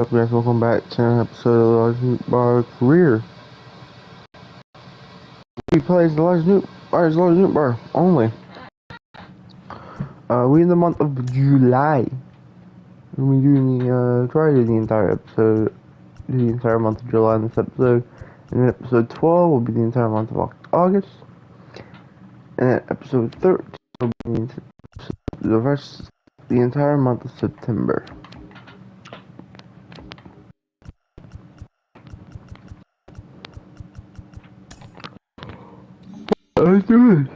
Guys, welcome back to an episode of Lars Nootbaar Career. We plays Lars Nootbaar only. We in the month of July. We'll be doing try to do the entire episode, the entire month of July in this episode. And then episode 12 will be the entire month of August. And then episode 13 will be the entire month of September. Let's do it.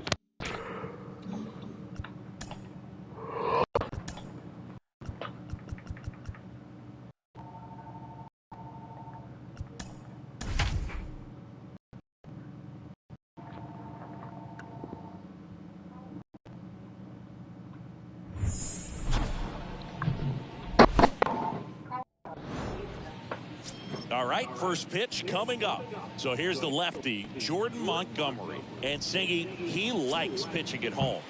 All right, first pitch coming up. So here's the lefty, Jordan Montgomery. And Singy, he likes pitching at home.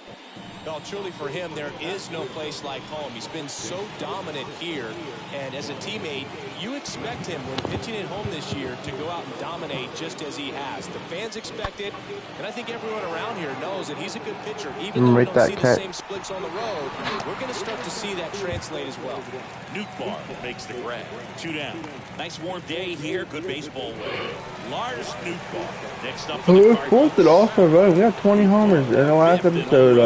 Well, truly for him, there is no place like home. He's been so dominant here. And as a teammate, you expect him when pitching at home this year to go out and dominate just as he has. The fans expect it. And I think everyone around here knows that he's a good pitcher. Even though we don't see the same splits on the road, we're going to start to see that translate as well. Nootbaar makes the grab. 2 down. Nice warm day here. Good baseball weather. Lars Nootbaar next up for the fourth it off, bro. We got 20 homers in the last episode.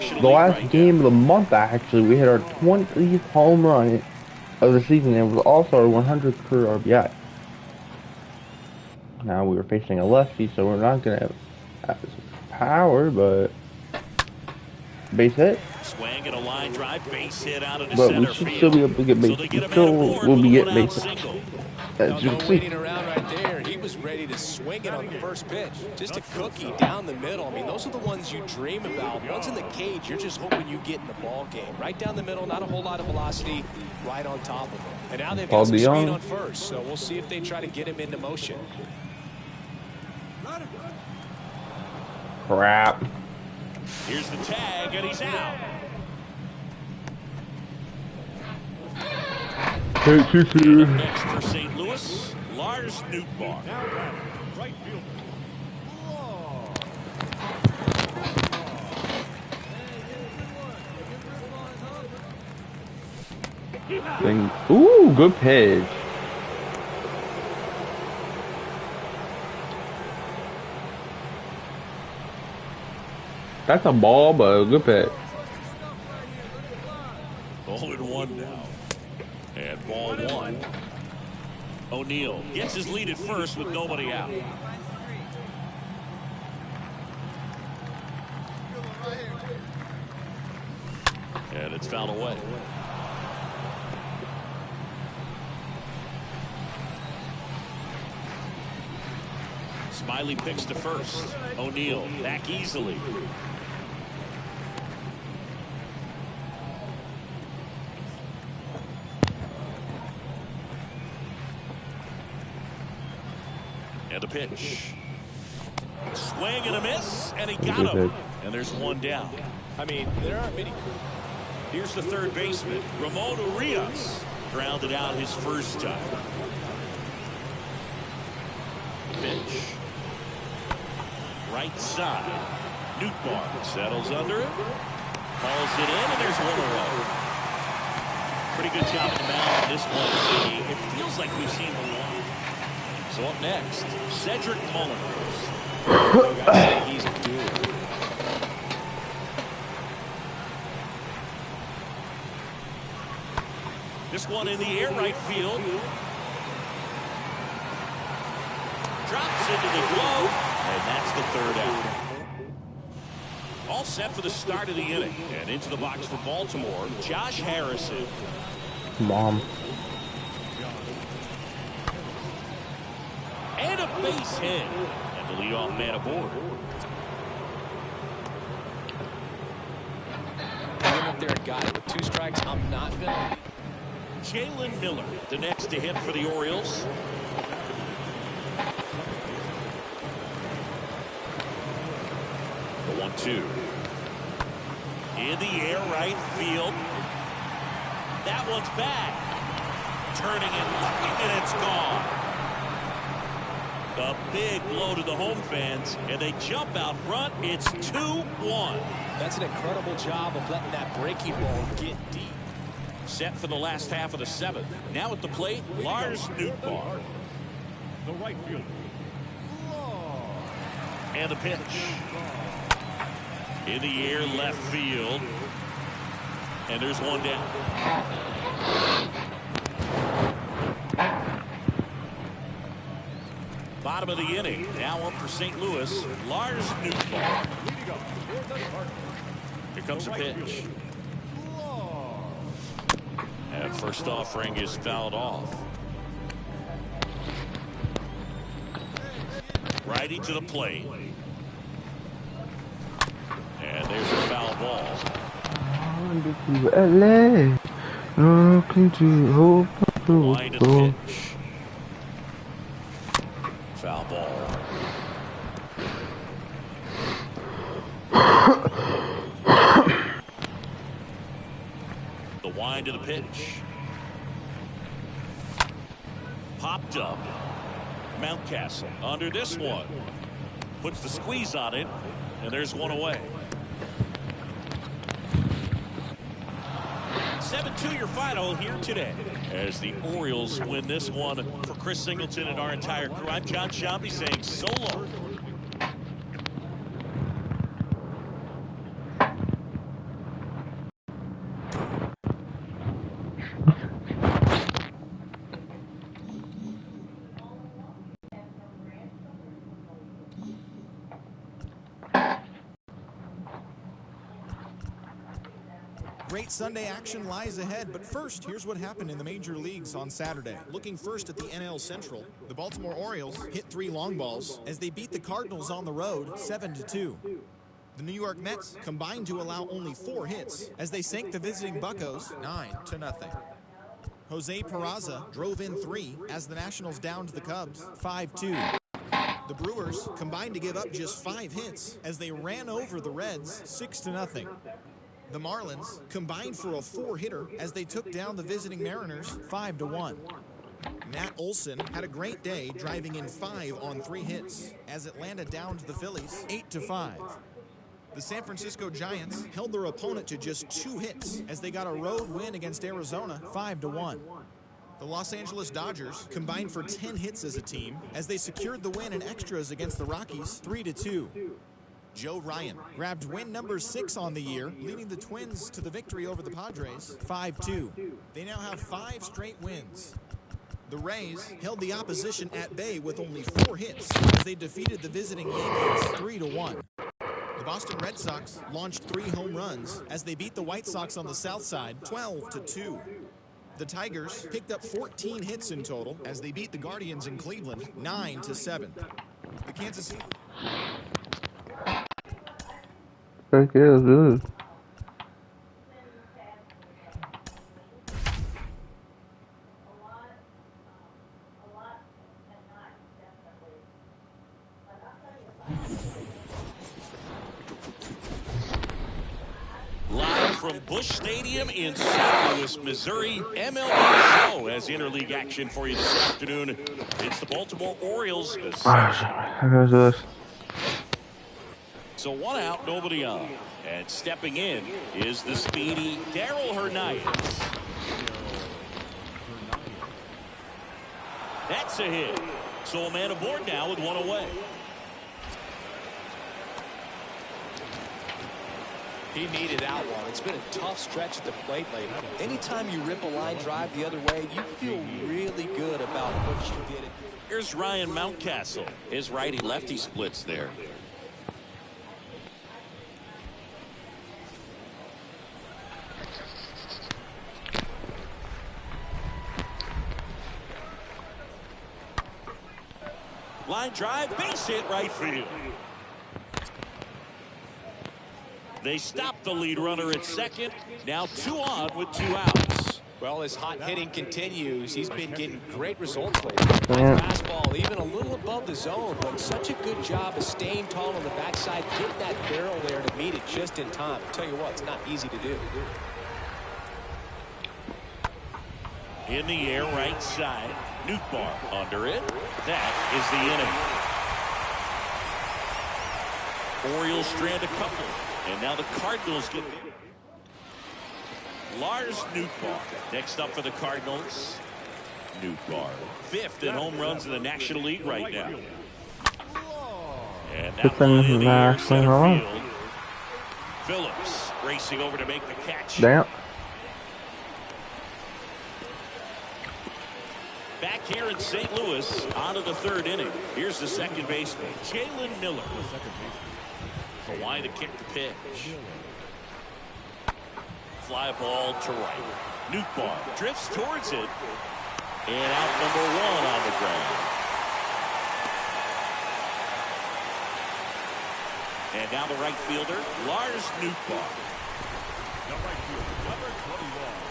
The last game of the month, actually, we hit our 20th home run of the season, and it was also our 100th career RBI. Now we were facing a lefty, so we're not gonna have power, but base hit. Swing and a line drive, base hit out of the but center we should field. still be able to get base. So we'll be getting base hit. As you can see. Waiting around right there, he was ready to swing it on the first pitch. Just a cookie down the middle. I mean, those are the ones you dream about. Ones in the cage, you're just hoping you get in the ball game. Right down the middle, not a whole lot of velocity, right on top of him. And now they've got some speed on first, so we'll see if they try to get him into motion. Crap. Here's the tag, and he's out. Next for St. Louis, Lars Nootbaar. Right field. Ooh, good pitch. That's a ball, but a good pitch. 0-1 now. And ball 1. O'Neill gets his lead at first with nobody out. And it's fouled away. Smiley picks to first. O'Neill back easily. And a pitch. Swing and a miss, and he got him. And there's 1 down. I mean, there aren't many. Here's the third baseman, Ramon Urias. Grounded out his first time. Pitch. Right side. Nootbaar settles under it. Calls it in, and there's 1 away. Pretty good job at the mound on this one. It feels like we've seen the one. So up next, Cedric Mullins. He's a dude. This one in the air, right field. Drops into the glove, and that's the 3rd out. All set for the start of the inning. And into the box for Baltimore, Josh Harrison. Mom. And a base hit. And the leadoff man aboard. Putting up there a guy with 2 strikes, I'm not going to. Jalen Miller, the next to hit for the Orioles. The 1-2. In the air, right field. That one's back. Turning and looking, and it's gone. A big blow to the home fans, and they jump out front. It's 2-1. That's an incredible job of letting that breaking ball get deep. Set for the last half of the seventh. Now at the plate, Lars Nootbaar. The right fielder. And the pitch. In the air, left field. And there's one down. Bottom of the inning. Now up for St. Louis, Lars Nootbaar. Here comes the pitch. And first offering is fouled off. Righty to the plate. And there's a foul ball. LA, looking to hope. Line to the pitch. Foul ball. The wind to the pitch. Popped up. Mountcastle under this one. Puts the squeeze on it, and there's one away. 7-2 your final here today. As the Orioles win this one, for Chris Singleton and our entire crew, I'm John Shambi saying so long. Great Sunday action lies ahead, but first, here's what happened in the major leagues on Saturday. Looking first at the NL Central, the Baltimore Orioles hit 3 long balls as they beat the Cardinals on the road 7-2. The New York Mets combined to allow only 4 hits as they sank the visiting Buccos 9-0. Jose Peraza drove in 3 as the Nationals downed the Cubs 5-2. The Brewers combined to give up just 5 hits as they ran over the Reds 6-0. The Marlins combined for a 4-hitter as they took down the visiting Mariners 5-1. Matt Olson had a great day, driving in 5 on 3 hits as Atlanta downed the Phillies 8-5. The San Francisco Giants held their opponent to just 2 hits as they got a road win against Arizona 5-1. The Los Angeles Dodgers combined for 10 hits as a team as they secured the win in extras against the Rockies 3-2. Joe Ryan grabbed win number 6 on the year, leading the Twins to the victory over the Padres 5-2. They now have 5 straight wins. The Rays held the opposition at bay with only 4 hits as they defeated the visiting Yankees 3-1. The Boston Red Sox launched 3 home runs as they beat the White Sox on the south side 12-2. The Tigers picked up 14 hits in total as they beat the Guardians in Cleveland 9-7. The Kansas City... Okay, let's do it. Live from Busch Stadium in St. Louis, Missouri, MLB show as interleague action for you this afternoon. It's the Baltimore Orioles. How goes this? So 1 out, nobody on. And stepping in is the speedy Darryl Hernandez. That's a hit. So a man aboard now with 1 away. He needed that one. It's been a tough stretch at the plate lately. Anytime you rip a line drive the other way, you feel really good about what you did. Here's Ryan Mountcastle. His righty-lefty splits there. Line drive, base hit, right field. They stop the lead runner at second. Now 2 on with 2 outs. Well, his hot hitting continues. He's been getting great results lately. Nice fastball, even a little above the zone, but such a good job of staying tall on the backside, getting that barrel there to meet it just in time. I'll tell you what, it's not easy to do. In the air, right side. Nootbaar under it. That is the inning. Orioles strand a couple. And now the Cardinals get there. Lars Nootbaar next up for the Cardinals. Nootbaar, 5th in home runs in the National League right now. And that one in the air, center field. Phillips racing over to make the catch. Damn. Back here in St. Louis, on to the 3rd inning. Here's the second baseman, Jalen Miller. Hawaii to kick the pitch. Fly ball to right. Nootbaar drifts towards it. And out number 1 on the ground. And now the right fielder, Lars Nootbaar. The right fielder, number 21.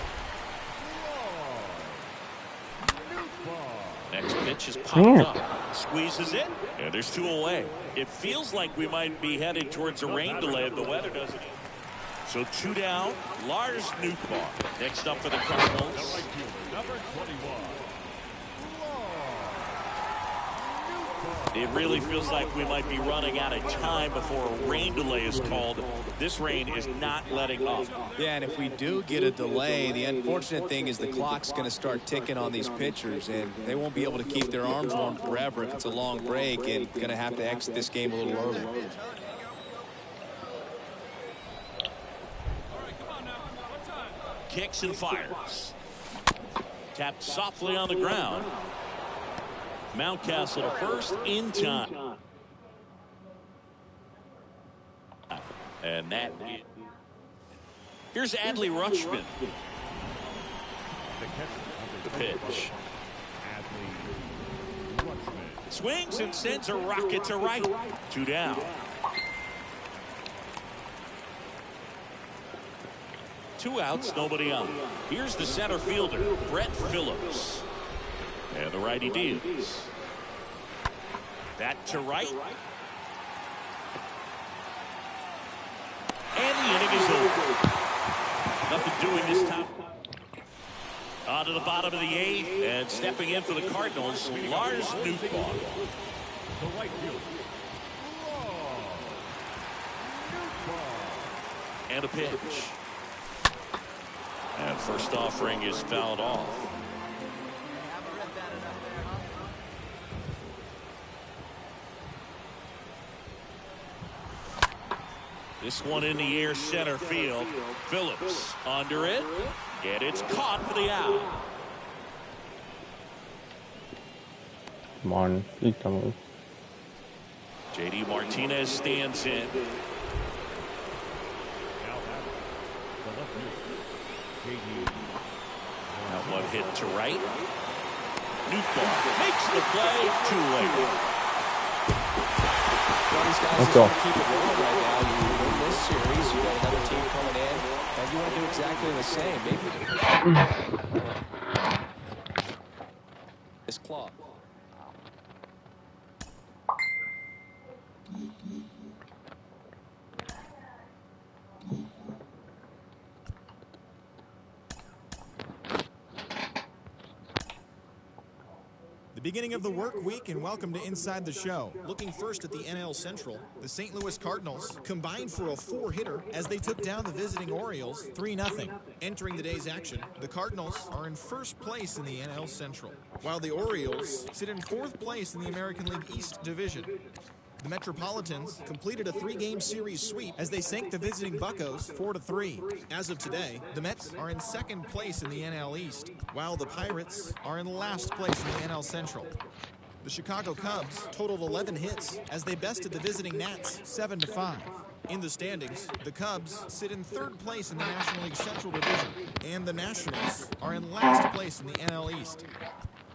Next pitch is popped up. Squeezes it. And there's 2 away. It feels like we might be headed towards a rain delay if the weather doesn't. So 2 down. Lars Nootbaar. Next up for the Cardinals. The right fielder, number 21. It really feels like we might be running out of time before a rain delay is called. This rain is not letting up. Yeah, and if we do get a delay, the unfortunate thing is the clock's going to start ticking on these pitchers, and they won't be able to keep their arms warm forever if it's a long break, and going to have to exit this game a little early. Kicks and fires. Tapped softly on the ground. Mountcastle to first in time. And that. Here's Adley Rutschman. The pitch. Swings and sends a rocket to right. 2 down. Two outs, nobody on. Here's the center fielder, Brett Phillips. And the righty deals. That to right. And the inning is over. Nothing doing this time. On to the bottom of the 8th. And stepping in for the Cardinals, Lars Nootbaar. The right fielder. And a pitch. And first offering is fouled off. This one in the air, center field. Phillips under it. And it's caught for the out. Come on, you come. JD Martinez stands in. That one hit to right. Nootbaar makes the play. Too late. Well, these guys Let's just go. want to keep it rolling right now. You win this series, you got another team coming in, and you want to do exactly the same. Maybe this clock. The beginning of the work week, and welcome to Inside the Show. Looking first at the NL Central, the St. Louis Cardinals combined for a 4-hitter as they took down the visiting Orioles 3-0. Entering the day's action, the Cardinals are in first place in the NL Central, while the Orioles sit in 4th place in the American League East Division. The Metropolitans completed a 3-game series sweep as they sank the visiting Buccos 4-3. As of today, the Mets are in 2nd place in the NL East, while the Pirates are in last place in the NL Central. The Chicago Cubs totaled 11 hits as they bested the visiting Nats 7-5. In the standings, the Cubs sit in 3rd place in the National League Central Division, and the Nationals are in last place in the NL East.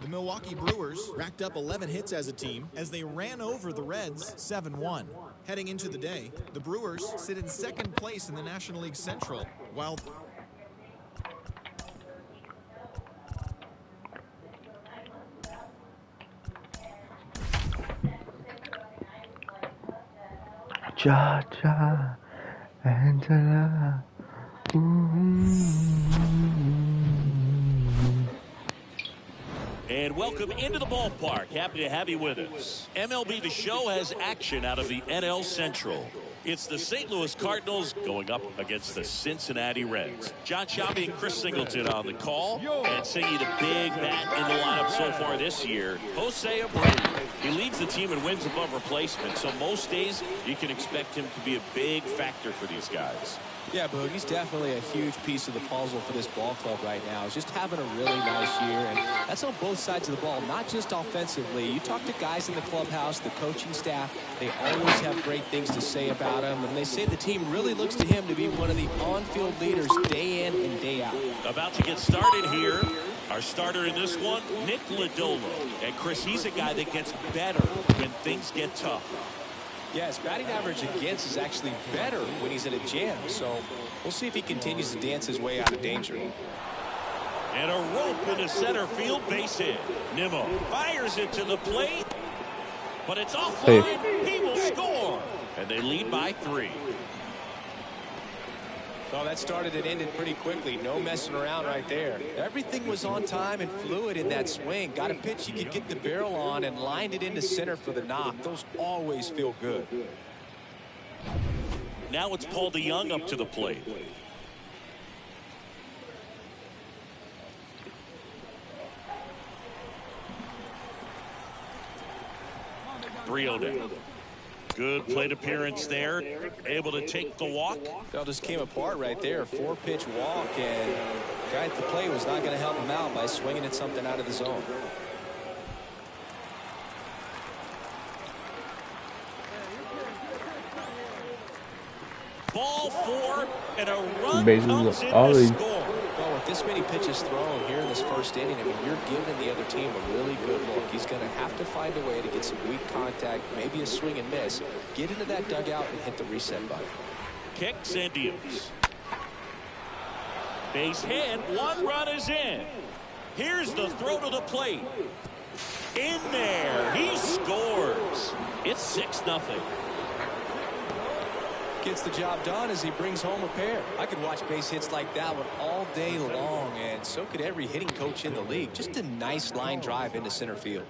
The Milwaukee Brewers racked up 11 hits as a team as they ran over the Reds 7-1. Heading into the day, the Brewers sit in 2nd place in the National League Central, while Cha-cha, Angela. And welcome into the ballpark. Happy to have you with us. MLB The Show has action out of the NL Central. It's the St. Louis Cardinals going up against the Cincinnati Reds. John Shelby and Chris Singleton on the call. And singing the big bat in the lineup so far this year, Jose Abreu. He leads the team in wins above replacement, so most days you can expect him to be a big factor for these guys. Yeah, Boog, he's definitely a huge piece of the puzzle for this ball club right now. He's just having a really nice year, and that's on both sides of the ball, not just offensively. You talk to guys in the clubhouse, the coaching staff, they always have great things to say about him, and they say the team really looks to him to be one of the on-field leaders day in and day out. About to get started here. Our starter in this one, Nick Lodolo. And Chris, he's a guy that gets better when things get tough. Yeah, his batting average against is actually better when he's in a jam, so we'll see if he continues to dance his way out of danger. And a rope in the center field, base hit. Nimmo fires it to the plate, but it's offline. He will score, and they lead by 3. Oh, that started and ended pretty quickly. No messing around right there. Everything was on time and fluid in that swing. Got a pitch you could get the barrel on and lined it into center for the knock. Those always feel good. Now it's Paul DeYoung up to the plate. Three-0 down. Good plate appearance there. Able to take the walk. That just came apart right there. 4-pitch walk, and the guy at the plate was not going to help him out by swinging at something out of the zone. Ball 4, and a run Bases comes in Ollie. Well, to score. with this many pitches thrown here in this first inning, I mean, you're giving the other team a really good look. He's going to have to find a way to get some weak contact, maybe a swing and miss, get into that dugout and hit the reset button. Kicks and deals. Base hit. 1 run is in. Here's the throw to the plate. In there. He scores. It's 6-0. Gets the job done as he brings home a pair. I could watch base hits like that one all day long, and so could every hitting coach in the league. Just a nice line drive into center field.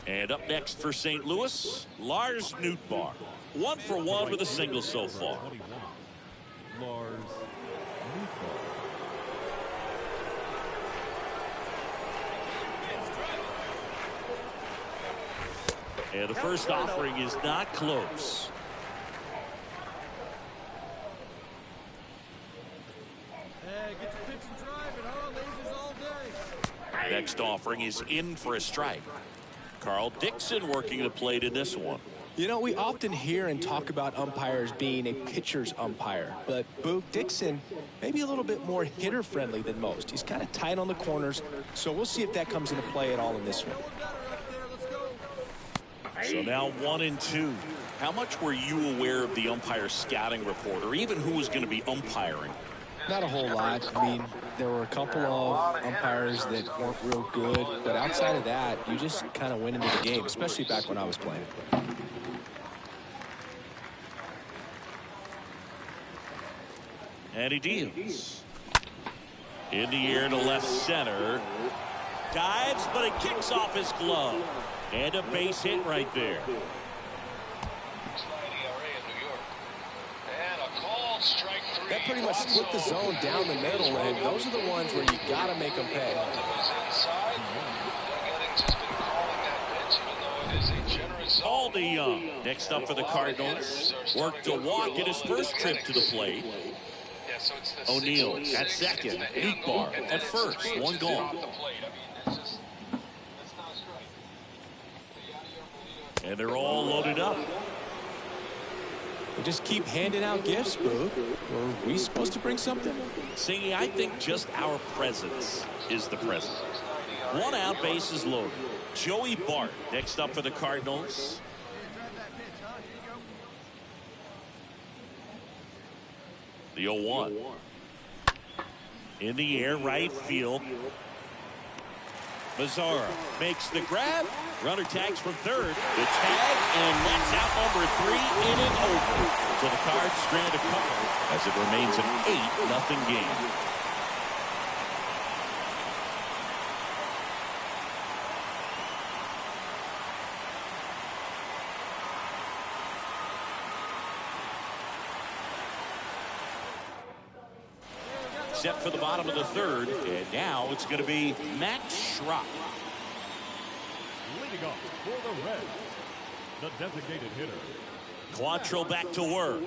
And up next for St. Louis, Lars Nootbaar. 1 for 1 with a single so far. 21, Lars Nootbaar. And the first offering is not close. Hey, get your pitch and drive it, huh? Lasers all day. Next offering is in for a strike. Carl Dixon working the plate in this one. You know, we often hear and talk about umpires being a pitcher's umpire, but Boog Dixon maybe a little bit more hitter friendly than most. He's kind of tight on the corners, so we'll see if that comes into play at all in this one. So now 1-2. How much were you aware of the umpire's scouting report, or even who was going to be umpiring? Not a whole lot. I mean, there were a couple of umpires that weren't real good, but outside of that, you just kind of went into the game, especially back when I was playing. And he deals. In the air to left center. Dives, but it kicks off his glove. And a base hit right there. That pretty much split the zone down the middle, and those are the ones where you got to make them pay. Paul DeYoung next up for the Cardinals. Worked a walk in his first trip to the plate. O'Neill at second. Nootbaar at first. 1 gone. And they're all loaded up. We just keep handing out gifts, Boo. Were we supposed to bring something? Singy, I think just our presence is the present. 1 out, bases loaded. Joey Bart next up for the Cardinals. The 0-1. In the air, right field. Mazzara makes the grab. Runner tags from third. The tag, and that's out number 3, inning over. So the Cards strand a couple as it remains an 8-0 game. Set for the bottom of the third, and now it's going to be Matt Schrock. Leading off for the Reds, the designated hitter. Quantrill back to work.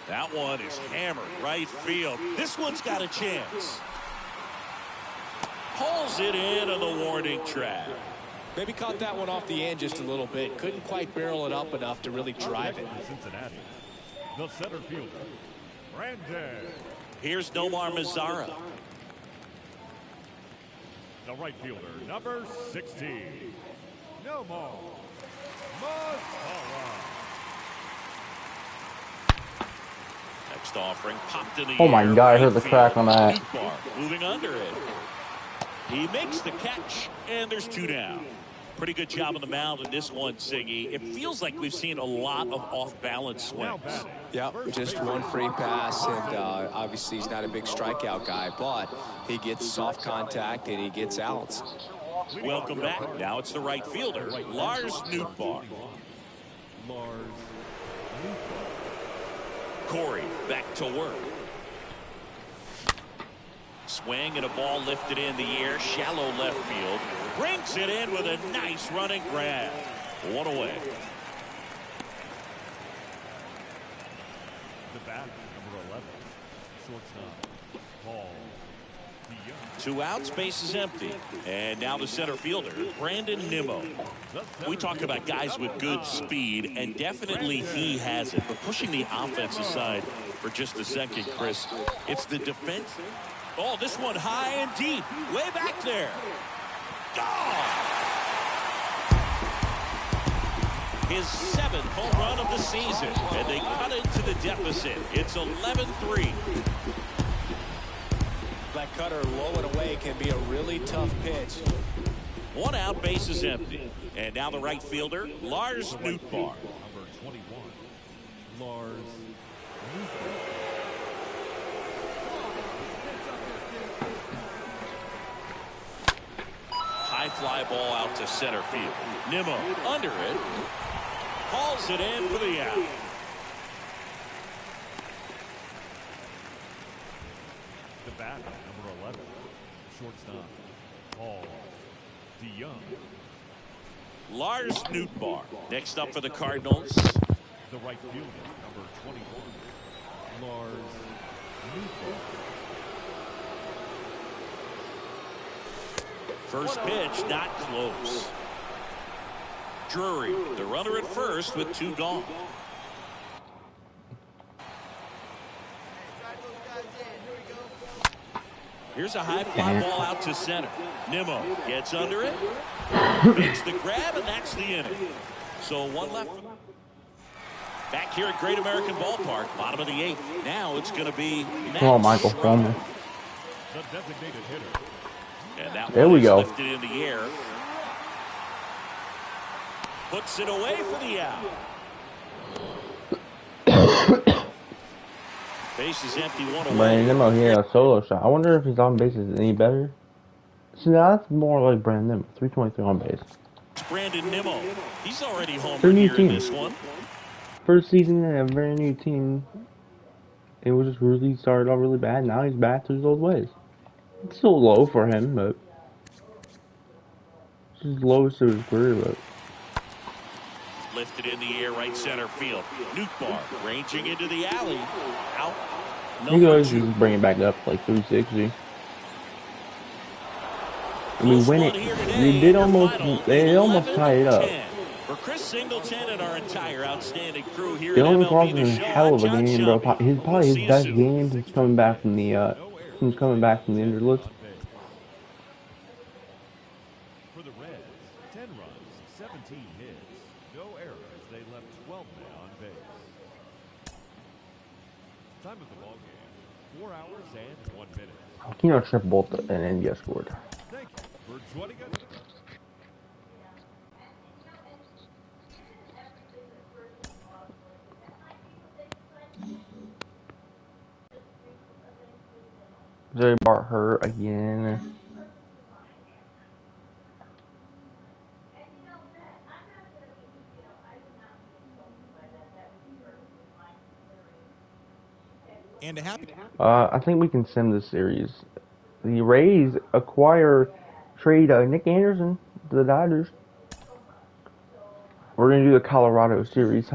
That one is hammered right field. This one's got a chance. Hauls it into the warning track. Maybe caught that one off the end just a little bit. Couldn't quite barrel it up enough to really drive it. Cincinnati, the center fielder, Brandon. Here's Nomar Mazzara. The right fielder, number 16, Nomar Mazzara. Next offering popped in the Oh my air, God, I right heard the field. crack on that. Nootbaar moving under it. He makes the catch, and there's 2 down. Pretty good job on the mound in this one, Siggy. It feels like we've seen a lot of off-balance swings. Yeah, just one free pass, and obviously he's not a big strikeout guy, but he gets soft contact and he gets outs. Welcome back. Now it's the right fielder, Lars Nootbaar. Lars Nootbaar. Corey back to work. Swing and a ball lifted in the air, shallow left field. Brings it in with a nice running grab. 1 away. The bat, number 11, shortstop, Paul DeYoung. 2 outs, base is empty. And now the center fielder, Brandon Nimmo. We talk about guys with good speed, and definitely he has it. But pushing the offense aside for just a second, Chris, it's the defense. Oh, this one high and deep, way back there. Gone! His 7th home run of the season, and they cut into the deficit. It's 11-3. That cutter low and away can be a really tough pitch. 1 out, base is empty. And now the right fielder, Lars Nootbaar. Number 21, Lars Nootbaar. High fly ball out to center field. Nimmo under it. Hauls it in for the out. The bat, number 11, shortstop, Paul DeYoung. Lars Nootbaar. Next up for the Cardinals. The right fielder, number 21, Lars Nootbaar. First pitch, not close. Drury, the runner at first with 2 gone. Here's a high fly ball out to center. Nimmo gets under it, makes the grab, and that's the inning. So 1 left. Back here at Great American Ballpark, bottom of the 8th. Now it's going to be Matt Michael Schrock. Fulmer. The designated hitter. And that There one we is go. lifted in the air. Puts it away for the out. Base is empty, 1 away. Brandon Nimmo here, a solo shot. I wonder if his on base is any better. See, now that's more like Brandon Nimmo. 323 on base. It's Brandon Nimmo. He's already homered Their new here in team. this one. First season in a very new team. It was just really started off really bad. Now he's back to his old ways. It's still low for him, but it's his lowest of his career. But Lifted in the air, right center field. Nootbaar ranging into the alley. Out. he Number goes 2. just bring it back up like 360. I mean, Close when one it here they today. did Your almost final, they almost tied it up. 11-10. For Chris Singleton and our entire outstanding crew here The at only MLB crossing The is Show, hell of a I'm John game, bro. Shelby. His probably See his you best soon. game since coming back from the injured list. For the Reds, 10 runs, 17 hits, no errors. They left 12 men on base. Time of the ball game, 4 hours and 1 minute. Keno triple and India scored. Thank you. Number 20. Jerry Bart hurt again. And a happy I think we can sim this series. The Rays trade Nick Anderson to the Dodgers. We're gonna do the Colorado series.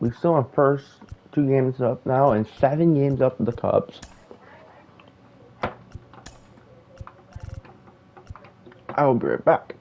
We still have first 2 games up now and 7 games up with the Cubs. I will be right back.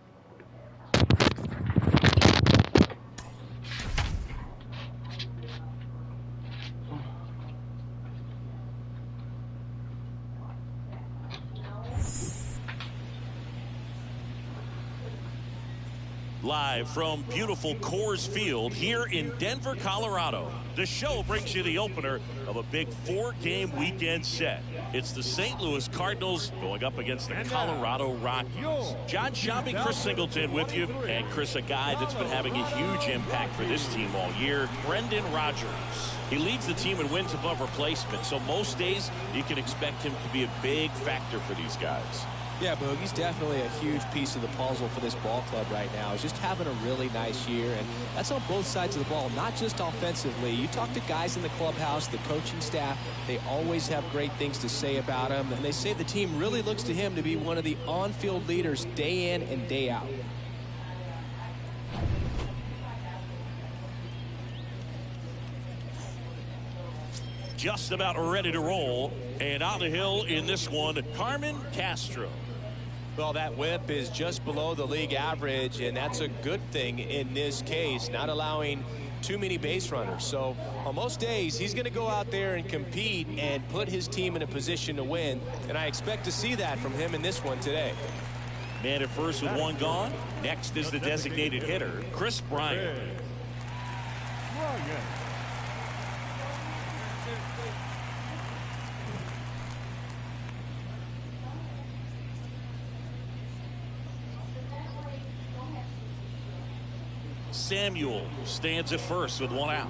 Live from beautiful Coors Field here in Denver, Colorado. The show brings you the opener of a big 4-game weekend set. It's the St. Louis Cardinals going up against the Colorado Rockies. John Shambi, Chris Singleton with you. And Chris, a guy that's been having a huge impact for this team all year, Brendan Rodgers. He leads the team in wins above replacement, so most days you can expect him to be a big factor for these guys. Yeah, Boog, he's definitely a huge piece of the puzzle for this ball club right now. He's just having a really nice year, and that's on both sides of the ball, not just offensively. You talk to guys in the clubhouse, the coaching staff, they always have great things to say about him, and they say the team really looks to him to be one of the on-field leaders day in and day out. Just about ready to roll, and on the hill in this one, Carmen Castro. Well, that whip is just below the league average, and that's a good thing in this case, not allowing too many base runners. So on most days, he's going to go out there and compete and put his team in a position to win, and I expect to see that from him in this one today. Man at first with one gone. Next is the designated hitter, Chris Bryant. Samuel stands at first with one out.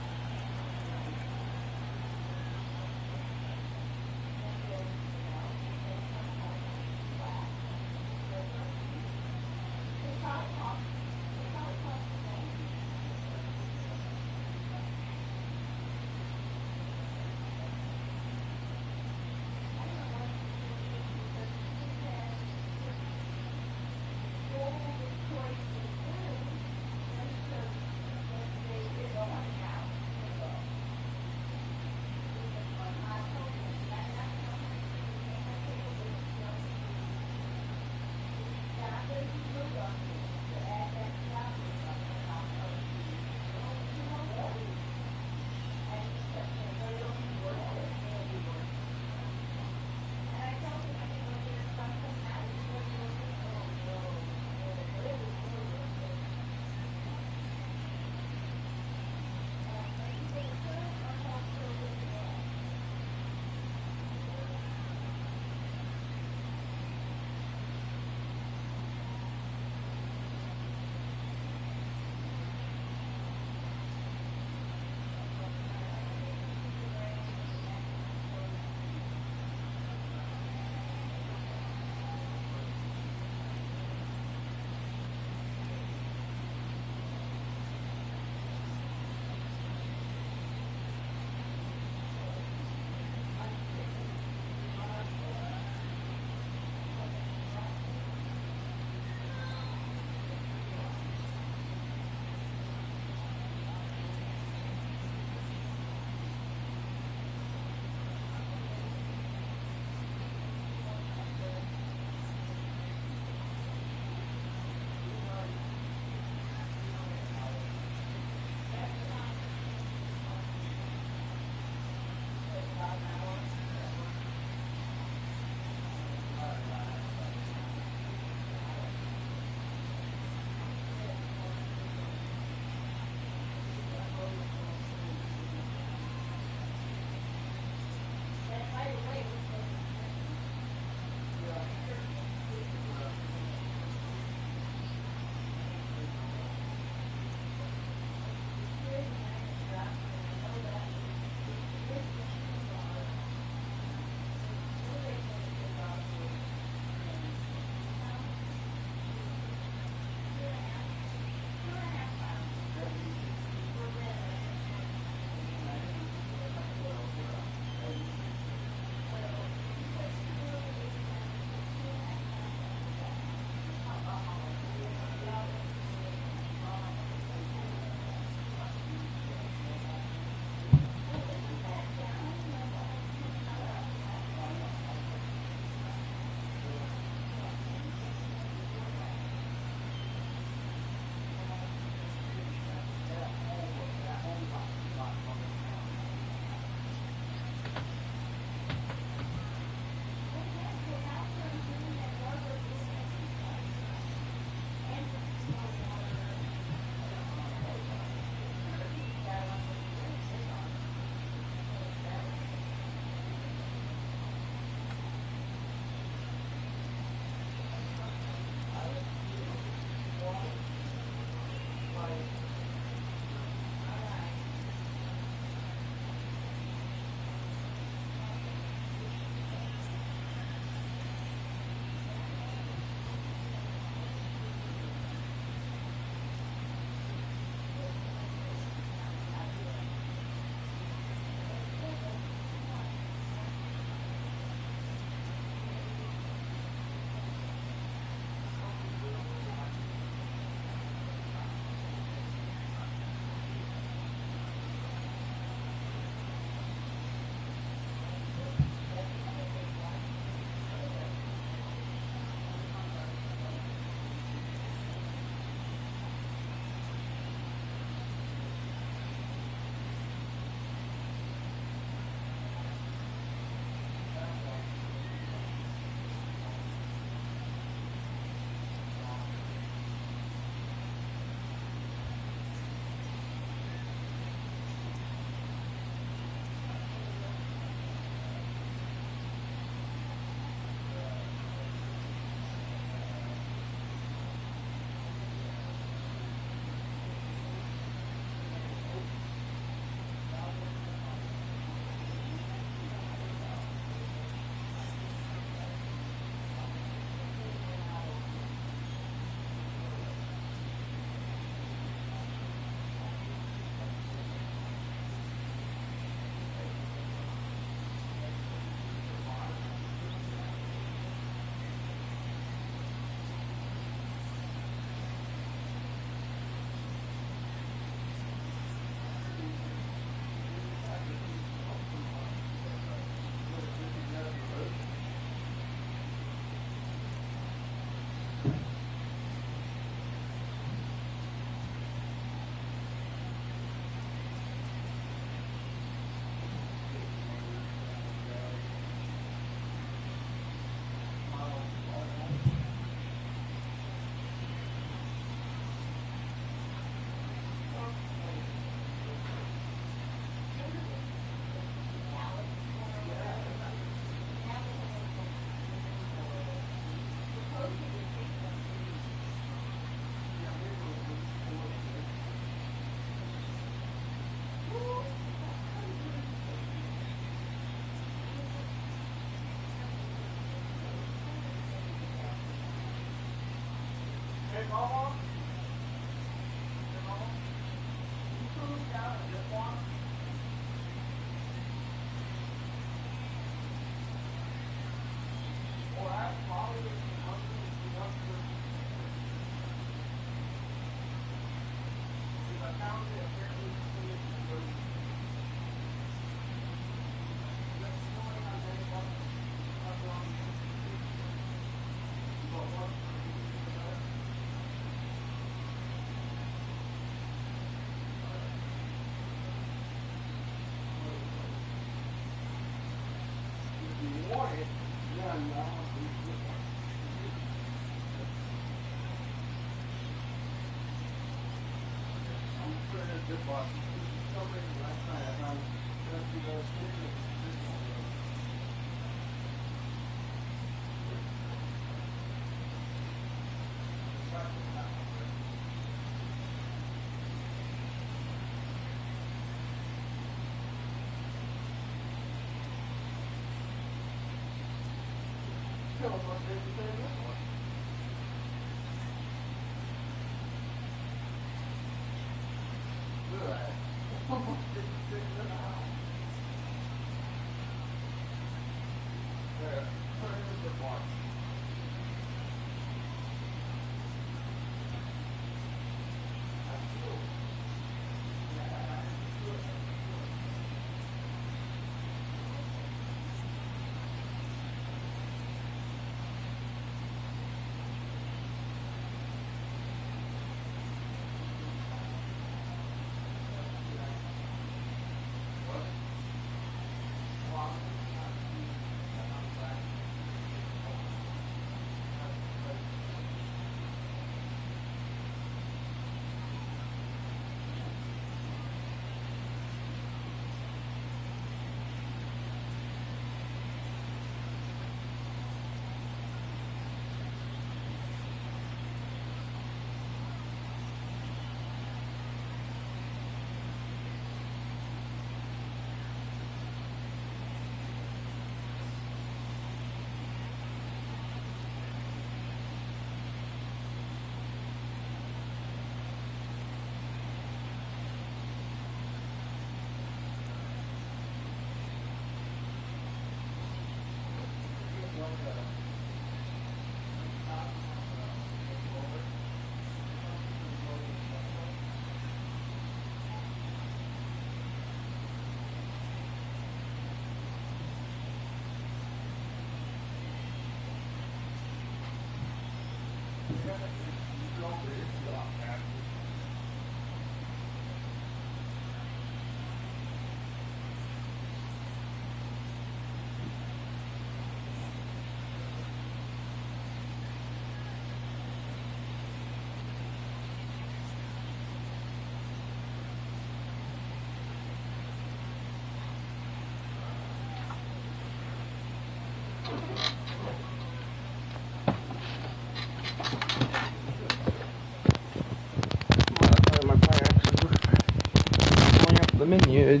The menu,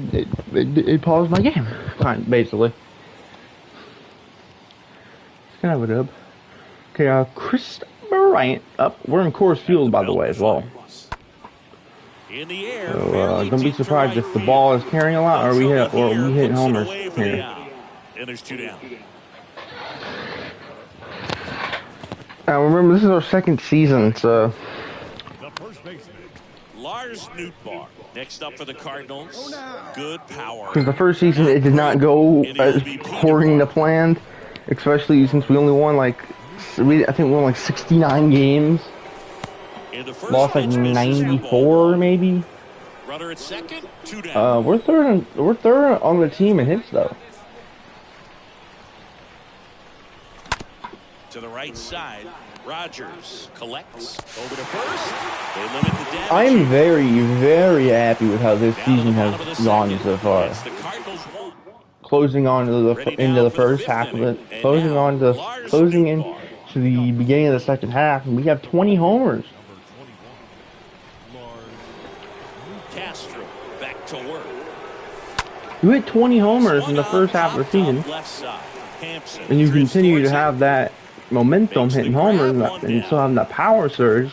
it paused my game, basically. It's kind of a dub. Okay, Chris Bryant up. We're in Coors Field, by the way, as well. In the air, So don't be surprised if the ball is carrying a lot, or we hit homers here. And there's 2 down. Now remember, this is our second season, so. The first baseman, Lars Nootbaar. Next up for the Cardinals, good power. Because the first season it did not go according to plan, especially since we only won I think we won like 69 games. Lost like 94 maybe. Runner at second, 2 down. We're third on the team in hits though. To the right side, Rogers collects over to first. They limit the damage. I'm very, very happy with how this season has gone so far. Closing on to the first half of it, closing into the beginning of the second half, and we have 20 homers. Castro back to work. You hit 20 homers in the first half of the season, and you continue to have that momentum hitting homers and still having that power surge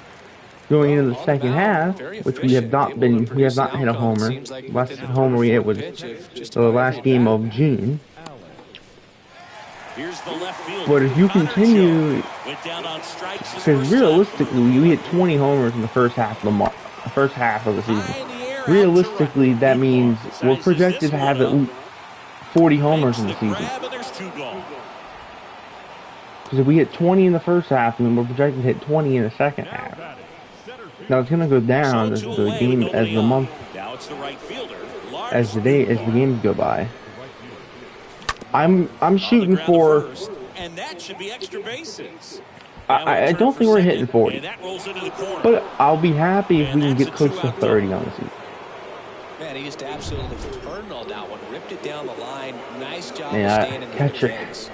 going into the second half, which we have not hit a homer. Last homer we hit was the last game of June. But if you continue, because realistically we hit 20 homers in the first half of the season. realistically, that means we're projected to have at least 40 homers Makes in the the season. grab, and there's 2 gone. Because if we hit 20 in the first half, then we're projected to hit 20 in the second Now half. batting, center field. Now it's gonna go down as So 2 the away game, with as nobody the on. month, Now it's the right fielder, Lars as the Nootbaar. games go by. The right fielder. I'm On the shooting ground for. to first, and that should be extra bases. I don't think we're hitting 40, and that rolls into the corner. but I'll be happy if And we can that's get a close to 2-out 30 double. on the season. Man, he just absolutely turned on that one. Ripped it down the line. Nice job of Yeah, staying in the catcher. games.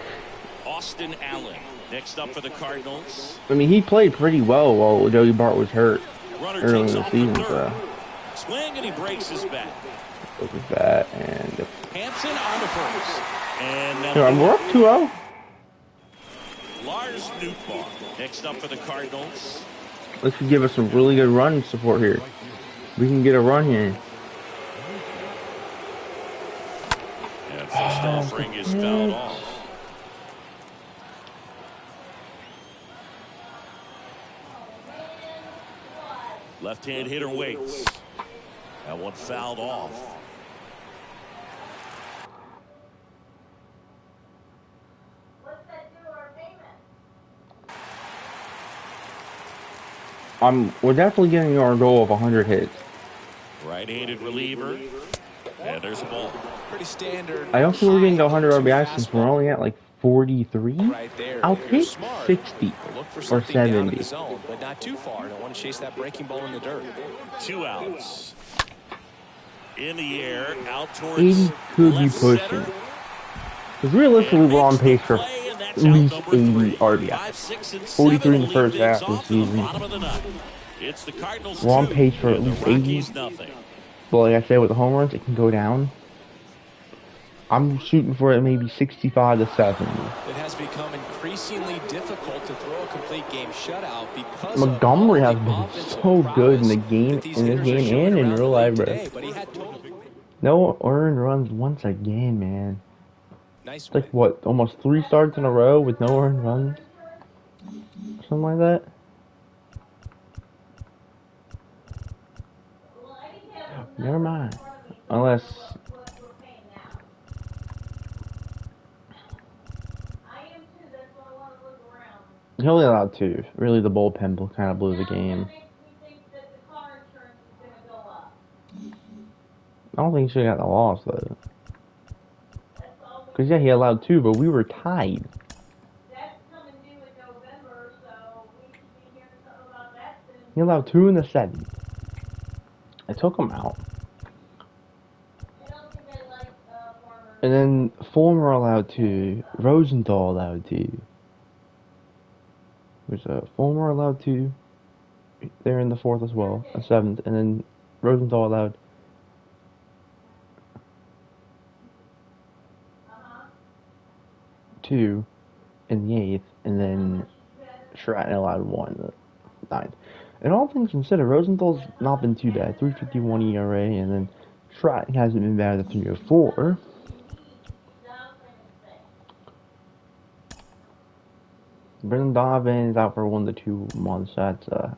Austin Allen next up for the Cardinals. I mean, he played pretty well while Joey Bart was hurt Runner early in takes the off season, the so third. Swing, and he breaks his back. look at that. And Hansen on the first. And now here, we're up 2-0. Lars Nootbaar next up for the Cardinals. This could give us some really good run support here. We can get a run here. And first offering is fouled off. Left-hand hitter waits. That one fouled off. We're definitely getting our goal of 100 hits. Right-handed reliever. And there's a ball. Pretty standard. I don't think we're getting to 100 high RBIs since we're only at like 43. right there. I'll If you're take smart, 60 look for or something down in 70. the zone, but not too far. Don't want to chase that breaking ball in the dirt. 2 outs. In the air, out towards 80 could be left pushing. center. Because realistically, we're on pace for Play, and that's at out least number 80 3. RBIs. 5, 6, and 43 in the 7 first lead half things of the off in the season. bottom of the ninth. It's the Cardinals We're on 2, pace for at and the least 80. Rockies nothing. But like I said, with the home runs, it can go down. I'm shooting for it maybe 65 to 70. It has become increasingly difficult to throw a complete game shutout because Montgomery of has all the been offensive so good in the prowess game, that these in this hitters are game showing and in around the real league life, bro. today, but he had total. No earned runs once again, man. Nice It's like what, almost 3 starts in a row with no earned runs? Something like that? Never mind. Unless he only allowed 2. Really, the bullpen kind of blew the game. I don't think he should have gotten a loss, though. Because, yeah, he allowed 2, but we were tied. He allowed 2 in the 7th. I took him out. And then Fulmer allowed 2. Rosenthal allowed 2. There's a Fulmer allowed 2. They're in the 4th as well, a 7th, and then Rosenthal allowed 2 in the 8th, and then Stratton allowed 1 in the 9th. And all things considered, Rosenthal's not been too bad, 3.51 ERA, and then Stratton hasn't been bad at 3.04. Brendan Donovan is out for 1 to 2 months. That's a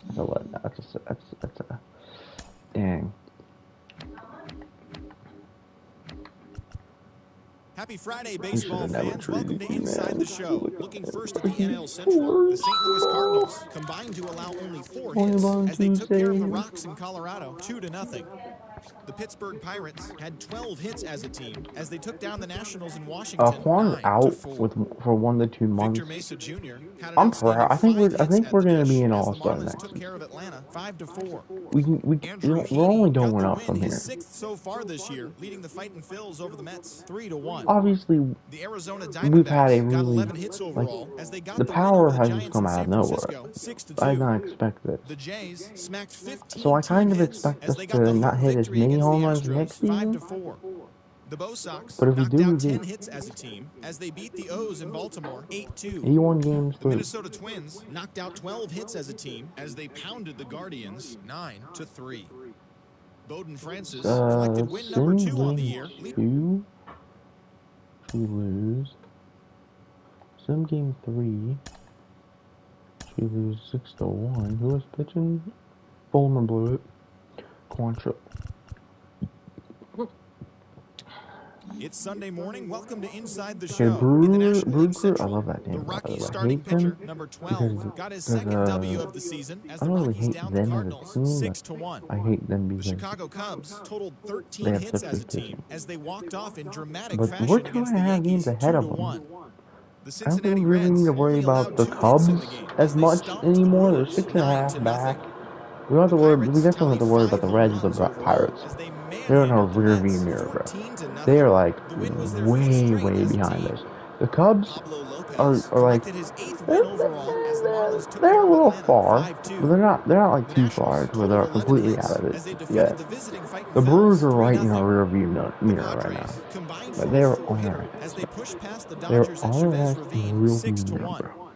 dang. Happy Friday, baseball never fans. Welcome to treated me, Inside man. the Show. Looking first at the NL Central, the St. Louis Cardinals combined to allow only 4 hits as they took care of the Rocks in Colorado 2-0. The Pittsburgh Pirates had 12 hits as a team as they took down the Nationals in Washington Juan out 9-4. for 1 to 2 months. Victor Mesa Jr. had an I'm outstanding proud. I think 5 hits we're at the gonna be dish an as the all-star Marlins next took season. care of Atlanta 5-4. We're only going up Got the from win, here. his 6th so far this year, leading the Fightin' Phils over the Mets 3-1. Obviously, The Arizona we've had a Diamondbacks got really 11 hits overall as they got the the win power over the has just Giants come in out of San nowhere. Francisco I did 6-2. not expect this. The Jays smacked 15 So I kind of hits expect as us they to got the not home hit as victory many against the home runs Astros next season. 5-4. The Bo Sox But if we knocked do, out we do. 10 hits as a team as they beat the O's in Baltimore 8-2. 81 games The through. Minnesota Twins knocked out 12 hits as a team as they pounded the Guardians 9-3. Bowden Francis collected win number 2 on the year. 2, we lose. Sim game 3, we lose 6-1. Who was pitching? Fulmer blew it. Quantrill. It's Sunday morning. Welcome to Inside the Okay, Show. In the National Brew League Crew, I Central, love that the name, by the Rockies way. I starting hate them pitcher, number 12, because, got his because second W of the season as I the don't really Rockies hate down the them as a Cardinals team, but 6-1. I hate them The because Chicago Cubs totaled they 13 have hits such as a good team pitching. as they walked off in dramatic But we're fashion two against and the a half games Yankees ahead of 2-1. them. The I don't think Cincinnati we really need Reds to worry only about allowed the 2 hits in Cubs the game as as they much stomped the anymore. They're Brewers 6.5 back. 9-0. We don't have The to worry. We Pirates definitely tally have to worry 5 about the home Reds and runs the overall Pirates. as they They're in our manhandled the rearview Mets mirror, bro. 14-0. They are like The win was their 5th way, straight way as a behind team. us. The Cubs Pablo are Lopez like collected his 8th win overall as the Marlins took they're care a of little Atlanta far, 5-2. but they're not like The too far Nationals to where they're totaled 11 completely hits out of it as they yet. defeated the visiting Fighting The Phils Brewers are right in 3-0. our rearview The mirror right now. Padres combined But for a they're 4-hitter on our as they pushed past the they're Dodgers at on our Chavez ass in Ravine the rearview mirror, 6-1. bro.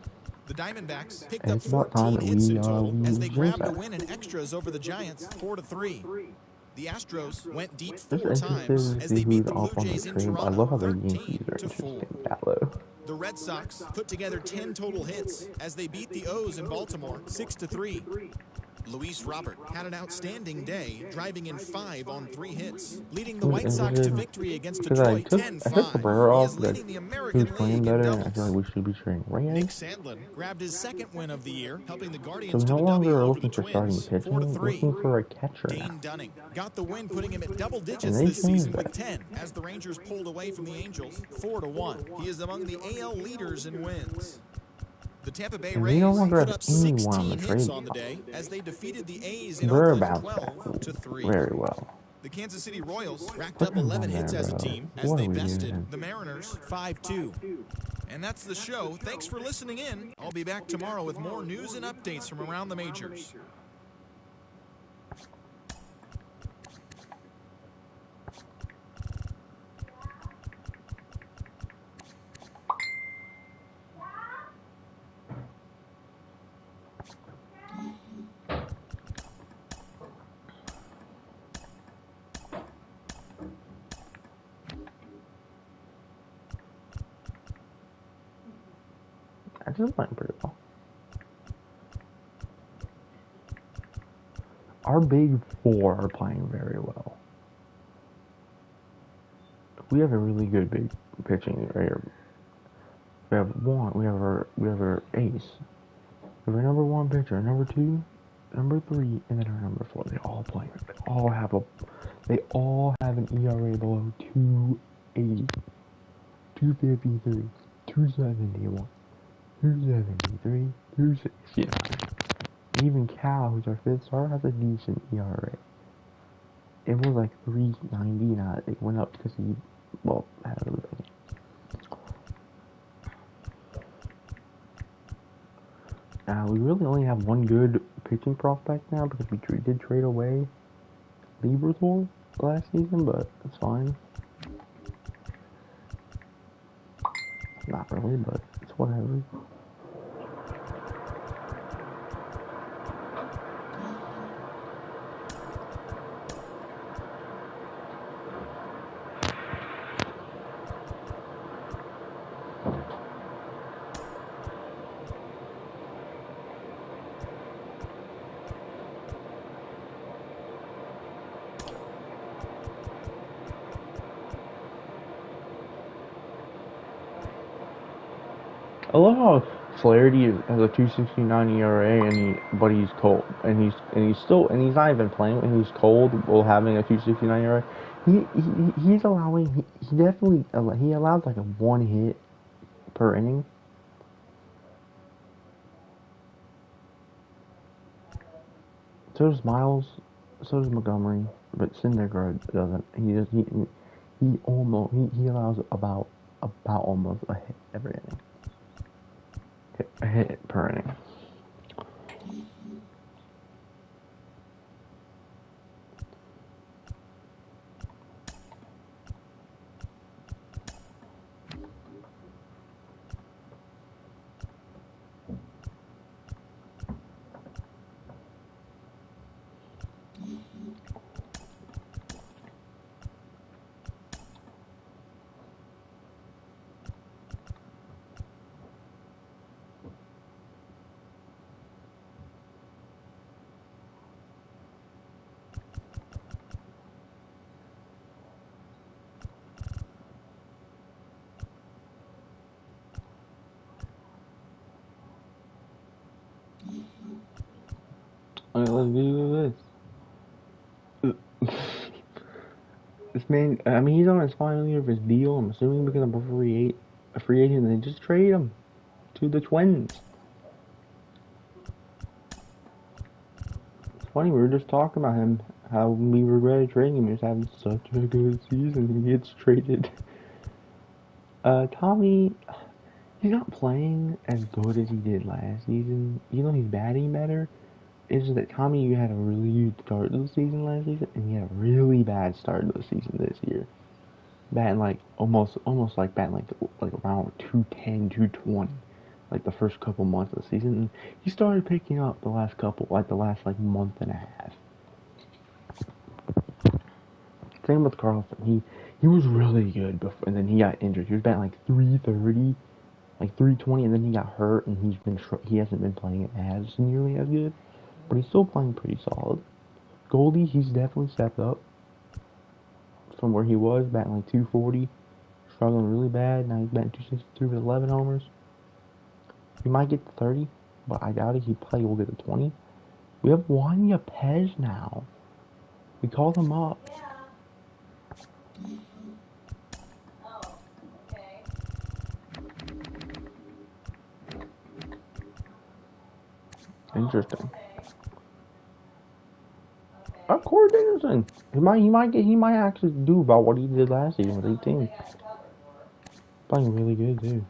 The Diamondbacks picked And up it's about time 14 that hits in total we as they exert grabbed a that. win in extras over the Giants 4-3. The Astros went deep Just 4 interested times to as see they beat who's the Blue off on the Jays in trade. I love Toronto how the Yankees are 13-4. interesting that low. The Red Sox put together 10 total hits as they beat the O's in Baltimore 6-3. Luis Robert had an outstanding day, driving in 5 on 3 hits, leading the I'm White Sox to interested victory against because Detroit I took 10-5. Cabrera He off is because leading the he was American playing League in better, and I feel doubles. like we should be trading Nick Reyes. Sandlin grabbed his 2nd win of the year, helping the So Guardians we're to no the W longer over the looking for starting Twins pitching, 4-3. looking for a catcher now. Dane Dunning got the win, putting him at double And digits they this season changed with that. 10 as the Rangers pulled away from the Angels 4-1. He is among the AL leaders in wins. The Tampa Bay And we no Rays longer put have up anyone on the 16 hits trade on the block. day as they defeated the A's in Cabrera Oakland bounced back 12-3. very well. The Kansas City Royals racked Put up him 11 on hits there, as a bro. team as What are they we bested doing? the Mariners 5-2. And that's the show. Thanks for listening in. I'll be back tomorrow with more news and updates from around the majors. Actually playing pretty well. Our big four are playing very well. We have a really good big pitching right here. We have one. We have our ace. We have our number 1 pitcher, number 2, number 3, and then our number 4. They all play. They all have an ERA below 280, 253, 271, 273, 269. Even Cal, who's our 5th star, has a decent ERA. It was like 390, now it went up because he, had a little. We really only have one good pitching prospect now because we did trade away Lieberthal last season, but it's fine. Not really, but it's whatever. I love how Flaherty has a 2.69 ERA but he's cold and he's not even playing and he's cold while having a 2.69 ERA. He's allowing he definitely he allowed like a 1 hit per inning. So does Miles, so does Montgomery, but Syndergaard doesn't. He allows about almost a hit every inning. A hit per inning. Alright, let's do this. This man, I mean, he's on his final year of his deal. I'm assuming he's become a free agent, and they just trade him to the Twins. It's funny, we were just talking about him, how we regretted trading him. He was having such a good season. He gets traded. Tommy, he's not playing as good as he did last season. Even though he's batting better, it's just that Tommy, you had a really good start to the season last season, and you had a really bad start to the season this year. Batting like almost like batting like around 210, 220, like the first couple months of the season. And he started picking up the last month and a half. Same with Carlson. He was really good before, and then he got injured. He was batting like 330, like 320, and then he got hurt, and he hasn't been playing as nearly as good, but he's still playing pretty solid. Goldie, he's definitely stepped up from where he was, batting like 240, struggling really bad. Now he's batting 263 with 11 homers. He might get to 30, but I doubt it. He probably will get to 20. We have Wanya Pez now. We called him up. Interesting. Corey Dickerson. He might actually do about what he did last season with 18. Playing really good too.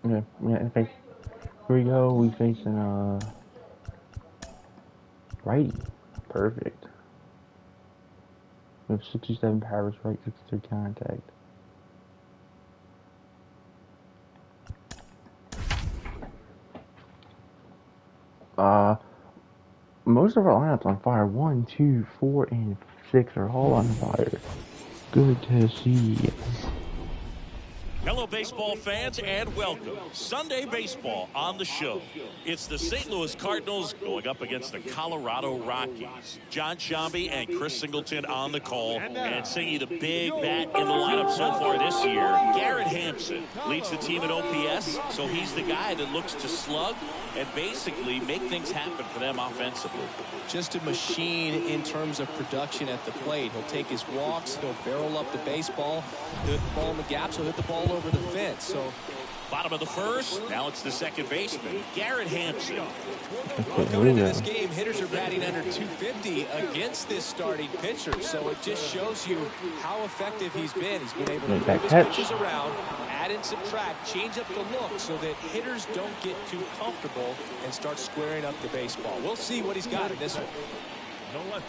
Okay, yeah, here we go. We facing righty. Perfect. We have 67 power right, 63 contact. Most of our lineups on fire. 1, 2, 4, and 6 are all on fire. Good to see. Hello, baseball fans, and welcome. Sunday baseball on the show. It's the St. Louis Cardinals going up against the Colorado Rockies. John Shambi and Chris Singleton on the call, and singing the big bat in the lineup so far this year. Garrett Hampson leads the team at OPS, so he's the guy that looks to slug and basically make things happen for them offensively. Just a machine in terms of production at the plate. He'll take his walks, he'll barrel up the baseball, he'll hit the ball in the gaps, he'll hit the ball over the fence. So bottom of the first, now it's the second baseman, Garrett Hampson. Well, going into this game, hitters are batting under 250 against this starting pitcher, so it just shows you how effective he's been. He's been able to move his pitches around, add and subtract, change up the look so that hitters don't get too comfortable and start squaring up the baseball. We'll see what he's got in this one.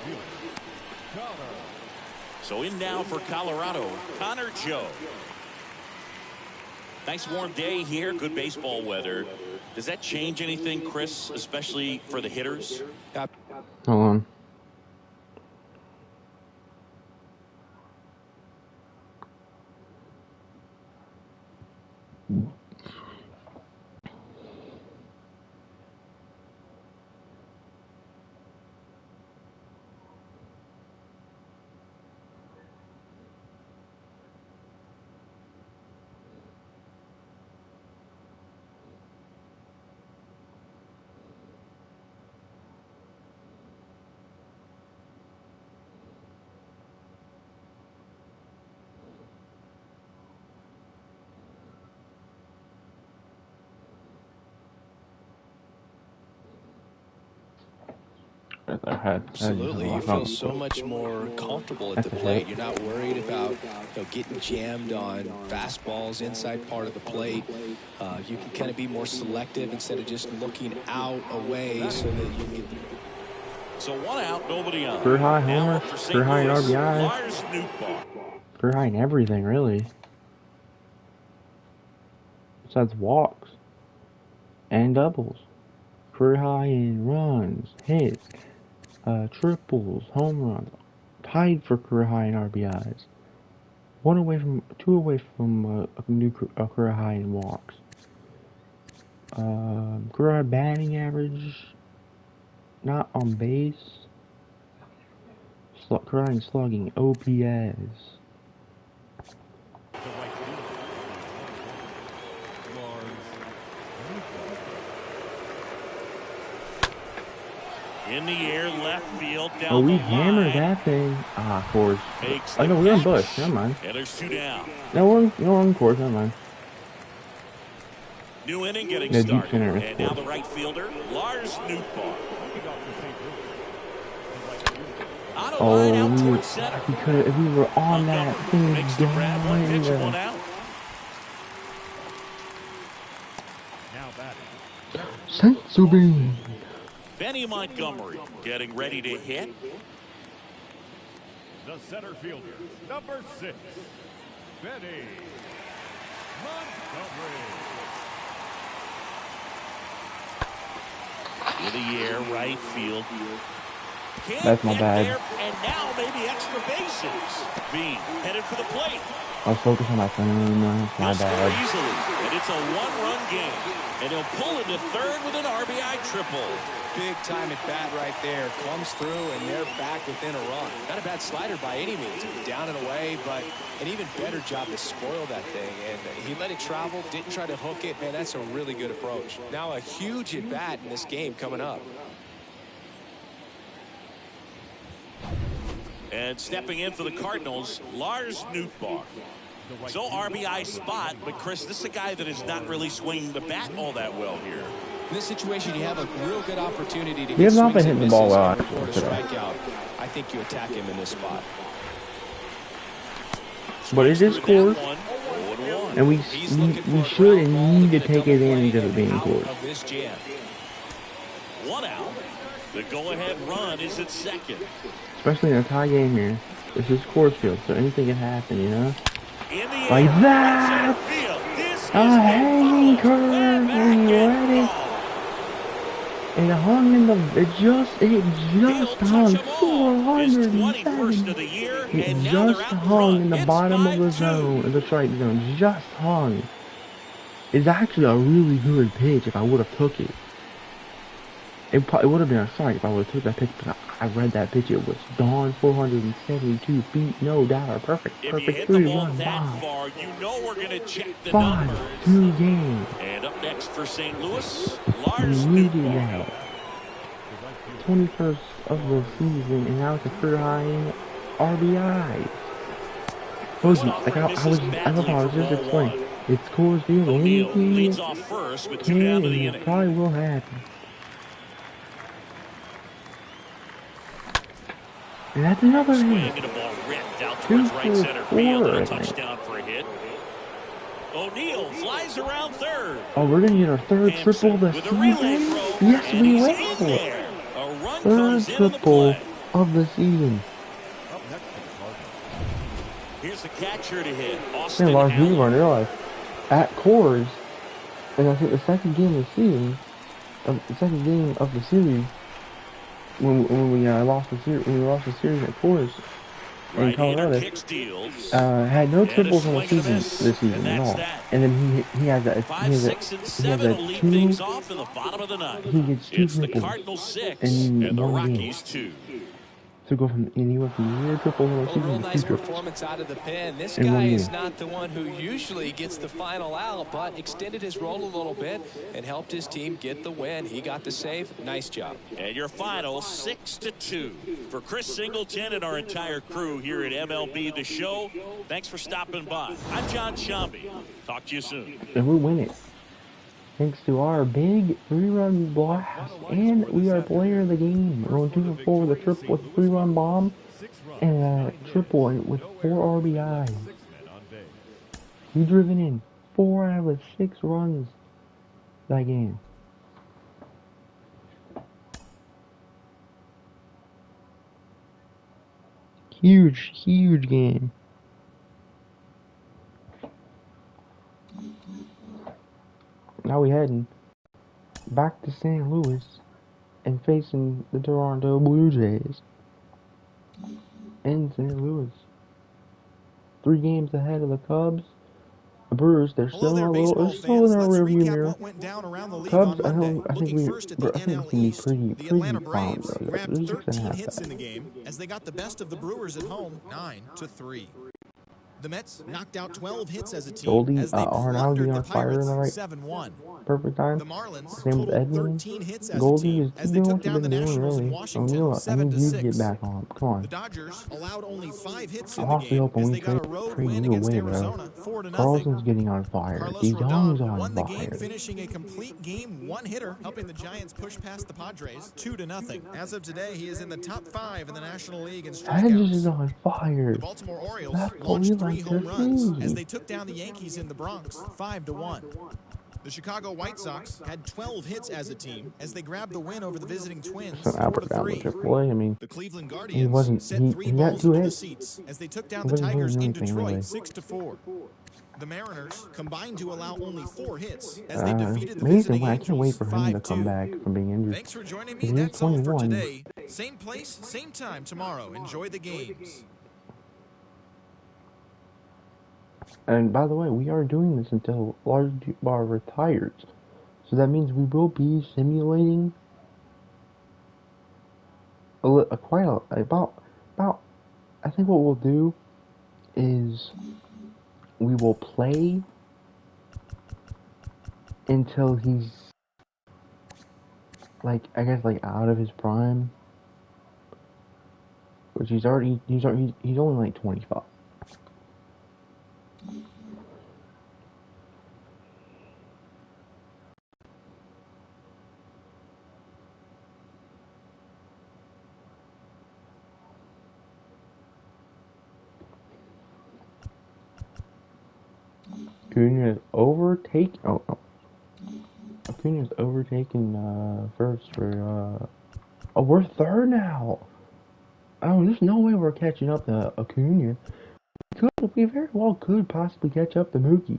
So in now for Colorado, Connor Joe. Nice warm day here, good baseball weather. Does that change anything, Chris, especially for the hitters? Hold on. their head. Absolutely, you feel so much more comfortable at the plate. You're not worried about getting jammed on fastballs inside part of the plate. You can kind of be more selective instead of just looking out away so that you can get the... So 1 out, nobody on. Career high homers, career high in RBIs, Lars Nootbaar. career high in everything, really. Besides walks and doubles. Career high in runs, hits, triples, home runs. Tied for career high in RBIs. 2 away from a career high in walks. Career high batting average, not on base. Career high in slugging, OPS. In the air, left field, down Oh, we the hammered line. that thing. Ah, of course. Makes Oh, no, the we're in catch. Bush. Never mind. And there's 2 down. No, we're in course. Never mind. New inning getting No, deep started. center, And now course. the right fielder, Lars Nootbaar. Auto line out towards center. If we were on that thing, Makes the grab, 1 pitch and 1 out. Now batting. Sensory. Benny Montgomery getting ready to hit. The center fielder, number 6, Benny Montgomery. In the air, right field. Can't That's my get bad. there, and now maybe extra bases. Bean headed for the plate. I was focused on my phone. My He'll score bad. easily, and it's a 1-run game. And he'll pull into third with an RBI triple. Big time at bat right there. Comes through, and they're back within a run. Not a bad slider by any means. Down and away, but an even better job to spoil that thing. And he let it travel, didn't try to hook it. Man, that's a really good approach. Now a huge at bat in this game coming up. And stepping in for the Cardinals, Lars Nootbaar. So RBI spot, but Chris, this is a guy that is not really swinging the bat all that well here. In this situation, you have a real good opportunity to We get have not swings been and hitting the ball misses well, and record a actually, today. strikeout. I think you attack him in this spot. But it is course, and we should and need to take advantage of it being course. Of this jam. 1 out. The go-ahead run is at second. Especially in a tie game here. This is course field, so anything can happen, you know? In the Like air, that! center field. This is A hanging curve, way back and in let it. ball. It hung in the. It just He'll hung touch 'em all. His 21st 407. of the year, It and now just they're out hung in the front. bottom of the It's 5-2. zone, of the strike zone. Just hung. It's actually a really good pitch if I would have took it. It would have been a strike if I would have took that pitch, but I read that pitch. It was gone 472 feet, no doubt. Perfect If you hit the 3 ball run that bomb. far, you know we're going to check the numbers. 5-2 game. And up next for St. Louis, Lars We needed Nootbaar. that. 21st of the season, and now it's a career high in RBI. I love how I was just explaining. It's Coors Field, O'Neal anything leads off first with 2 can down to the and inning. probably will happen. And that's another Swing hit. and a ball ripped out 2 towards right for center field 4, and a I think. touchdown for a hit. O'Neal flies around third. Oh, we're gonna get our third triple of the With a relay season? throw, Yes, and we he's will. in there. A run Third comes into the triple play. of the season. Up next for the Cardinals. Here's the catcher to hit. Austin And Lars Allen. Nootbaar in real life at Coors, and I think the second game of the season, the second game of the series, when we lost the series at Coors in Right-hander Colorado, kicks deals. had no And a triples on swing the and a season miss. this season And at that's all. that. And then he has a 5, 6, and 7 will lead things off in the bottom of the ninth. He gets 2 It's the triples Cardinals 6 in and the one game. Rockies 2. to go from, and he went from 0 triples on the A real season to nice 2 triples. performance out of the pen. This In one guy is game. not the one who usually gets the final out, but extended his role a little bit and helped his team get the win. He got the save. Nice job. And your final 6-2. For Chris Singleton and our entire crew here at MLB The Show, thanks for stopping by. I'm John Shambi. Talk to you soon. And we win it. Thanks to our big 3-run blast. And we are player of the game. We're going 2 for 4 with a triple with a 3-run bomb. And a triple with 4 RBIs. He driven in 4 out of the 6 runs that game. Huge, huge game. Now we heading back to St. Louis and facing the Toronto Blue Jays in St. Louis. 3 games ahead of the Cubs. The Brewers, they're still in our rearview mirror. Cubs, I think it's gonna be pretty fine though. Grabbed They're just gonna 13 have hits that. in the game as they got the best of the Brewers at home, 9-3. The Mets knocked out 12 hits as a team Goldie, as they Arenado plundered the on fire in Pirates the right 7-1. perfect time. The Marlins Same with totaled Edwin. 13 hits as a Goldie team is as keep they doing took what you've down been the doing, Nationals in really. Washington I need you to 7-6. get back on. Come on. The Dodgers allowed only 5 hits I'm in the awfully game hoping as we they got a road trade win you against away, bro. Arizona 4-0. Carlson's getting on fire. Carlos DeYoung's Rodon on won the game, fire. finishing a complete game 1-hitter, helping the Giants push past the Padres 2-0. As of today, he is in the top 5 in the National League in Hedges is strikeouts. on fire. The Baltimore Orioles That's what we launched 3 like to home runs as see. they took down the Yankees in the Bronx 5-1. The Chicago White Sox had 12 hits as a team as they grabbed the win over the visiting Twins So Albert down with 4-3. AAA. I mean, The Cleveland he Guardians set 3 got balls 2 into the hits. seats as they took down He the wasn't Tigers doing in anything, Detroit really. 6-4. The Mariners combined to allow only 4 hits as they defeated the Mason, visiting I can't wait Yankees for him to come 5-2. back from being injured. Thanks for joining me. He is That's all for 21. today. Same place, same time tomorrow. Enjoy the games. And by the way, we are doing this until Lars Nootbaar retires. So that means we will be simulating about I think what we'll do is we will play until he's I guess out of his prime, which he's only 25. Acuna's overtaken. Acuna's overtaken first for. Oh, we're third now. Oh, there's no way we're catching up to Acuna. We very well could possibly catch up to Mookie.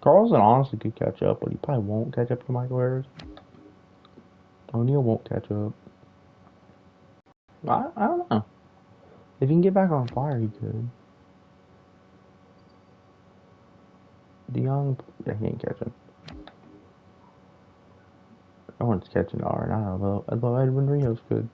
Carlson honestly could catch up, but he probably won't catch up to Michael Harris. O'Neal won't catch up. I don't know. If he can get back on fire, he could. DeYoung, yeah, he ain't catching. No one's catching Arenado, although Edwin Rios could.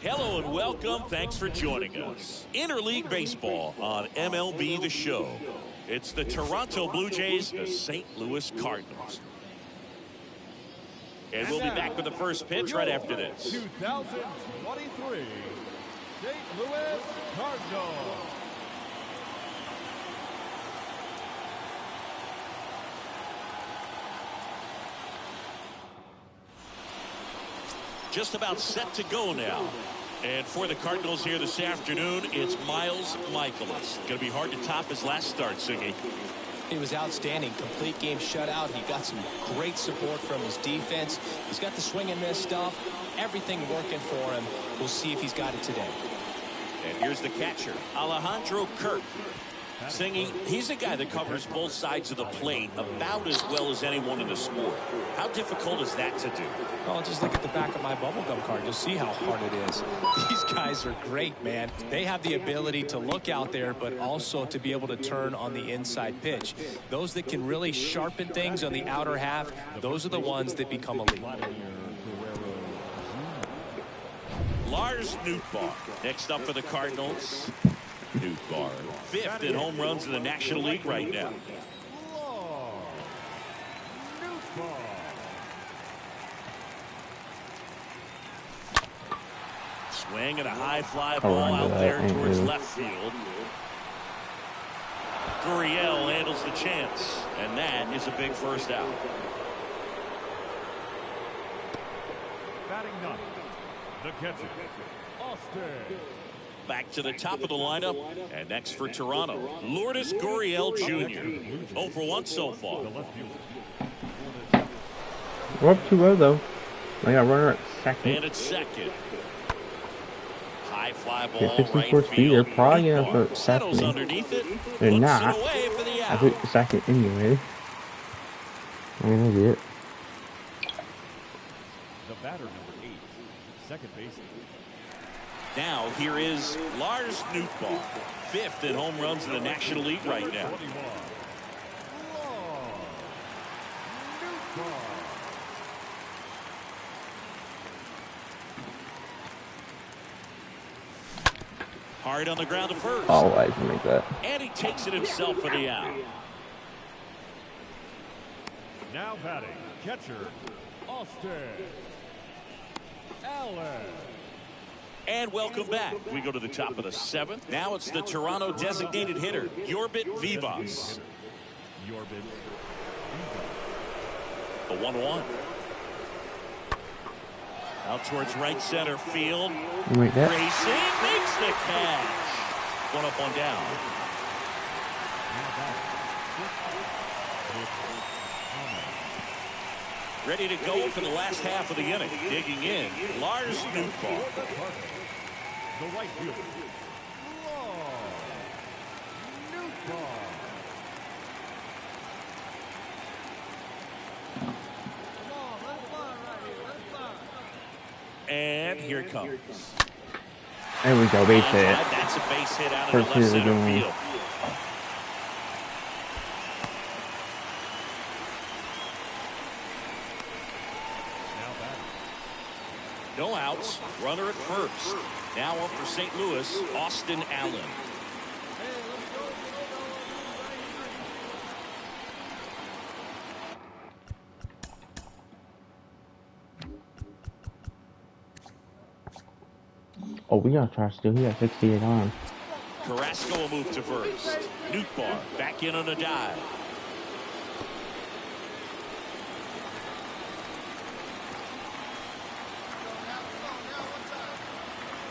Hello and welcome. Thanks for joining us. Interleague Baseball on MLB The Show. It's the Toronto Blue Jays, the St. Louis Cardinals. And we'll be back with the first pitch right after this. 2023 St. Louis Cardinals. Just about set to go now. And for the Cardinals here this afternoon, it's Miles Michaelis. Going to be hard to top his last start, Singy. He was outstanding. Complete game shutout. He got some great support from his defense. He's got the swing and miss stuff. Everything working for him. We'll see if he's got it today. And here's the catcher, Alejandro Kirk. Singy, he's a guy that covers both sides of the plate about as well as anyone in the sport. How difficult is that to do? Oh, just look at the back of my bubblegum card. You'll see how hard it is. These guys are great, man. They have the ability to look out there, but also to be able to turn on the inside pitch. Those that can really sharpen things on the outer half, those are the ones that become elite. Lars Nootbaar. Next up for the Cardinals. Nootbaar, 5th in home runs in the National League right now. Swing and a high fly ball out there towards left field. Gurriel handles the chance, and that is a big first out. Batting ninth, the catcher, Austin. Back to the top of the lineup, and next for Toronto, Lourdes Gurriel Jr. 0 for 1 so far. We're up 2-0 though. I got runner at second. And at second. High fly ball, Get 64 right speed. field. They're probably gonna Nootbaar put settles second. underneath it. They're Puts not. it away for the I out. took the second anyway. I'm gonna get it. The batter, number 8, second baseman. Now here is Lars Nootbaar, 5th in home runs in the National League right now. 21, Lars Nootbaar. Hard on the ground to first. Oh, I can make that. And he takes it himself for the out. Now batting, catcher, Austin Allen. And welcome back. We go to the top of the 7th. Now it's the Toronto designated hitter, Yorbit Vivas. Yorbit The 1-1. Out towards right center field. You make that? Racing makes the catch. 1 up, 1 down. Ready to go for the last half of the inning. Digging in, Lars Nootbaar. The right fielder, Lars Nootbaar. And here it comes. There we go, base hit. That's a base hit out of First the left hit of the center game. field. Now batting, No outs. Runner at first. Now up for St. Louis, Austin Allen. Oh, we gotta try still. He got 68 on. Carrasco will move to first. Nootbaar back in on a dive.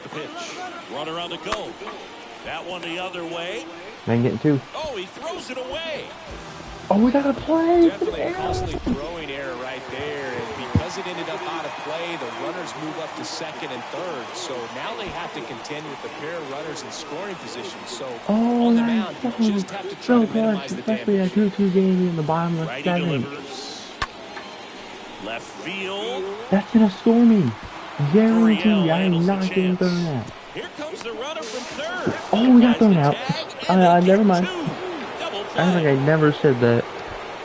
The pitch. Runner on the go. That one the other way. Man getting 2. Oh, he throws it away. Oh, we got a play. Definitely a costly throwing error right there, and because it ended up out of play, the runners move up to second and third. So now they have to contend with the pair of runners in scoring position. So Oh, on the nice. mound, you just have to try So to minimize the especially damage. at 2-2 game in the bottom of Righty 7. delivers. Left field. That's gonna score me. Guaranteed. Gurriel I am handles the not getting chance. thrown out. Here comes the runner from third. Oh, we got Applies thrown the out. tag, and they Never get mind. 2. Double I think play. I never said that.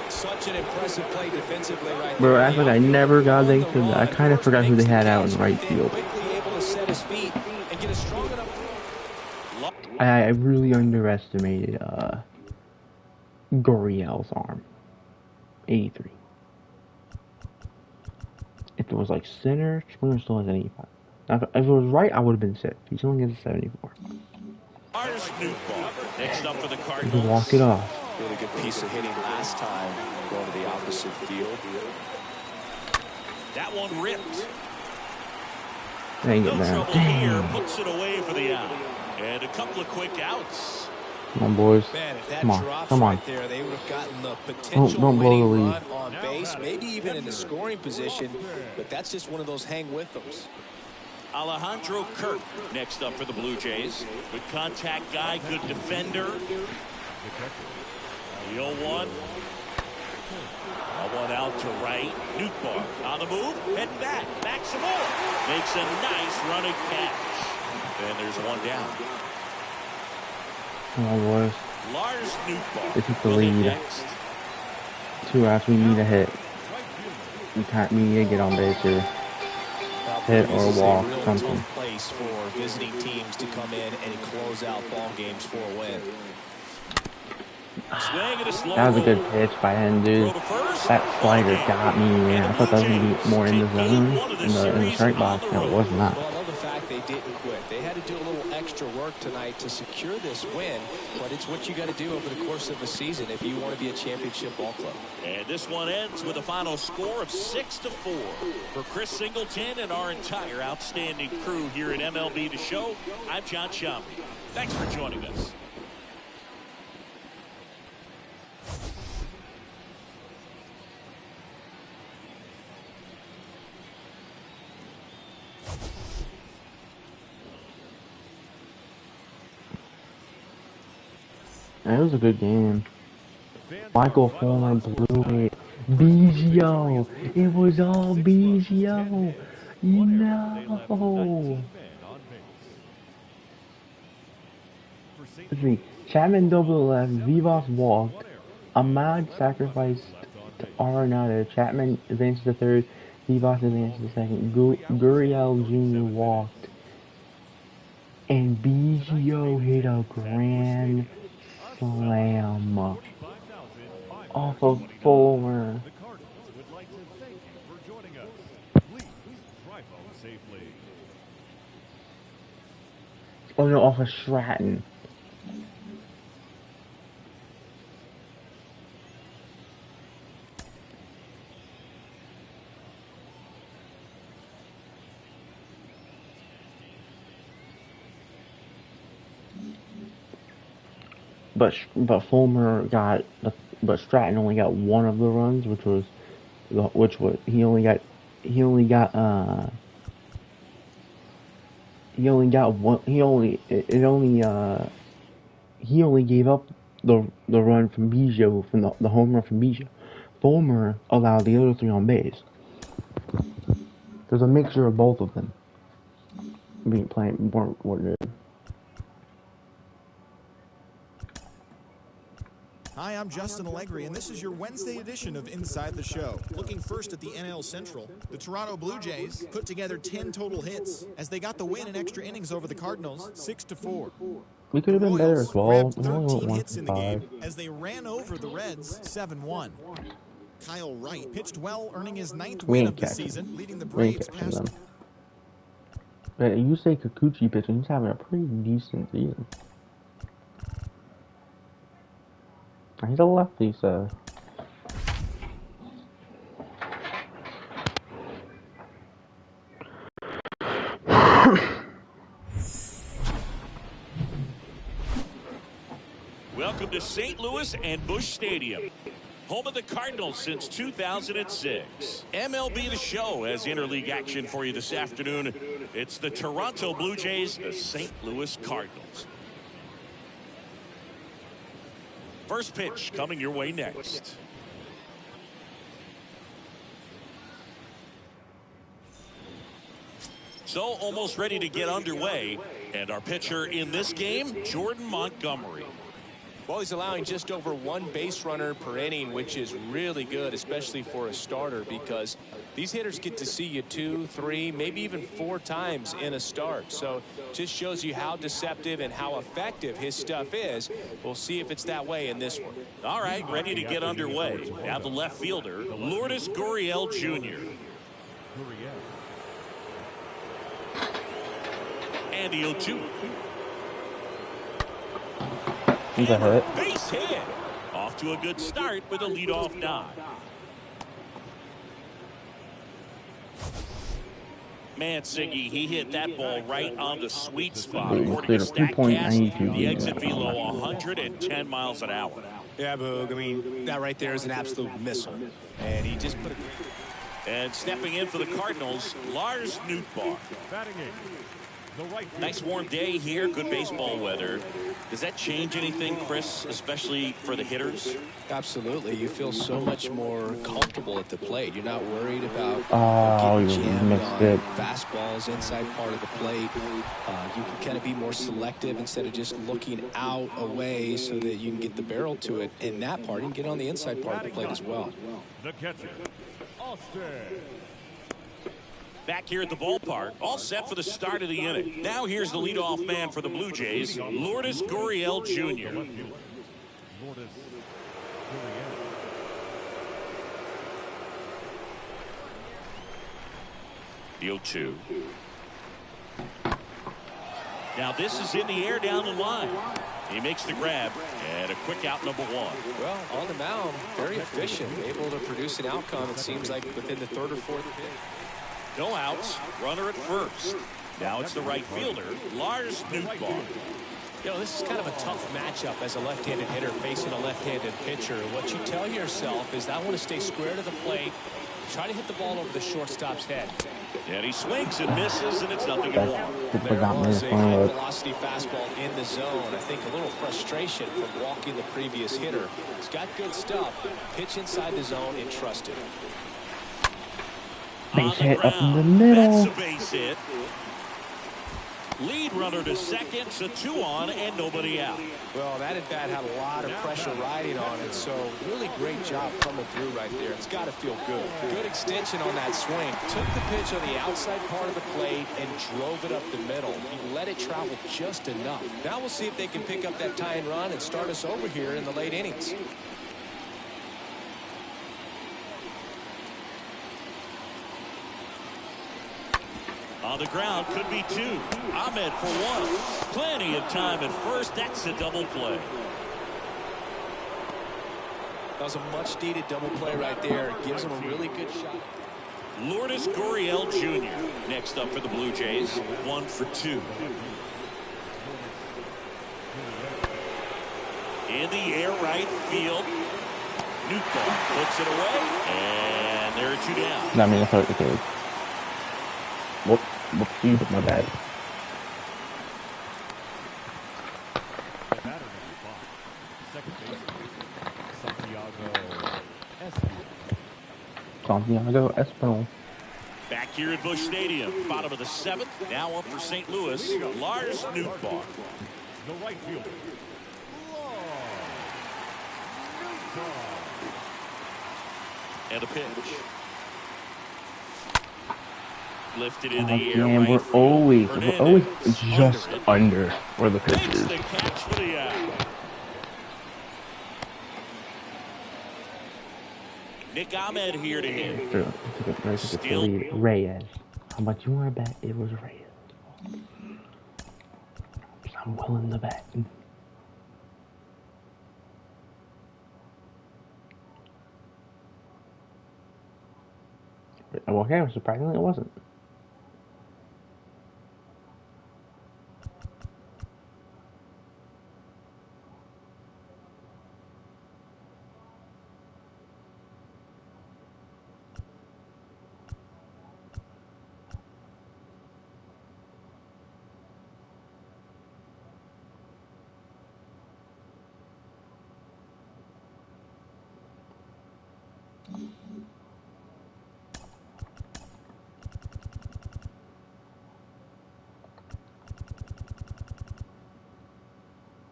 Such an impressive play defensively right Bro, there. I think I never got they could. I kind of forgot who they had out in right field. Quickly able to set his feet and get a strong enough. I really underestimated Gurriel's arm. 83. If it was like center, Springer still has an 85. Now, if it was right, I would have been sick. He's only gets a 74. Lars Nootbaar. Next up for the You Cardinals. can walk it off. Really good piece of hitting last time going to the opposite field. That one ripped. I ain't No getting trouble there. here. Damn. Puts it away for the out. And a couple of quick outs. Come on, boys. Man, if that Come on. drops Come on. right there, they would have gotten the potential Don't blow the winning lead. run on base, maybe even in the scoring position, but that's just one of those hang with them's. Alejandro Kirk next up for the Blue Jays. Good contact guy, good defender. The 0-1. A 1 out to right. Nootbaar on the move. Head back. Back some more. Makes a nice running catch. And there's 1 down. Come on, boys. Lars Nootbaar. They took the will hit lead. next. 2 outs. We need a hit. We need to get on base here. Now, hit or This is a walk, real something. tough place for visiting teams to come in and close out ball games for a win. Swing and a slow That was a good roll. pitch by him, dude. Throw to first. That Ball slider game. got me, man. I And the thought that Blue was gonna be Jays more in the take zone, game one of the in the series strike on box, the and it road. was not. Well, I love the fact they didn't quit. They had to do a little extra work tonight to secure this win, but it's what you got to do over the course of a season if you want to be a championship ball club. And this one ends with a final score of 6-4. For Chris Singleton and our entire outstanding crew here at MLB The Show, I'm John Shampi. Thanks for joining us. It was a good game. Michael Fulmer blew it. Biggio. It was all Biggio. No. Let's see. Chapman double left. Vivas walked. Ahmad sacrificed to Arenado. Chapman advanced to third. Vivas advanced to second. Gurriel Jr. walked. And Biggio hit a grand slam off of Fulmer. The Cardinals would like to thank you for joining us. Please drive home safely. Oh no, off of Stratton. But Fulmer got but Stratton only got one of the runs, which was he only got one. He only gave up the run from Biggio, from the home run from Biggio. Fulmer allowed the other three on base. There's a mixture of both of them being playing more good. Hi, I'm Justin Allegri, and this is your Wednesday edition of Inside the Show. Looking first at the NL Central, the Toronto Blue Jays put together 10 total hits as they got the win in extra innings over the Cardinals, 6-4. We could have been better as well. Grabbed We only 13 went hits in 1 the for game 5. as they ran over the Reds 7-1. Kyle Wright pitched well, earning his 9th We win ain't of the catching. season, leading the We ain't Braves catching past. them. But you say Kikuchi pitching, he's having a pretty decent season. He's a lefty, so. Welcome to St. Louis and Busch Stadium, home of the Cardinals since 2006. MLB The Show has interleague action for you this afternoon. It's the Toronto Blue Jays, the St. Louis Cardinals. First pitch coming your way next. So almost ready to get underway. And our pitcher in this game, Jordan Montgomery. Well, he's allowing just over one base runner per inning, which is really good, especially for a starter, because these hitters get to see you 2, 3, maybe even 4 times in a start. So just shows you how deceptive and how effective his stuff is. We'll see if it's that way in this one. All right, ready to get underway. Now the left fielder, Lourdes Gurriel Jr. And the 0-2. He's a hit. Base hit. Off to a good start with a leadoff dive. Man, Siggy, he hit that ball right on the sweet spot. According to StatCast, the exit velo 110 miles an hour. Yeah, Boog. I mean, that right there is an absolute missile. And he just put it. And stepping in for the Cardinals, Lars Nootbaar. Batting eighth, the right fielder. Nice warm day here, good baseball weather. Does that change anything, Chris, especially for the hitters? Absolutely. You feel so much more comfortable at the plate. You're not worried about Oh, getting you jammed missed on it. fastballs inside part of the plate. You can kind of be more selective instead of just looking out away so that you can get the barrel to it in that part and get on the inside part of the plate as well. The catcher, Austin. Back here at the ballpark, all set for the start of the inning. Now here's the leadoff man for the Blue Jays, Lourdes Gurriel Jr. Lourdes Gurriel. The 0-2. Now this is in the air down the line. He makes the grab and a quick out, number 1. Well, on the mound, very efficient, able to produce an outcome, it seems like, within the 3rd or 4th pitch. No outs, runner at first. Now it's the right fielder, Lars Nootbaar. You know, this is kind of a tough matchup as a left-handed hitter facing a left-handed pitcher. What you tell yourself is, I want to stay square to the plate, try to hit the ball over the shortstop's head. And he swings and misses, and it's nothing at 1. There was a high-velocity fastball in the zone. I think a little frustration from walking the previous hitter. He's got good stuff. Pitch inside the zone and trust it. Base hit up in the middle. That's a base hit. Lead runner to second, so 2 on and nobody out. Well, that at bat had a lot of pressure riding on it, so really great job coming through right there. It's got to feel good. Good extension on that swing. Took the pitch on the outside part of the plate and drove it up the middle. He let it travel just enough. Now we'll see if they can pick up that tying run and start us over here in the late innings. On the ground, could be 2. Ahmed for 1. Plenty of time at first. That's a double play. That was a much-needed double play right there. It gives him a really good shot. Lourdes Gurriel Jr. next up for the Blue Jays. 1 for 2. In the air right field. Nootbaar puts it away. And there are 2 down. I mean, I thought it was. Whoopsie, my bad. The batter number 5, second baseman, Santiago Espinal. Back here at Busch Stadium, bottom of the 7th. Now up for St. Louis, Lars Nootbaar. the right fielder, Lars Nootbaar. And a pitch. Lifted in the air. And right we're field. always Hernandez just under where the pitch Makes is. the catch for the out. Nick Ahmed here to hit. Took the lead. Reyes. How much you want to bet it was Reyes? I'm willing to bet. Okay, surprisingly it wasn't.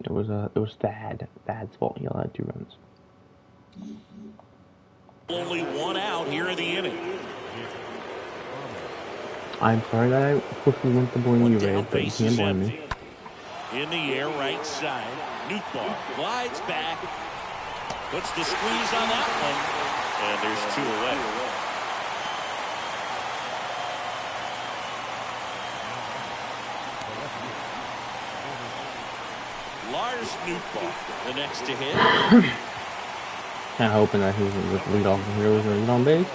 It was Thad's fault. He allowed 2 runs. Only 1 out here in the inning. I'm sorry that I quickly went to blame you, Ray, but you can't blame me. In the air, right side. Nootbaar glides back. Puts the squeeze on that one. And there's 2 away. Lars Nootbaar, the next to hit. Kind of hoping that he was going to lead off and here was going to lead on base.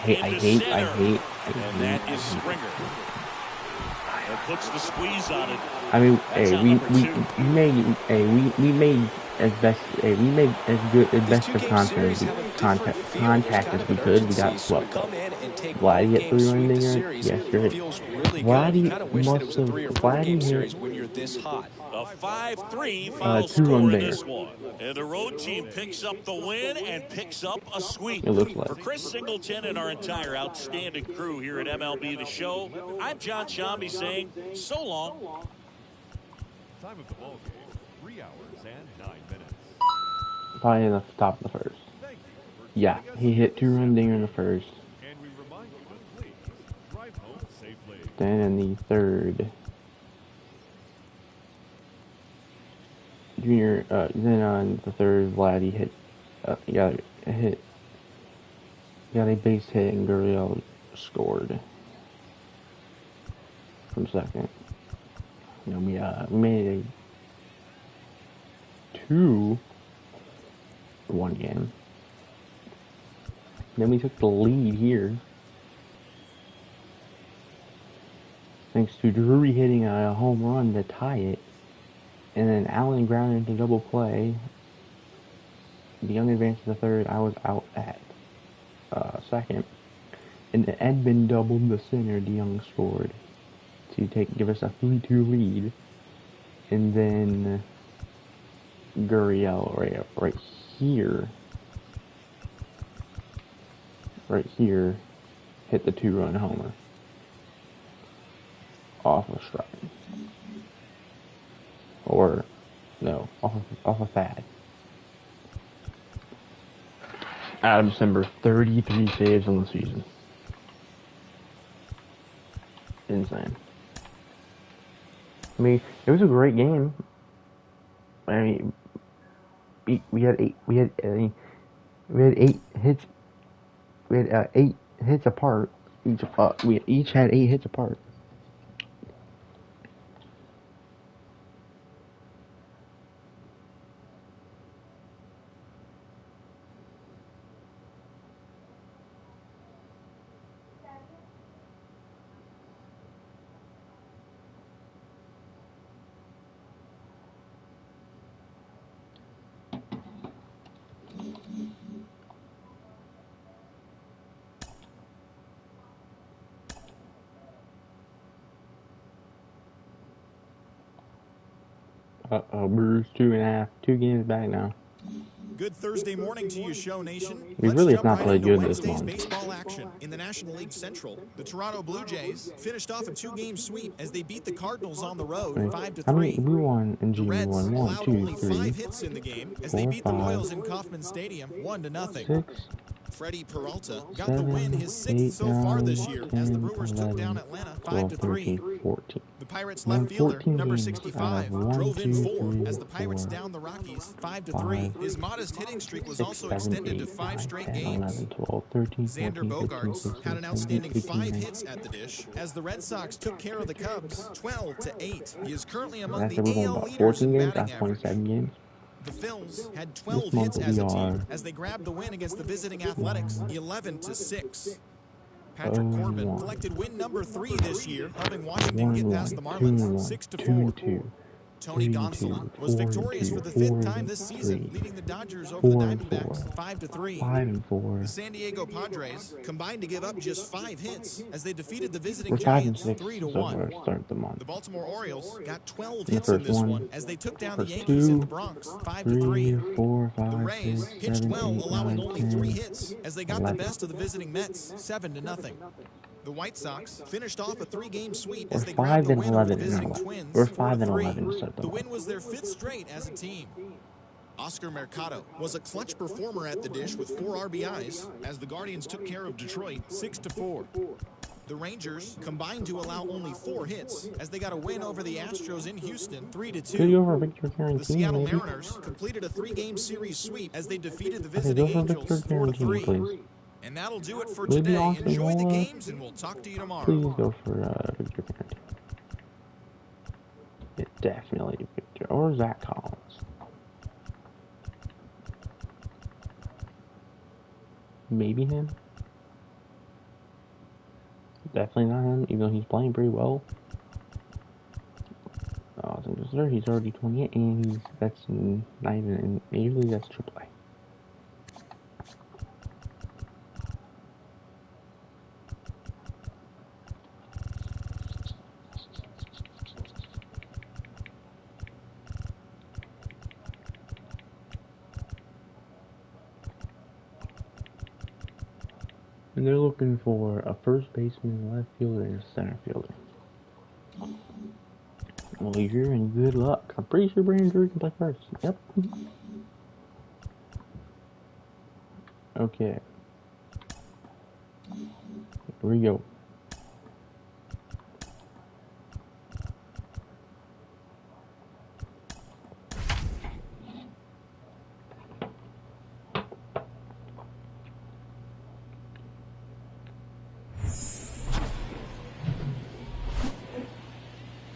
I hate. And that is Springer. And puts the squeeze on it. I mean, That's hey, out we number 2. made as best we made as good as best of contact as we could. We got what? Vladdy hit 3 run dinger. Yes, you're right. Vladdy hit when you're this hot. A 5-3 final 2 score run in dinger. this one. And the road team picks up the win and picks up a sweep. It looks like. For Chris Singleton and our entire outstanding crew here at MLB The Show, I'm John Shambi saying so long. Time of the ball game, 3 hours and 9 minutes. Probably in the top of the first. Thank you for Yeah, he hit 2-run dinger in the first. And we remind you to please drive home safely. Then in the third, Vladdy hit, got a base hit, and Gurriel scored from second. And we made a 2-1 game. Then we took the lead here, thanks to Drury hitting a home run to tie it, and then Allen grounded into double play. DeYoung advanced to the third. I was out at second, and Edmund doubled the center. DeYoung scored to give us a 3-2 lead, and then Gurriel right here, hit the 2-run homer off of strike, or no, off of Thad. Adam Simber, 33 saves on the season. Insane. I mean, it was a great game. I mean, we had 8 hits. We had 8 hits apart. We each had 8 hits apart. Brewers 2.5, 2 games back now. Good Thursday morning to you, Show Nation. We Let's really jump have not right played into good this Wednesday's month. baseball action in the National League Central. The Toronto Blue Jays finished off a 2-game sweep as they beat the Cardinals on the road 5-3. How many we won in The G? Reds Won 1, allowed 2, only 3, 5 hits in the game as 4, they beat the 5, Royals in Kauffman Stadium 1-0. 6, Freddie Peralta got 7, the win, his 6th 8, so far 9, this year 10, as the Brewers 11, took down Atlanta 12, 13, 5-3. 14. The Pirates Won left fielder, 14 number games 65, 1, drove in 2, 4 3, as the Pirates 4, down the Rockies 5-3. 5, His modest hitting streak was 6, also 7, extended 8, to 5 9, straight 10, games. 11, 12, 13, Xander 14, 15, Bogaerts 16, had an 17, outstanding 18, 5 19. hits at the dish as the Red Sox took care of the Cubs 12-8. He is currently among I the said we won AL about leaders 14 in games, batting that's average. 27 games. The Phils had This 12 month hits as we a team are as they grabbed the win against the visiting Athletics 11-6. Patrick 0 Corbin 1. collected win number 3 this year, helping Washington get past the 1-1, Marlins 2-1, 6-4. 2-2, Tony 3-2, Gonsolin was victorious for the 5th time this season, 4-3, leading the Dodgers over the 4-4, Diamondbacks 5-3. 5-4. The San Diego Padres combined to give up just 5 hits as they defeated the visiting We're Giants 5-6 so far 3-1. to start the month. The Baltimore Orioles got 12 In the hits in first this one, one as they took down the first Yankees in 2, the Bronx 3, 5-3. 4, The 5, Rays 6, pitched 7, well, 8, allowing 9, only 10, 3 hits as they got 11. the best of the visiting Mets 7-0. The White Sox finished off a 3-game sweep We're as they grabbed the 5 and win over the 11 in visiting our Twins We're 5 and 4-3. 11 to start the The month. win was their 5th straight as a team. Oscar Mercado was a clutch performer at the dish with 4 RBIs as the Guardians took care of Detroit 6-4. The Rangers combined to allow only 4 hits as they got a win over the Astros in Houston 3-2. Could you go for Victor The Guarantee, Seattle maybe? Mariners completed a 3-game series sweep as they defeated the Okay, visiting go for Angels Victor Guarantee, 4-3. please. And that'll do it for Would it be today. Austin Enjoy the Nola? games, and we'll talk to you tomorrow. Please go for Victor Guarantee. It definitely Victor. Or Zach Collins. Maybe him. Definitely not him, even though he's playing pretty well. He's already 28, and that's not even in Major League, that's AAA. And they're looking for a first baseman, left fielder, and a center fielder. Well, you're in good luck. I'm pretty sure Brandon Drury can play first. Yep. Okay. Here we go.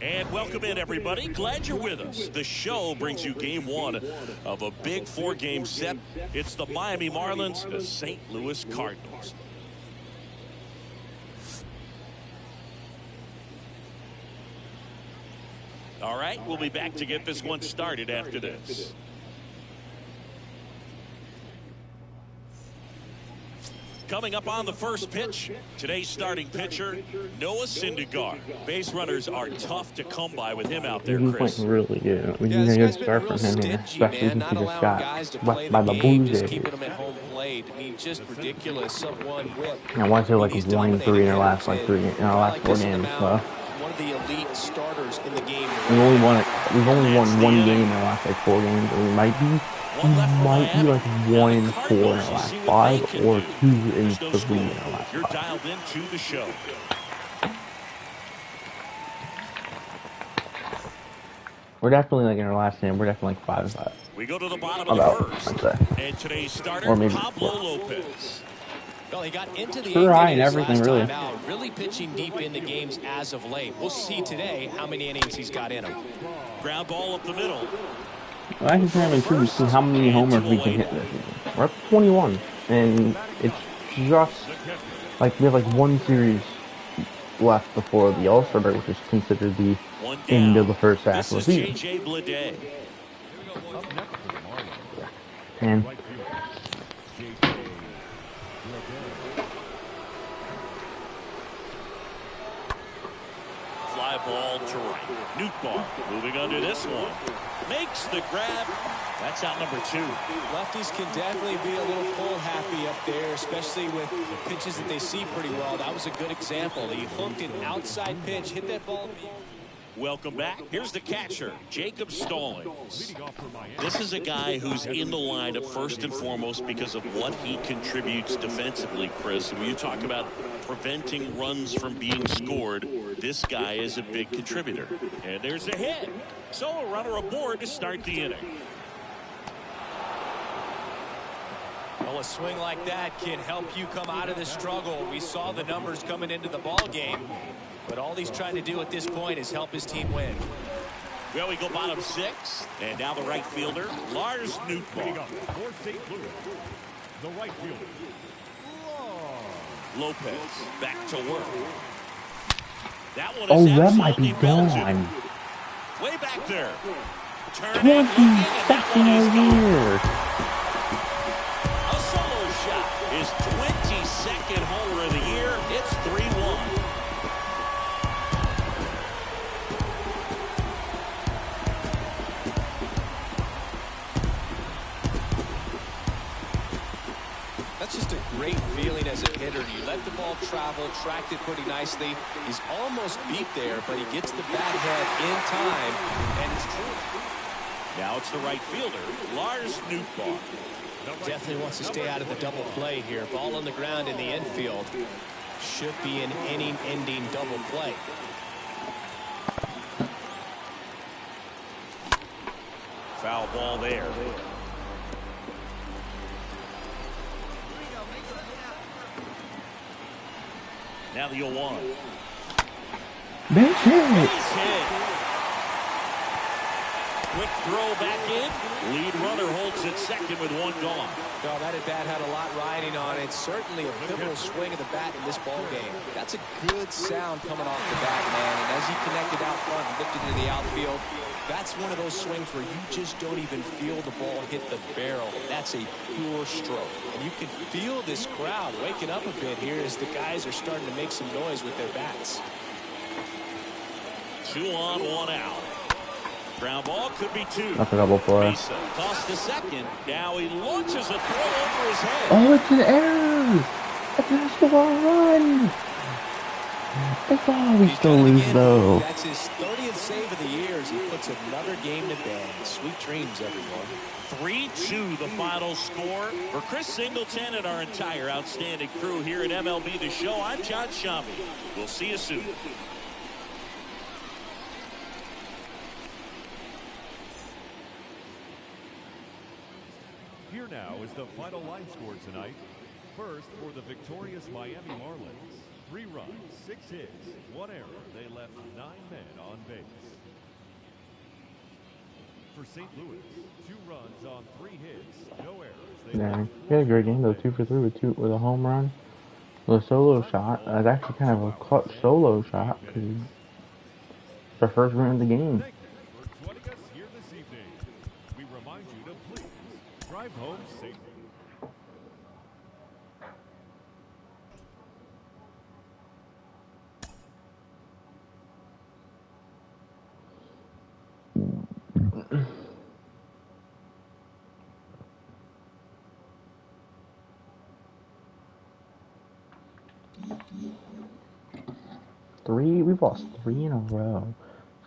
And welcome in, everybody. Glad you're with us. The show brings you game one of a big 4-game set. It's the Miami Marlins, the St. Louis Cardinals. All right, we'll be back to get this one started after this. Coming up on the first pitch, today's starting pitcher, Noah Syndergaard. Base runners are tough to come by with him out there, He's Chris. playing really good. We Yeah, need this a good guy's been start real from him here, stingy, especially man, since not he just allowing got guys to swept play by the the game, Blue just Jays. keeping them at home plate. I mean, just ridiculous. Sub 1 whip. I want to say like He's 1-3 in our last dominating like hitters, in our last like 4 this in the games. mound, one of the elite starters in the game. We've only won one game in our last like 4 games, and we might be like 1-4 in our last 5 or 2-3 in our last You're 5. dialed into the show. We're definitely like in our last game. We're definitely like 5-5. We go to the bottom of the About, first. I'd say. And today's starter, Or maybe Pablo 4. Lopez. Well, he got into the Career 8th high inning and his everything, last really. time out, really pitching deep into games as of late. We'll see today how many innings he's got in him. Ground ball up the middle. Well, I can compare him to see how many homers we can hit this season. We're up to 21, and it's just like we have like 1 series left before the All-Star break, which is considered the end of the first half of the season. J.J. Bleday. And Fly ball to right. Nootbaar moving under this one. Makes the grab. That's out number 2. Lefties can definitely be a little pull happy up there, especially with the pitches that they see pretty well. That was a good example. He hooked an outside pitch, hit that ball. Welcome back. Here's the catcher, Jacob Stallings. This is a guy who's in the lineup first and foremost because of what he contributes defensively, Chris. When you talk about preventing runs from being scored, this guy is a big contributor. And there's a hit. So a runner aboard to start the inning. Well, a swing like that can help you come out of the struggle. We saw the numbers coming into the ball game. But all he's trying to do at this point is help his team win. Well, we go bottom 6. And now the right fielder, Lars Nootbaar. For St. Louis, the right fielder, Lopez back to work. That one is that might be absolutely belted. gone. Way back there. Turn 20 and looking, and that one is gone. years. A solo shot. His 22nd homer of the year. It's 3-1. That's just a great feeling as a hitter. You let the ball travel, tracked it pretty nicely. He's almost beat there, but he gets the bat head in time, and it's true. Now it's the right fielder, Lars Nootbaar. Definitely wants to stay out of the double play here. Ball on the ground in the infield. Should be an inning-ending double play. Foul ball there. Now the 0-1. Base hit. Base hit. Quick throw back in. Lead runner holds at second with 1 gone. Oh, that at bat had a lot riding on it. Certainly a pivotal swing of the bat in this ball game. That's a good sound coming off the bat, man. And as he connected out front and lifted into the outfield, that's one of those swings where you just don't even feel the ball hit the barrel. That's a pure stroke. And you can feel this crowd waking up a bit here as the guys are starting to make some noise with their bats. 2 on, 1 out. Ground ball could be 2. That's a double play. Mesa tossed the second. Now he launches a throw over his head. Oh, it's an error. That's a score run. That's all we He's still done it lose, again. though. That's his 30th save of the year as he puts another game to bed. Sweet dreams, everyone. 3-2 the final score for Chris Singleton and our entire outstanding crew here at MLB The Show. I'm John Shambi. We'll see you soon. Here now is the final line score tonight. First, for the victorious Miami Marlins, 3 runs, 6 hits, 1 error. They left 9 men on base. For St. Louis, 2 runs on 3 hits, no errors. They Yeah, left he had a 4 great game though. on 2 for base. 3 with a home run, with a solo shot. It was actually kind of a clutch solo shot because he the first run of the game. Thank you for joining us here this evening. We remind you to please drive home safely. We've lost 3 in a row,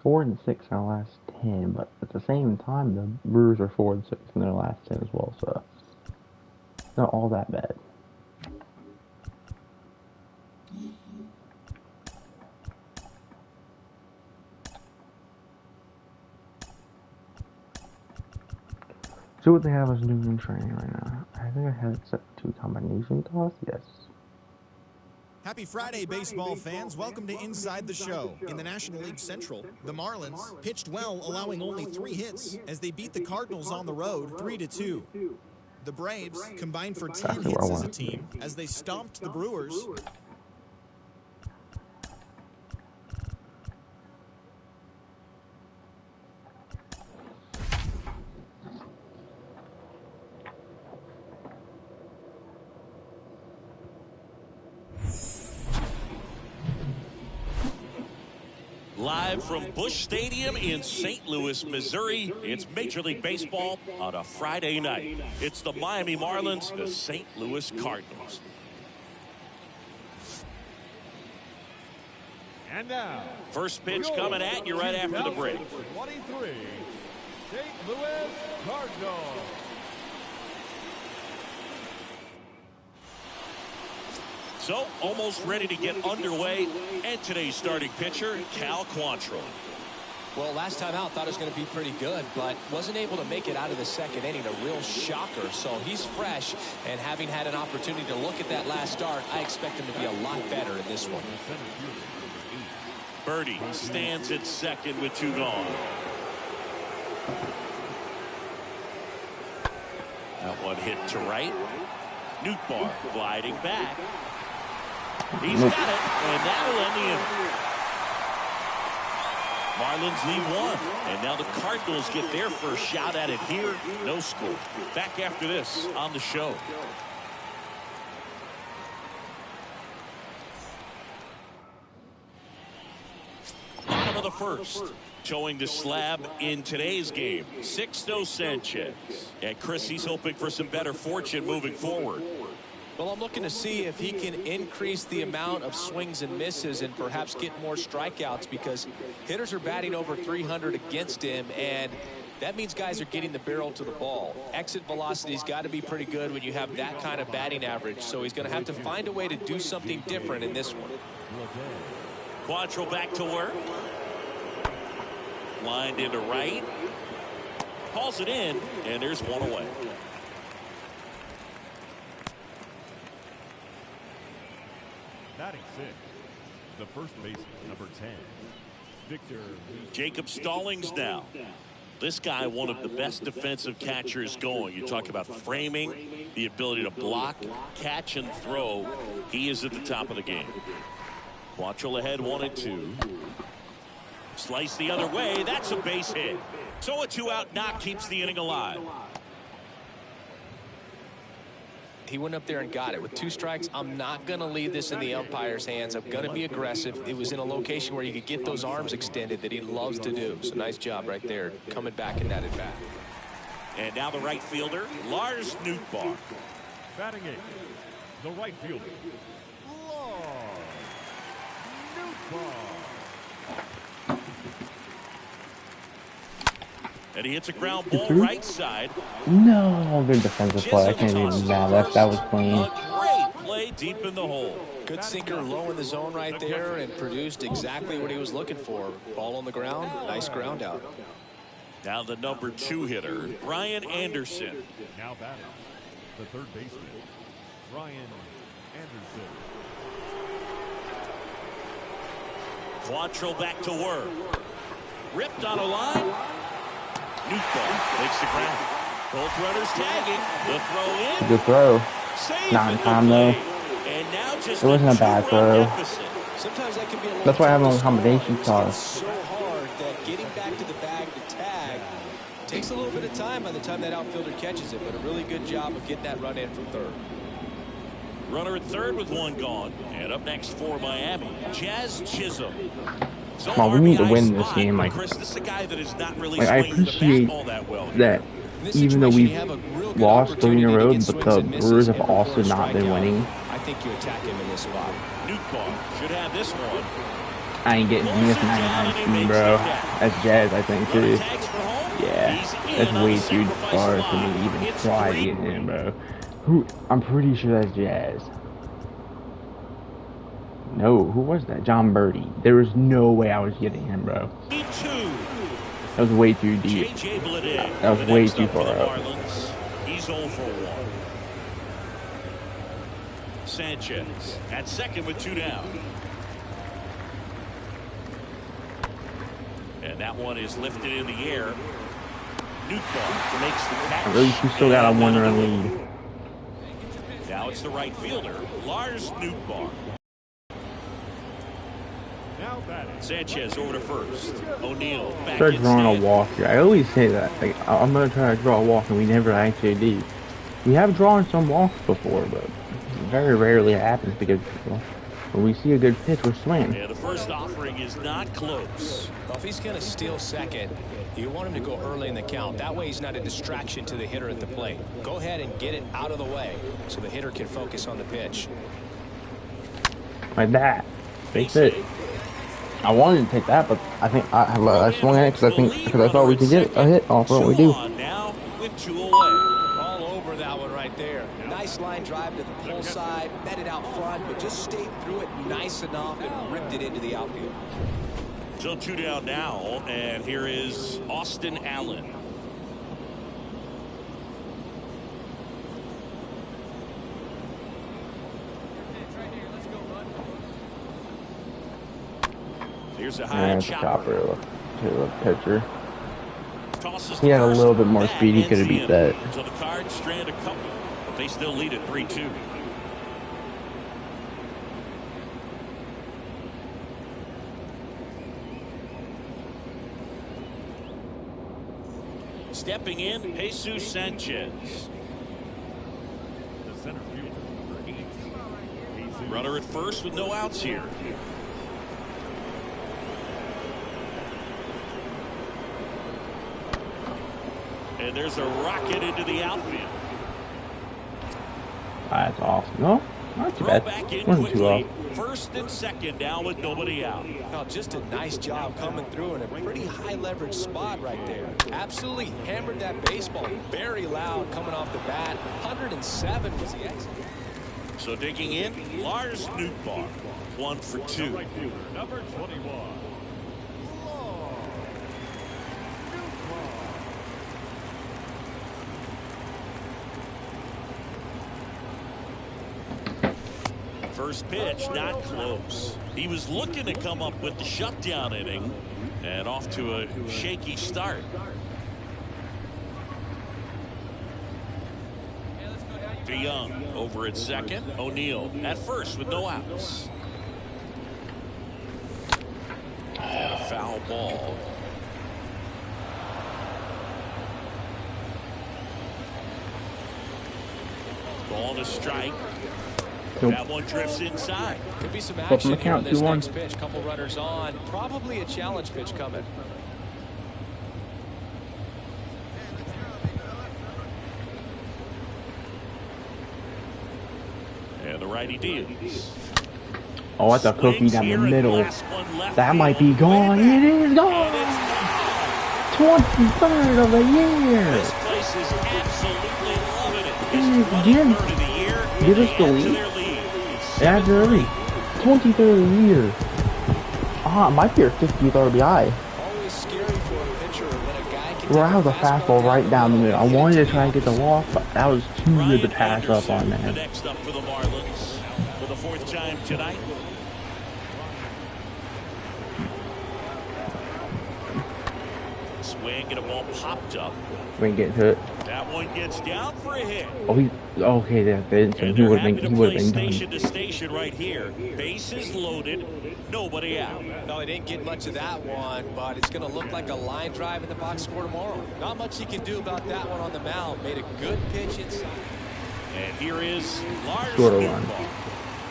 4 and 6 in our last 10. But at the same time, the Brewers are 4 and 6 in their last 10 as well. So it's not all that bad. See what they have us doing in training right now. I think I had it set to combination toss. Yes. Happy Friday, baseball fans. Welcome to Inside the Show. In the National League Central, the Marlins pitched well, allowing only 3 hits as they beat the Cardinals on the road 3-2. The Braves combined for 10 hits as a team as they stomped the Brewers. Live from Busch Stadium in St. Louis, Missouri, it's Major League Baseball on a Friday night. It's the Miami Marlins, the St. Louis Cardinals. And now, First pitch coming at you right after the break. 23, St. Louis Cardinals. So, almost ready to get underway. And today's starting pitcher, Cal Quantrill. Well, last time out, thought it was going to be pretty good, but wasn't able to make it out of the second inning. A real shocker. So he's fresh, and having had an opportunity to look at that last start, I expect him to be a lot better in this one. Birdie stands at second with 2 gone. That one hit to right. Nootbaar gliding back. He's got it, and that'll end the inning. Marlins lead 1, and now the Cardinals get their first shot at it here. No score. Back after this on the show. Bottom of the first. Showing the slab in today's game. Sixto Sanchez. And Chris, he's hoping for some better fortune moving forward. Well, I'm looking to see if he can increase the amount of swings and misses and perhaps get more strikeouts, because hitters are batting over 300 against him, and that means guys are getting the barrel to the ball. Exit velocity's got to be pretty good when you have that kind of batting average, so he's going to have to find a way to do something different in this one. Quantrill back to work. Lined into right. Calls it in, and there's 1 away. Batting 6, the first baseman, number 10, Victor. Jacob Stallings now. This guy, one of the best defensive catchers going. You talk about framing, the ability to block, catch, and throw. He is at the top of the game. Quantrill ahead 1-2. Slice the other way. That's a base hit. So a 2-out knock keeps the inning alive. He went up there and got it. With 2 strikes, I'm not going to leave this in the umpire's hands. I'm going to be aggressive. It was in a location where you could get those arms extended that he loves to do. So nice job right there, coming back in that at bat. And now the right fielder, Lars Nootbaar. Batting 8, the right fielder, Lars And he hits a ground ball right side. No, good defensive play. I can't Chisholm even tosses mad. to That was first. clean. A great play deep in the hole. Good sinker low in the zone right there and produced exactly what he was looking for. Ball on the ground, nice ground out. Now the number 2 hitter, Brian Anderson. Now batting, the third baseman, Brian Anderson. Quantrill back to work. Ripped on a line. Nootbaar makes the ground. Both runners tagging. The throw in. Good throw. Save Not in at the time, though. plate. And now just It wasn't a bad throw. deficit. Sometimes that can be a little That's why I have tough him to on combination score. toss. It's so hard that getting back to the bag to tag takes a little bit of time by the time that outfielder catches it, but a really good job of getting that run in from third. Runner at third with 1 gone. And up next for Miami, Jazz Chisholm. Come on, we need to win this game. Like, Chris, this is a guy that is not really I swinging the appreciate bat all that well here. that even though we've lost 3 in a row, but the Brewers have also not been winning. I think you attack him in this spot. Nootbaar should have this one. I ain't getting me 99 speed, bro. That's Jazz, I think, too. Tags for home. Yeah, He's in that's on way the too sacrifice far for fly. me to even It's try to 3. get in, bro. I'm pretty sure that's Jazz. No, who was that? John Birdie. There was no way I was getting him, bro. 2. That was way too deep. J.J. Bleday. That was The way next too up for far the up. Marlins. He's 0 for 1. Sanchez at second with 2 down. And that one is lifted in the air. Nootbaar makes the catch. At least we still got a And 1-run another lead. one. Now it's the right fielder, Lars Nootbaar. Now batting, Sanchez over to first. O'Neill back Start in drawing a stand. walk here. I always say that. Like, I'm gonna try to draw a walk, and we never actually do. We have drawn some walks before, but it very rarely happens because when we see a good pitch, we're swinging. Yeah, the first offering is not close. Well, if he's going to steal second, you want him to go early in the count. That way he's not a distraction to the hitter at the plate. Go ahead and get it out of the way so the hitter can focus on the pitch. Like that. Base it. I wanted to take that, but I think I swung at it because I thought we could get a hit off what we do. Now with 2 away. All over that one right there. Nice line drive to the pull side, met it out front, but just stayed through it nice enough and ripped it into the outfield. So 2 down now, and here is Austin Allen. Here's a high Yeah, it's a chopper. chopper to a pitcher. Tosses He had a first. little bit more That speed. He ends could have the beat that. inning. So the Cards strand a couple, but they still lead at 3-2. Stepping in, Jesus Sanchez. the center fielder, number 8, Jesus. Runner at first with no outs here. And there's a rocket into the outfield. That's awesome. No, not too Throw bad. back in Wasn't too quickly. off. First and second down with nobody out. Well, just a nice job coming through in a pretty high leverage spot right there. Absolutely hammered that baseball very loud coming off the bat. 107 was the exit. So digging in, Lars Nootbaar, 1 for 2. Right fielder, number 21. First pitch, not close. He was looking to come up with the shutdown inning, and off to a shaky start. DeYoung over at second. O'Neill at first with no outs. And a foul ball. Ball to strike. Nope. That one drifts inside. Could be some Flip 'em action the here on count, this 2-1. next pitch. Couple runners on. Probably a challenge pitch coming. And the righty deals. Oh, that's a cookie Swings down the here, and middle. last one left That field, might be way gone. back, It is and gone. it's gone. 23rd of the year. This place is absolutely loving it. His And it's Jim. 23rd of the year, and Give they us the add to lead. their lead. It's Yeah, 7-3. 23rd of the year. It might be our 50th RBI. Always scary for a pitcher when a guy can Well, I take was a fastball right down the middle. I and hit it wanted to the try to get the opposite. walk, but that was too good to Ryan pass up on, Anderson, the man. next up for the Marlins for the 4th time tonight. Swing and a ball popped up. We ain't getting hit. That one gets down for a hit. Oh, okay. He And they're would happy to have play been station done. to station right here. Bases loaded, nobody out. No, he didn't get much of that one, but it's going to look like a line drive in the box score tomorrow. Not much he can do about that one on the mound. Made a good pitch inside. And here is Lars Scored a run. Nootbaar.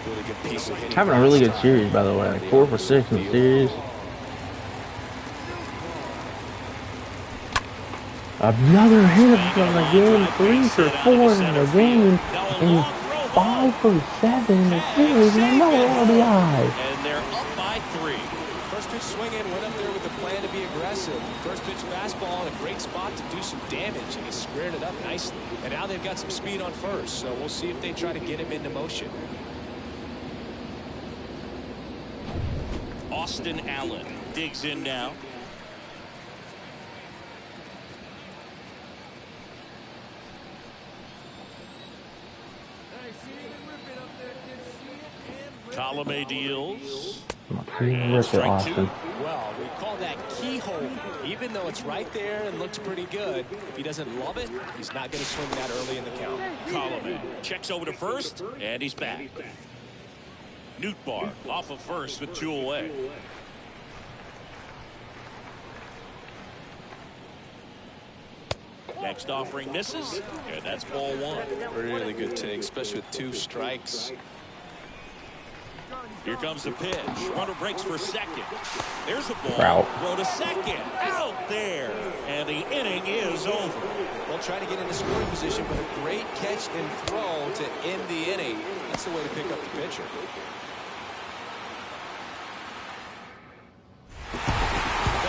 Really good piece of hitting. Having a really good series, by the way. Like 4 for 6 in the series. Another hit from the game. 3 for 4 in the game. And 5 for 7 in the series. And another RBI. And they're up by 3. First pitch swinging, went up there with the plan to be aggressive. First pitch fastball in a great spot to do some damage, and he squared it up nicely. And now they've got some speed on first, so we'll see if they try to get him into motion. Austin Allen digs in now. Hey, see it and rip it up there, kid. See it and rip it. Colome deals. Rip it, Austin. Well, we call that keyhole. Even though it's right there and looks pretty good, if he doesn't love it, he's not going to swing that early in the count. Colome checks over to first, and he's back. Nootbaar off of first with 2 away. Next offering misses, and that's ball 1. Really good take, especially with 2 strikes. Here comes the pitch. Runner breaks for second. There's a ball. Route. Throw to second. Out there. And the inning is over. They'll try to get into scoring position, but a great catch and throw to end the inning. That's the way to pick up the pitcher.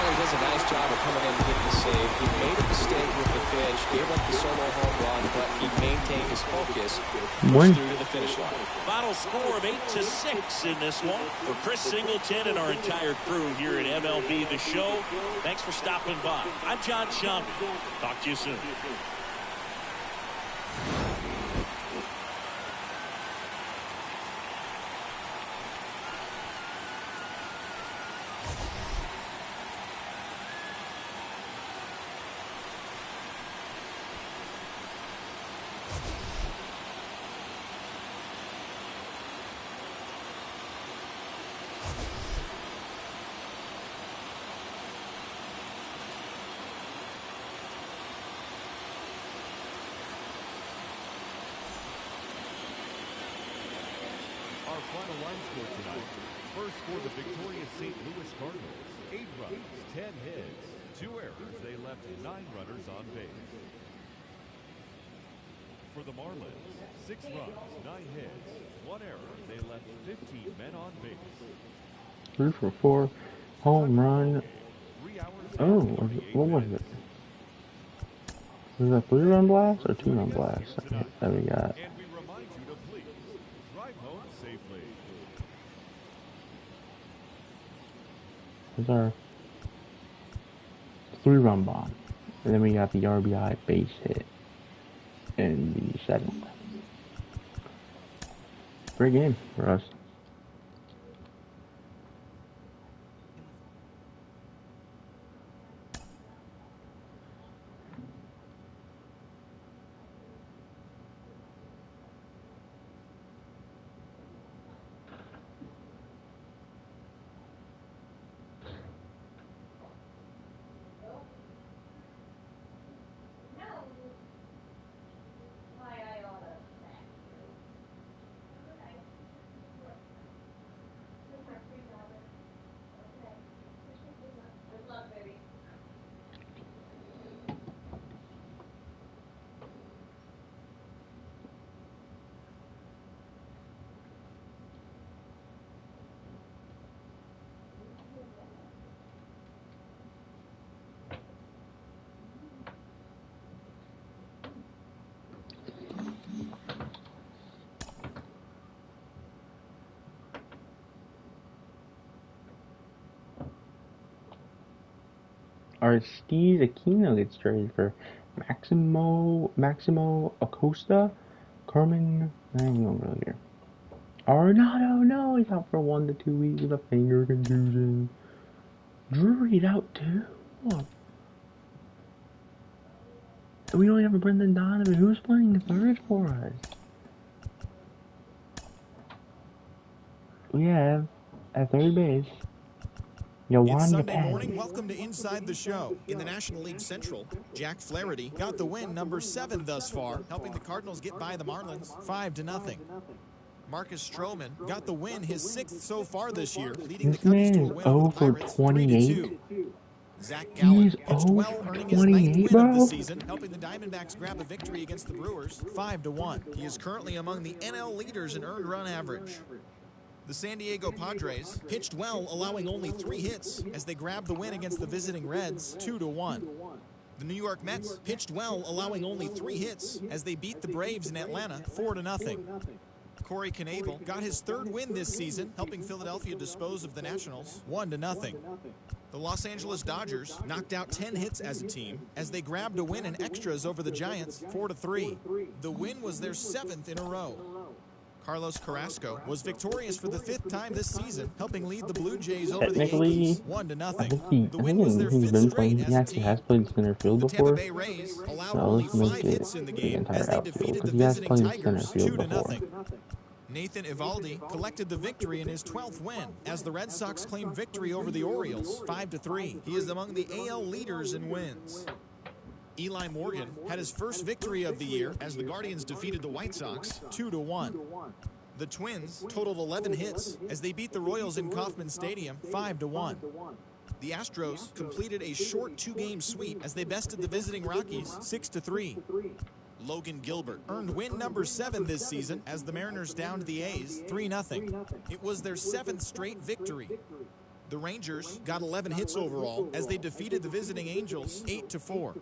He does a nice job of coming in and getting the save. He made a mistake with the pitch, gave up the solo home run, but he maintained his focus, pushed through to the finish line. Final score of 8-6 in this one. For Chris Singleton and our entire crew here at MLB The Show, thanks for stopping by. I'm John Shambi. Talk to you soon. Our final line score tonight. First for the victorious St. Louis Cardinals. 8 runs, 10 hits, 2 errors. They left 9 runners on base. For the Marlins, 6 runs, 9 hits, 1 error. They left 15 men on base. 3 for 4. Home run. 3 hours. Oh, what was it? Was it a 3-run blast or 2-run blast that we got? And we remind you to please drive home safely. There's our 3-run bomb. And then we got the RBI base hit in the 7th. Great game for us. Aristides Aquino gets traded for Maximo Acosta, Carmen. I don't know really here. Arenado, no, he's out for 1 to 2 weeks with a finger contusion. Drury's out too. What? We don't have a Brendan Donovan. Who's playing third for us? We have at third base. It's Sunday morning. Welcome to Inside the Show. In the National League Central, Jack Flaherty got the win, number 7 thus far, helping the Cardinals get by the Marlins 5-0. Marcus Stroman got the win, his 6th so far this year, leading the Cubbies to a win over the Pirates 3-2. Zach Gallen pitched well, earning his 9th win of the season, helping the Diamondbacks grab a victory against the Brewers 5-1. He is currently among the NL leaders in earned run average. The San Diego Padres pitched well, allowing only 3 hits as they grabbed the win against the visiting Reds 2-1. The New York Mets pitched well, allowing only 3 hits as they beat the Braves in Atlanta 4-0. Corey Knebel got his 3rd win this season, helping Philadelphia dispose of the Nationals 1-0. The Los Angeles Dodgers knocked out 10 hits as a team as they grabbed a win in extras over the Giants 4-3. The win was their 7th in a row. Carlos Carrasco was victorious for the 5th time this season, helping lead the Blue Jays over the Yankees 1-0. The win was their 5th straight as a team. Has played center field The before. Tampa Bay Rays allowed only 5 hits in the game as they defeated the visiting Tigers 2-0. Nathan Eovaldi collected the victory in his 12th win as the Red Sox claimed victory over the Orioles 5-3. He is among the AL leaders in wins. Eli Morgan had his first victory of the year as the Guardians defeated the White Sox 2-1. The Twins totaled 11 hits as they beat the Royals in Kauffman Stadium 5-1. The Astros completed a short 2-game sweep as they bested the visiting Rockies 6-3. Logan Gilbert earned win number 7 this season as the Mariners downed the A's 3-0. It was their 7th straight victory. The Rangers got 11 hits overall as they defeated the visiting Angels 8-4.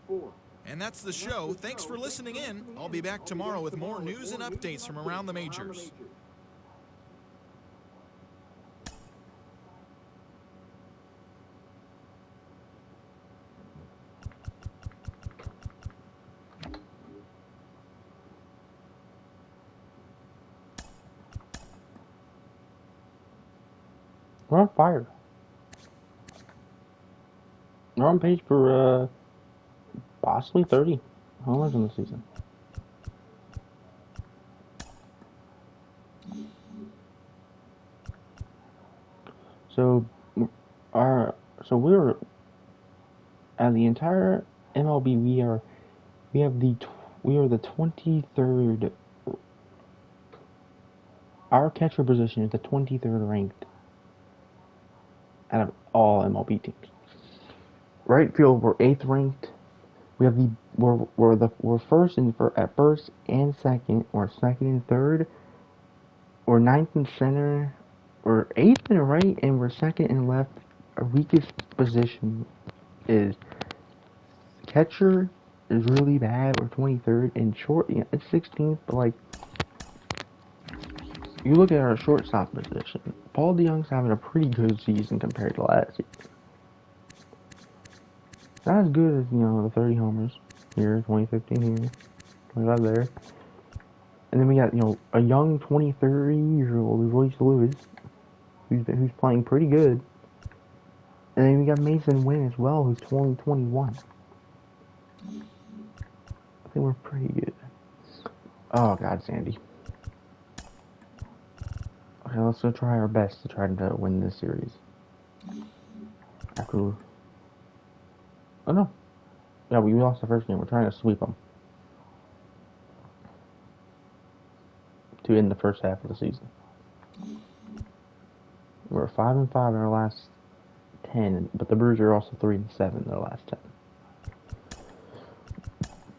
And that's the show. Thanks for listening in. I'll be back tomorrow with more news and updates from around the majors. We're on fire. We're on pace for possibly 30 homers in the season. So we're at the entire MLB. We are the 23rd. Our catcher position is the 23rd ranked out of all MLB teams. Right field, we're 8th ranked. We have we're first at first and second. We're 2nd and 3rd. We're 9th in center. We're 8th in right, and we're 2nd in left. Our weakest position is catcher is really bad. We're 23rd, and short. It's 16th, but like you look at our shortstop position. Paul DeYoung's having a pretty good season compared to last year. Not as good as, the 30 homers here, 2015 here, 25 there. And then we got, a young 23-year-old Royce Lewis, who's playing pretty good. And then we got Mason Wynn as well, who's 21. I think we're pretty good. Oh, God, Sandy. Okay, let's go try our best to try to win this series. Oh, no. Yeah, we lost the first game. We're trying to sweep them to end the first half of the season. We're 5-5 in our last 10, but the Brewers are also 3-7 in their last 10.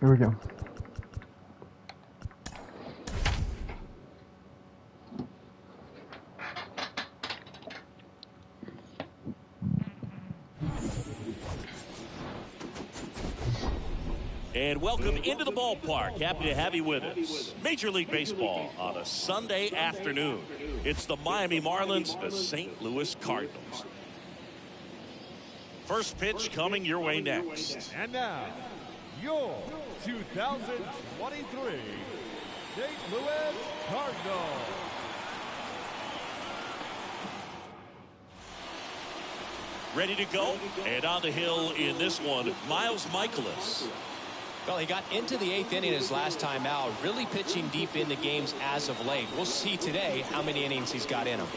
Here we go. And welcome into the ballpark. Happy to have you with us. Major League Baseball on a Sunday afternoon. It's the Miami Marlins, the St. Louis Cardinals. First pitch coming your way next. And now, your 2023 St. Louis Cardinals. Ready to go, and on the hill in this one, Miles Michaelis. Well, he got into the 8th inning his last time out, really pitching deep into games as of late. We'll see today how many innings he's got in him.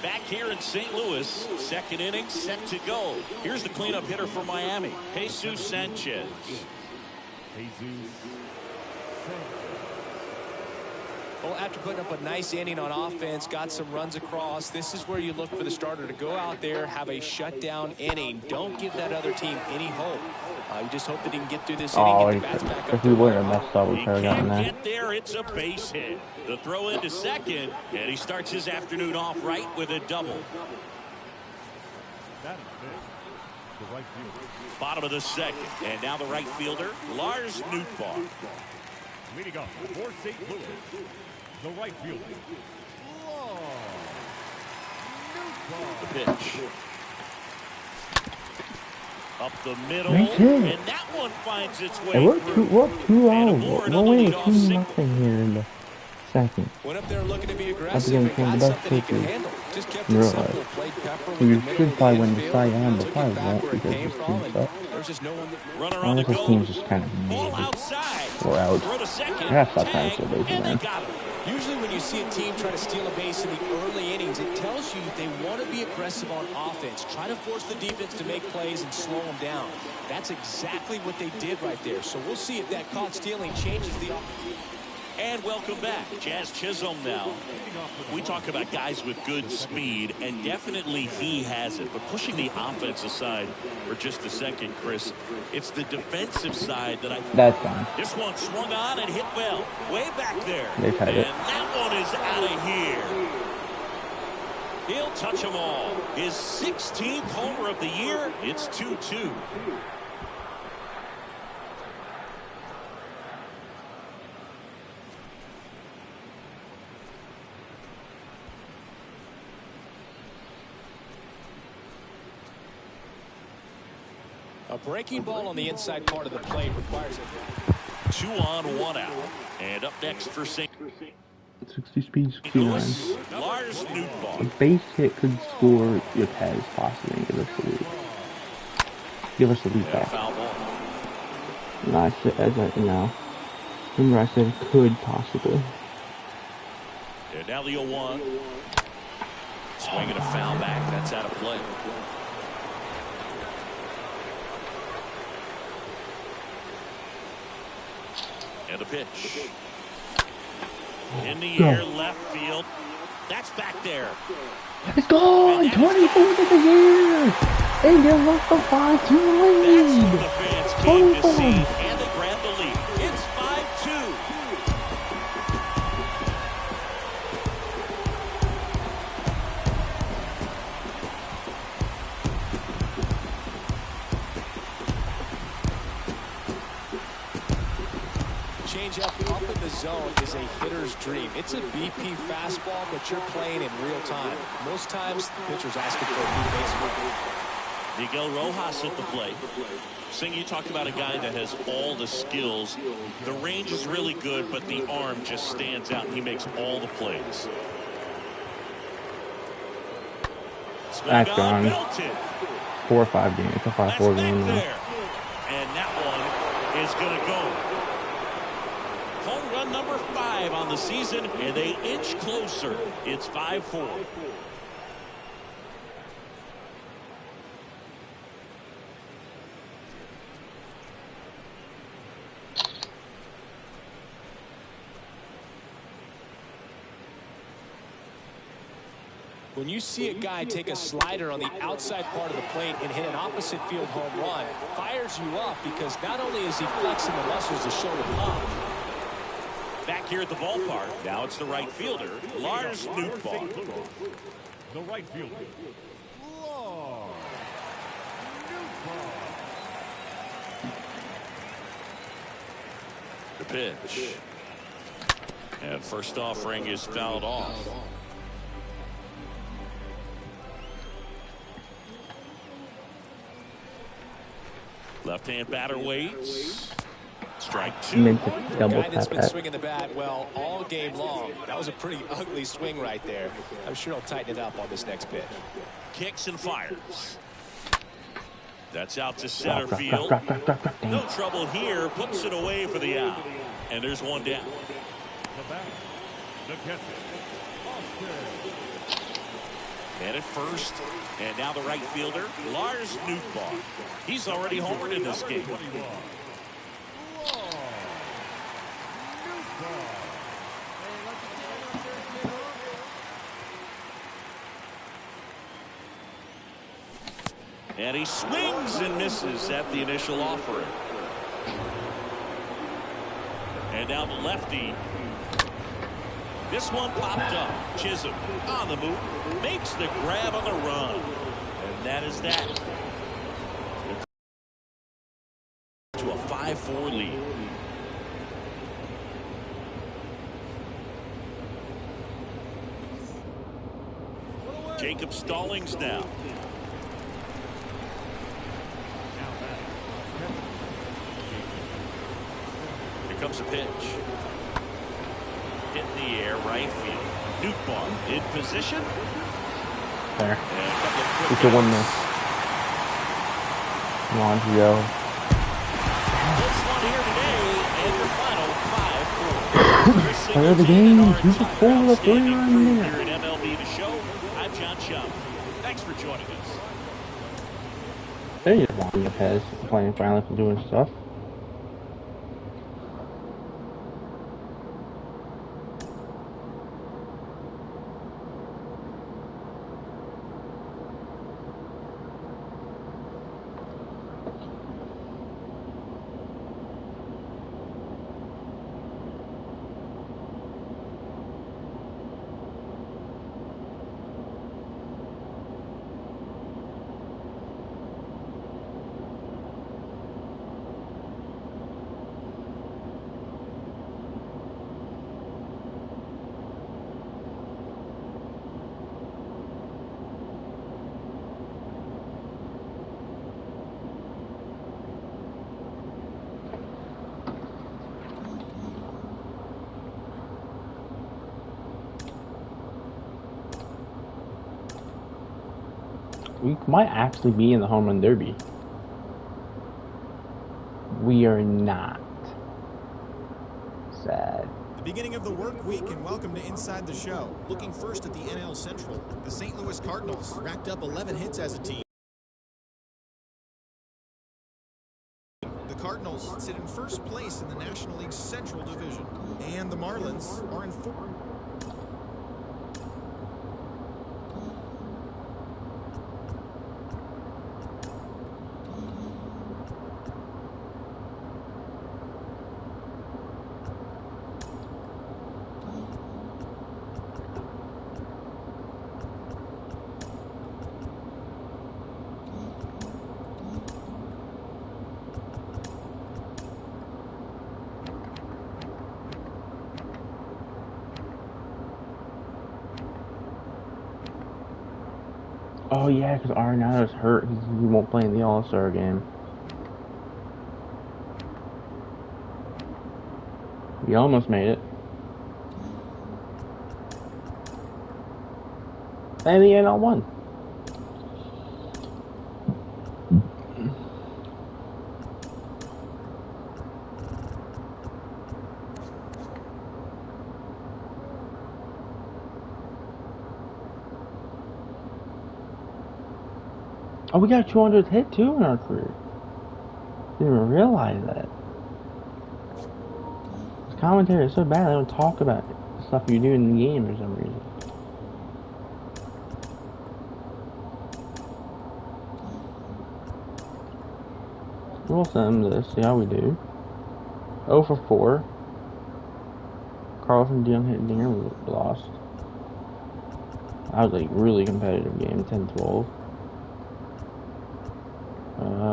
Back here in St. Louis, second inning set to go. Here's the cleanup hitter for Miami, Jesus Sanchez. Well, after putting up a nice inning on offense, got some runs across, this is where you look for the starter to go out there, have a shutdown inning. Don't give that other team any hope. You just hope that he can get through this inning and get the bats back up. If we wouldn't have messed up, we He could have gotten can't that. get there. It's a base hit. The throw into second, and he starts his afternoon off right with a double. That is it. The right fielder. Bottom of the second, and now the right fielder, Lars Nootbaar. Leading up for St. Louis, the right fielder, Lars The Nootbaar. pitch. Up the middle, Nice hit. and that one finds its way Hey, we're through. 2-0. And aboard We're on the winning leadoff 2-0 here in the second. Went up there looking to be Up aggressive against and one got of the best something he can pitchers handle. Just kept in it real simple. life. Played Pepper with We the middle should of probably the win the infield, Cy Young, but took it probably back won't where it because came this from, team and sucks. there's just no one. Runner on the Honestly, this go. team's just kind of Ball mid. outside. We're out. Throw to second. I gotta stop trying Tag, to steal bases, and they man. got him. Usually when you see a team try to steal a base in the early innings, it tells you they want to be aggressive on offense. Try to force the defense to make plays and slow them down. That's exactly what they did right there. So we'll see if that caught stealing changes the offense. And welcome back. Jazz Chisholm now. We talk about guys with good speed, and definitely he has it. But pushing the offense aside for just a second, Chris, it's the defensive side that I think. That's fine. This one swung on and hit well. Way back there. They've had And it. that one is out of here. He'll touch them all. His 16th homer of the year. It's 2-2. A breaking ball on the inside part of the plate requires it. 2 on, 1 out. And up next for St. 60 speed, 69. Louis, Lars A Nootbaar. base hit could score your Pez possibly and give us the lead. Give us the lead Yeah, back. foul ball. No, I said, remember I said could possibly. And now the 0-1. Swinging a foul back. That's out of play. And the pitch. In the Go. air, left field. That's back there. It's gone! 24th of the year! And they lost the 5-2 That's what lead! the fans came to 24. see. And they grab the lead. It's 5-2. Changeup up in the zone is a hitter's dream. It's a BP fastball, but you're playing in real time. Most times, the pitcher's asking for a new base move. Miguel Rojas at the plate. Singh, you talked about a guy that has all the skills. The range is really good, but the arm just stands out, and he makes all the plays. Swung That's on, gone. belted. 4 or 5 games. It's a 5-4 That's game back now. there. And that one is going to go. Home run number 5 on the season, and they inch closer. It's 5-4. When you see a guy take a slider on the outside part of the plate and hit an opposite field home run, fires you up because not only is he flexing the muscles to show the pop. Back here at the ballpark, now it's the right fielder, Lars Nootbaar. The right fielder, Lars Nootbaar. The pitch. And first offering is fouled off. Left-hand batter waits. Strike two. Guy that's been swinging the bat well all game long. That was a pretty ugly swing right there. I'm sure he'll tighten it up on this next pitch. Kicks and fires. That's out to center field. No trouble here. Puts it away for the out. And there's one down. The batter, the catcher, Oscar. And at first, and now the right fielder, Lars Nootbaar. He's already homered in this game. And he swings and misses at the initial offering. And now the lefty. This one popped up. Chisholm on the move. Makes the grab on the run. And that is that. To a 5-4 lead. Jacob Stallings now. Here comes a pitch. Hit in the air, right field. Nootbaar in position. There. And a couple of It's quick a 1 outs. miss. Come on, Gio. This one here today, and your final 5-4. Play of the game. 2 for 4 with a 3-run Here there. at MLB The Show, I'm John Chubb. Thanks for joining us. They just want Lopez playing finally for doing stuff. We might actually be in the home run derby. We are not. Sad. The beginning of the work week, and welcome to Inside the Show. Looking first at the NL Central, the St. Louis Cardinals racked up 11 hits as a team. The Cardinals sit in first place in the National League Central Division, and the Marlins are in fourth. Oh yeah, because Arenado's hurt. He won't play in the All-Star game. We almost made it. And the NL won. Oh, we got 200th hit too in our career. Didn't even realize that. This commentary is so bad, they don't talk about the stuff you do in the game for some reason. We'll send this, see how we do. 0 for 4. Carlson DeYoung hit Dinger, we lost. That was a really competitive game, 10-12.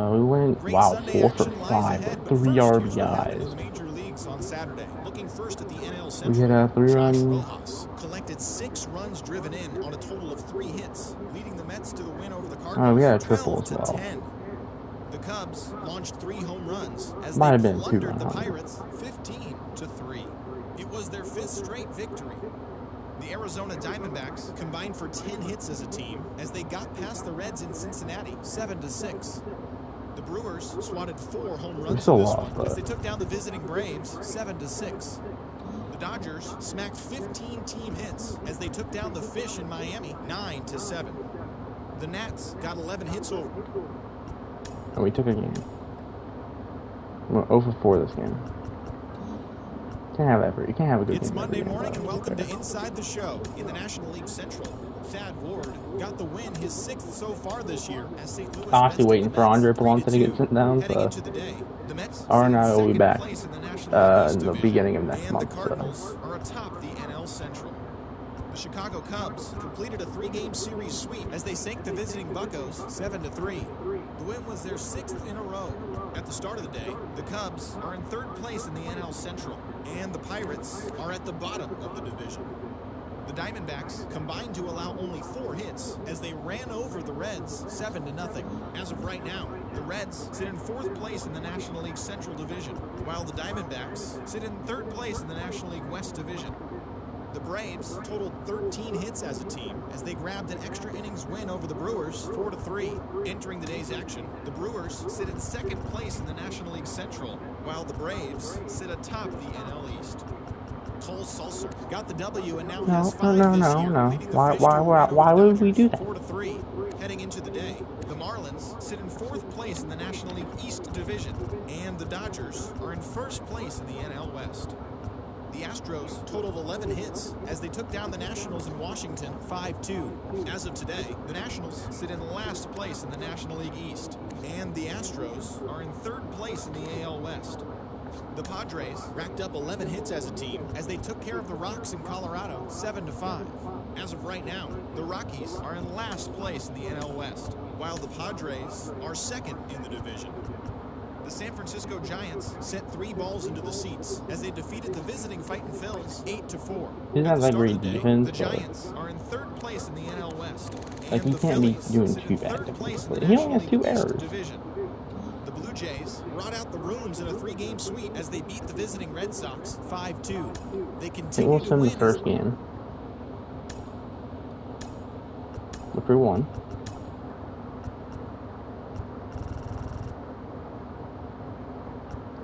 We went, wow, 4 for 5 with 3 RBIs. leagues on Saturday. Looking first at the NL We Central, hit a 3-run. Josh Rojas collected 6 runs driven in on a total of 3 hits, leading the Mets to the win over the Cardinals. Oh, we had a triple as well. 12-10. The Cubs launched 3 home runs as Might they have been a plundered 2-run the homer. Pirates 15-3. It was their 5th straight victory. The Arizona Diamondbacks combined for 10 hits as a team as they got past the Reds in Cincinnati 7-6. The Brewers swatted 4 home runs still in this lost, one as but- they took down the visiting Braves 7-6. The Dodgers smacked 15 team hits as they took down the Fish in Miami 9-7. The Nats got 11 hits over. And we took a game. We're 0 for 4 this game. You can't have a good It's game. Monday every game, morning but and welcome okay. to Inside the Show in the National League Central. Thad Ward got the win, his 6th so far this year as St. Louis. Honestly, waiting for Andre Palante to get 3-2. sent down, Heading so into the day, the Mets Arna sit in will be second back place in the National League East in the Division, beginning of next and month. the Cardinals are atop the NL Central. The Chicago Cubs completed a 3-game series sweep as they sank the visiting Buccos 7-3. The win was their 6th in a row. At the start of the day, the Cubs are in 3rd place in the NL Central, and the Pirates are at the bottom of the division. The Diamondbacks combined to allow only 4 hits as they ran over the Reds 7-0. As of right now, the Reds sit in 4th place in the National League Central Division, while the Diamondbacks sit in 3rd place in the National League West Division. The Braves totaled 13 hits as a team as they grabbed an extra innings win over the Brewers 4-3. Entering the day's action, the Brewers sit in 2nd place in the National League Central, while the Braves sit atop the NL East. Cole Sulser got the W and now has 5 this year, leading the Fish to a win over Why the would we do Dodgers, that? 4-3. Heading into the day, the Marlins sit in 4th place in the National League East Division, and the Dodgers are in 1st place in the NL West. The Astros totaled 11 hits as they took down the Nationals in Washington 5-2. As of today, the Nationals sit in last place in the National League East, and the Astros are in 3rd place in the AL West. The Padres racked up 11 hits as a team as they took care of the Rocks in Colorado 7-5. As of right now, the Rockies are in last place in the NL West, while the Padres are 2nd in the division. The San Francisco Giants sent 3 balls into the seats as they defeated the visiting Fightin' Phils 8-4. He's At not the like start great of the day, defense, the but Giants are in 3rd place in the NL West, like and he the can't be Phillies doing sit too in bad 3rd place in the defensively. He only National has 2 League East errors. Division. The Blue Jays brought out the rooms in a 3-game sweep as they beat the visiting Red Sox 5-2. They I think continue we'll to send win the first game. The 3-1.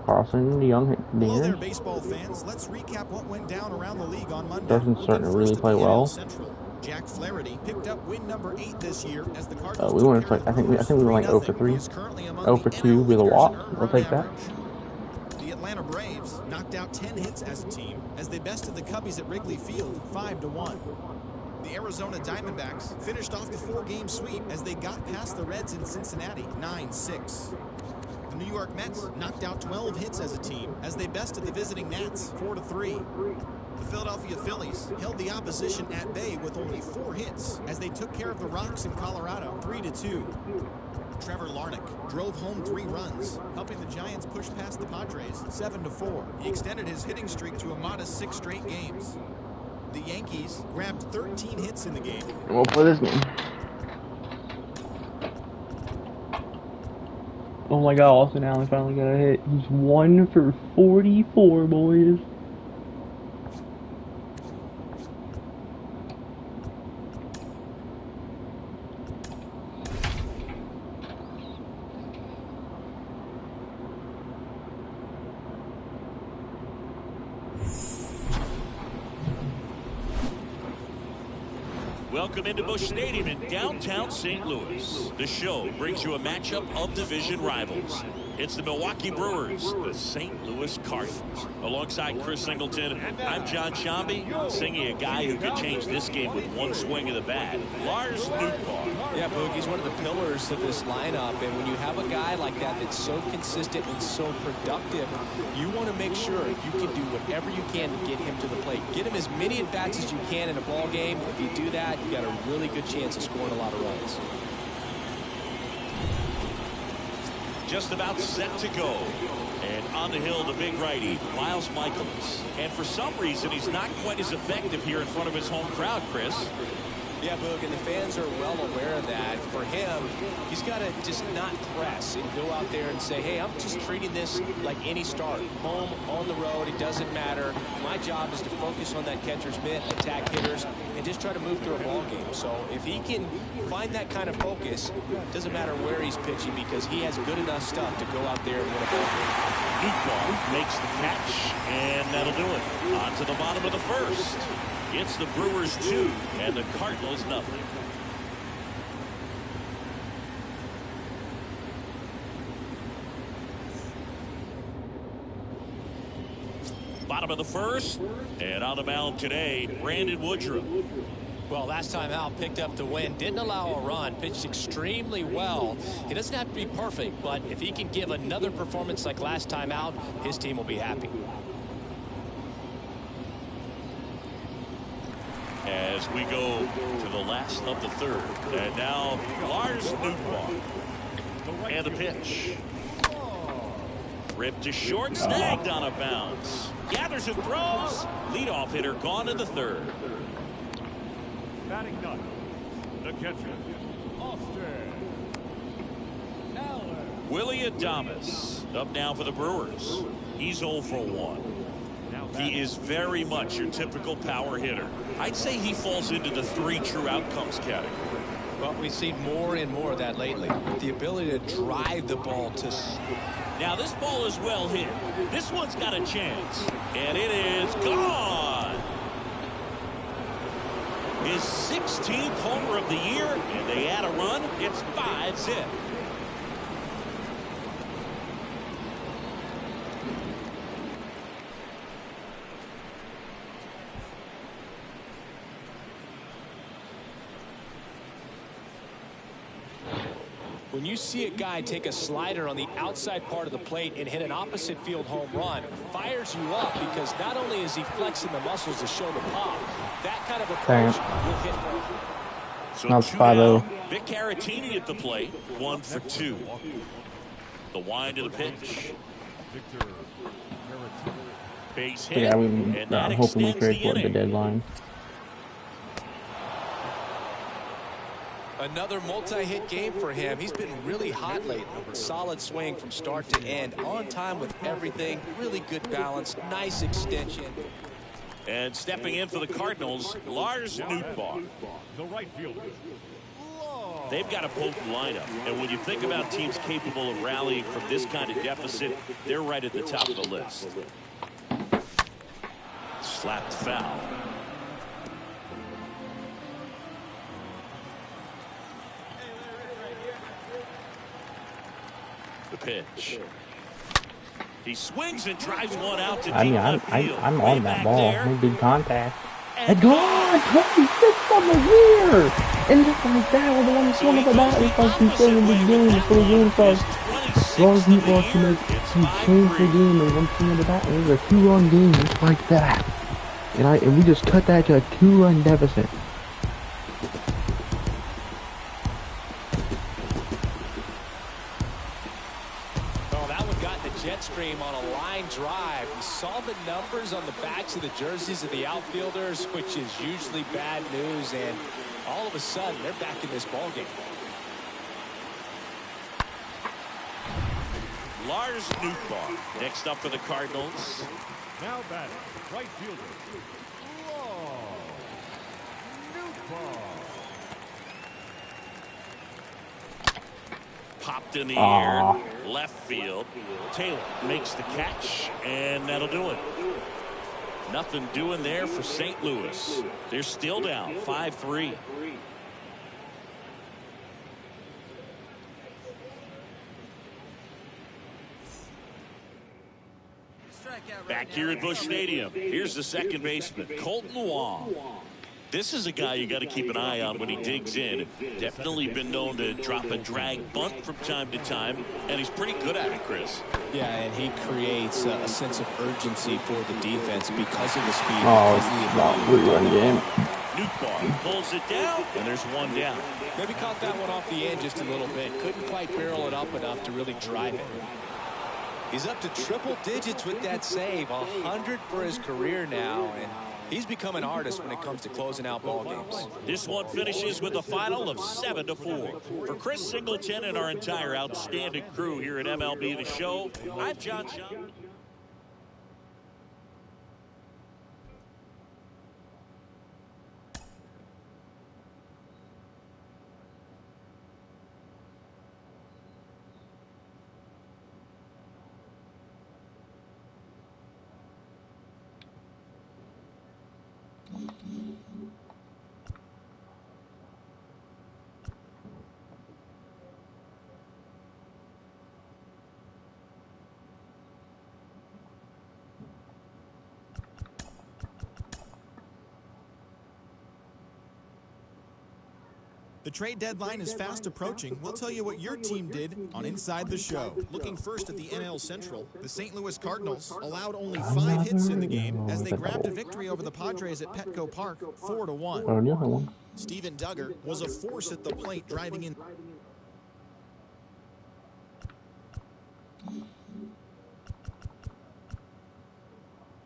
Carlson, the young Hello there, dingers. baseball fans. Let's recap what went down around the league on Monday. Justin's starting to really Looking first play at the NL well. Central, Jack Flaherty picked up win number 8 this year as the Cardinals We took went care of I the think we Brewers were like 0 for 3-0. 3. He is currently among 0 the for 2 NL with a leaders walk. in earned We'll run take that. average. The Atlanta Braves knocked out 10 hits as a team as they bested the Cubbies at Wrigley Field 5-1. The Arizona Diamondbacks finished off the 4-game sweep as they got past the Reds in Cincinnati 9-6. The New York Mets knocked out 12 hits as a team as they bested the visiting Nats 4-3. The Philadelphia Phillies held the opposition at bay with only 4 hits as they took care of the Rocks in Colorado 3-2. Trevor Larnach drove home 3 runs, helping the Giants push past the Padres 7-4. He extended his hitting streak to a modest 6 straight games. The Yankees grabbed 13 hits in the game. And we'll play this game. Oh my god, Austin Allen finally got a hit. He's 1 for 44, boys. Welcome into Busch Stadium in downtown St. Louis. The show brings you a matchup of division rivals. It's the Milwaukee Brewers, the St. Louis Cardinals. Alongside Chris Singleton, I'm John Shambi, singing a guy who could change this game with one swing of the bat, Lars Nootbaar. Yeah, Boog, he's one of the pillars of this lineup, and when you have a guy like that that's so consistent and so productive, you want to make sure you can do whatever you can to get him to the plate. Get him as many at-bats as you can in a ball game. If you do that, you got a really good chance of scoring a lot of runs. just about set to go. And on the hill, the big righty, Miles Michaelis. And for some reason, he's not quite as effective here in front of his home crowd, Chris. Yeah, Boog, and the fans are well aware of that. For him, he's got to just not press and go out there and say, hey, I'm just treating this like any start. Home, on the road, it doesn't matter. My job is to focus on that catcher's mitt, attack hitters, and just try to move through a ball game. So if he can find that kind of focus, it doesn't matter where he's pitching because he has good enough stuff to go out there and win a ball game. Nootbaar makes the catch, and that'll do it. On to the bottom of the first. It's the Brewers 2 and the Cardinals nothing. Bottom of the first, and on the mound today, Brandon Woodruff. Well, last time out, picked up the win, didn't allow a run, pitched extremely well. He doesn't have to be perfect, but if he can give another performance like last time out, his team will be happy. As we go to the last of the third. And now Lars Nootbaar. And the pitch. Ripped to short, snagged on a bounce. Gathers and throws. Leadoff hitter gone in the third. Batting ninth, the catcher, Austin Allen. Willie Adames up now for the Brewers. He's 0 for 1. He is very much your typical power hitter. I'd say he falls into the 3 true outcomes category. Well, we've seen more and more of that lately. The ability to drive the ball to... Now this ball is well hit. This one's got a chance. And it is gone. His 16th homer of the year. And they add a run. It's 5-zip. When you see a guy take a slider on the outside part of the plate and hit an opposite field home run, it fires you up because not only is he flexing the muscles to show the pop, that kind of approach will hit home. So Now it's 5-0. Vic Caratini at the plate, 1 for 2. The wind of the pitch. Victor Base hit. Yeah, and that I'm hoping we extends trade the for the inning. deadline. Another multi-hit game for him. He's been really hot lately. Solid swing from start to end. On time with everything. Really good balance. Nice extension. And stepping in for the Cardinals, Lars Nootbaar. the right fielder. They've got a potent lineup. And when you think about teams capable of rallying from this kind of deficit, they're right at the top of the list. Slapped foul. The pitch. He swings and drives one out to deep left field. I'm Way on that back ball. there. No big contact. And It's gone! 26 on the year! And just like that, with the one swing of the bat, it's like he said in the beginning before the game starts. Lars Nootbaar can change the game in one swing of the bat, and it was a 2-run game just like that. And we just cut that to a 2-run deficit. Jet stream on a line drive. We saw the numbers on the backs of the jerseys of the outfielders, which is usually bad news, and all of a sudden they're back in this ball game. Lars Nootbaar next up for the Cardinals. Now batting, right fielder, Lars Nootbaar. Popped in the air, left field. Taylor makes the catch, and that'll do it. Nothing doing there for St. Louis. They're still down 5-3. Back here at Busch Stadium, here's the second baseman, Colton Wong. This is a guy you got to keep an eye on when he digs in. Definitely been known to drop a drag bunt from time to time, and he's pretty good at it, Chris. Yeah, and he creates a sense of urgency for the defense because of the speed. Oh, it's not a 3-run game. Nootbaar pulls it down, and there's one down. Maybe caught that one off the end just a little bit. Couldn't quite barrel it up enough to really drive it. He's up to triple digits with that save. 100 for his career now, and he's become an artist when it comes to closing out ball games. This one finishes with a final of 7-4. For Chris Singleton and our entire outstanding crew here at MLB The Show, I'm John Shum. The trade deadline is fast approaching. We'll tell you what your team did on Inside the Show. Looking first at the NL Central, the St. Louis Cardinals allowed only 5 hits in the game as they grabbed a victory over the Padres at Petco Park, 4-1. Steven Duggar was a force at the plate, driving in.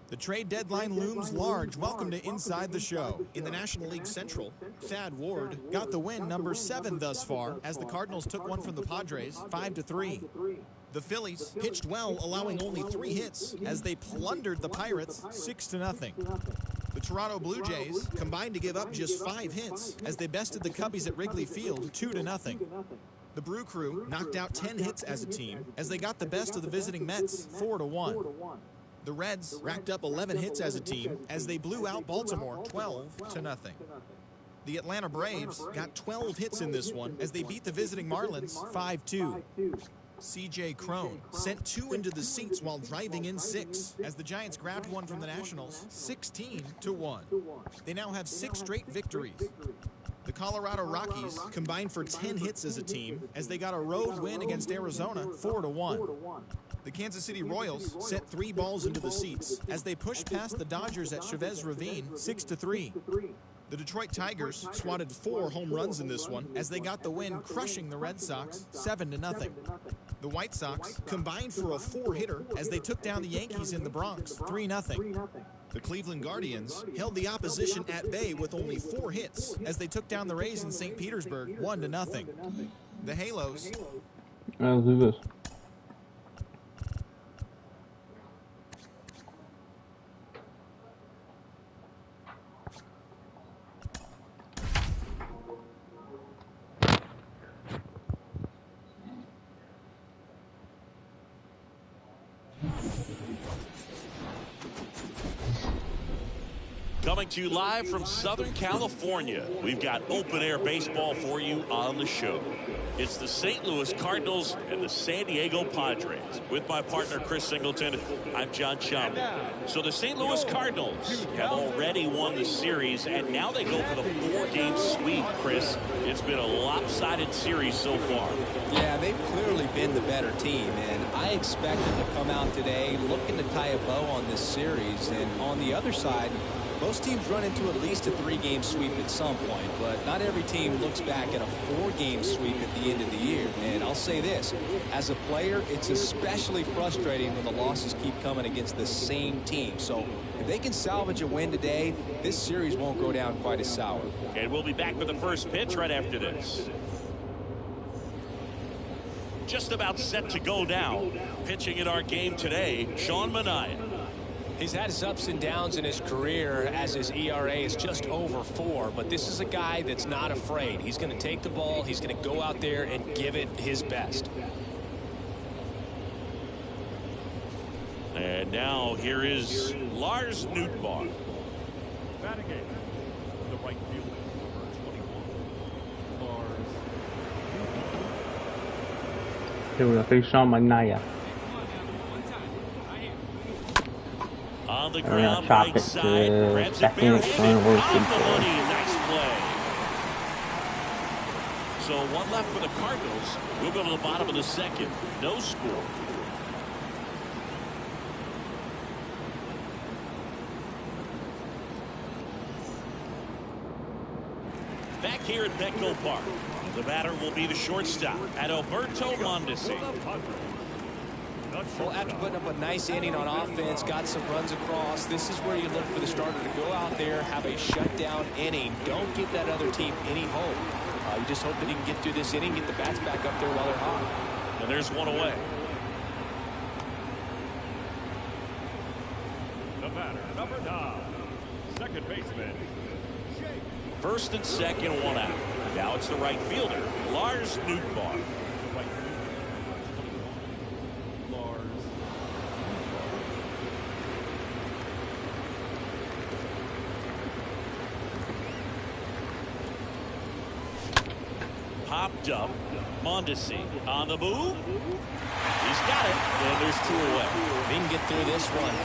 The trade deadline looms large. Welcome to Inside the Show. In the National League Central, Thad Ward got the win, number 7 thus far, as the Cardinals took one from the Padres, 5-3. The Phillies pitched well, allowing only 3 hits as they plundered the Pirates, 6-0. The Toronto Blue Jays combined to give up just 5 hits as they bested the Cubbies at Wrigley Field, 2-0. The Brew Crew knocked out 10 hits as a team as they got the best of the visiting Mets, 4-1. The Reds racked up 11 hits as a team as they blew out Baltimore 12-0. The Atlanta Braves got 12 hits in this one as they beat the visiting Marlins 5-2. C.J. Cron sent 2 into the seats while driving in 6 as the Giants grabbed one from the Nationals 16-1. They now have 6 straight victories. The Colorado Rockies combined for 10 hits as a team as they got a road win against Arizona 4-1. The Kansas City Royals sent 3 balls into the seats as they pushed past the Dodgers at Chavez Ravine 6-3. The Detroit Tigers swatted 4 home runs in this one as they got the win, crushing the Red Sox 7-0. The White Sox combined for a 4-hitter as they took down the Yankees in the Bronx 3-0. The Cleveland Guardians held the opposition at bay with only 4 hits as they took down the Rays in St. Petersburg 1-0. The Halos. Let's do this. Coming to you live from Southern California, we've got open-air baseball for you on the show. It's the St. Louis Cardinals and the San Diego Padres. With my partner, Chris Singleton, I'm John Shum. So the St. Louis Cardinals have already won the series, and now they go for the 4-game sweep, Chris. It's been a lopsided series so far. Yeah, they've clearly been the better team, and I expect them to come out today looking to tie a bow on this series. And on the other side, most teams run into at least a 3-game sweep at some point, but not every team looks back at a 4-game sweep at the end of the year. And I'll say this, as a player, it's especially frustrating when the losses keep coming against the same team. So if they can salvage a win today, this series won't go down quite as sour. And we'll be back with the first pitch right after this. Just about set to go now. Pitching in our game today, Sean Manaea. He's had his ups and downs in his career as his ERA is just over 4, but this is a guy that's not afraid. He's going to take the ball, he's going to go out there and give it his best. And now here is Lars Nootbaar. Batting eighth, the right fielder, number 21, Lars Nootbaar. Here we go, face Sean Manaea. On the We're gonna ground, chop right it side, to grabs it second, barehanded, run over off the people. money, nice play. So 1 left for the Cardinals. We'll go to the bottom of the second. No score. Back here at Petco Park, the batter will be the shortstop, Adalberto Mondesi. Well, after putting up a nice inning on offense, got some runs across, this is where you look for the starter to go out there, have a shutdown inning. Don't give that other team any hope. You just hope that he can get through this inning, get the bats back up there while they're hot. And there's one away. The batter, number 9, second baseman. First and second, one out. Now it's the right fielder, Lars Nootbaar. Popped up. Mondesi on the move. He's got it. And there's 2 away. If he can get through this one,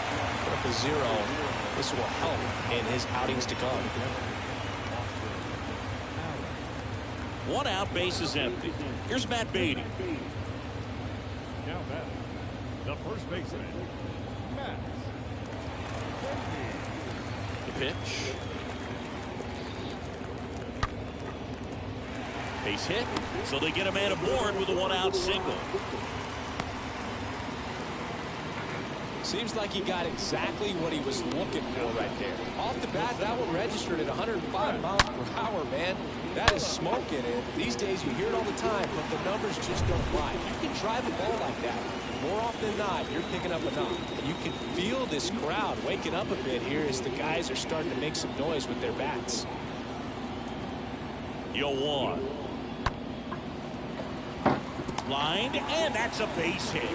put up a 0, this will help in his outings to come. 1 out, base is empty. Here's Matt Beatty. Now back, the first baseman, Matt. The pitch. Base hit, so they get a man aboard with a 1-out single. Seems like he got exactly what he was looking for right there. Off the bat, that one registered at 105 miles per hour, man. That is smoking, and these days you hear it all the time, but the numbers just don't lie. You can drive a ball like that. More often than not, you're picking up a knock. And you can feel this crowd waking up a bit here as the guys are starting to make some noise with their bats. Yo, 1. Lined, and that's a base hit.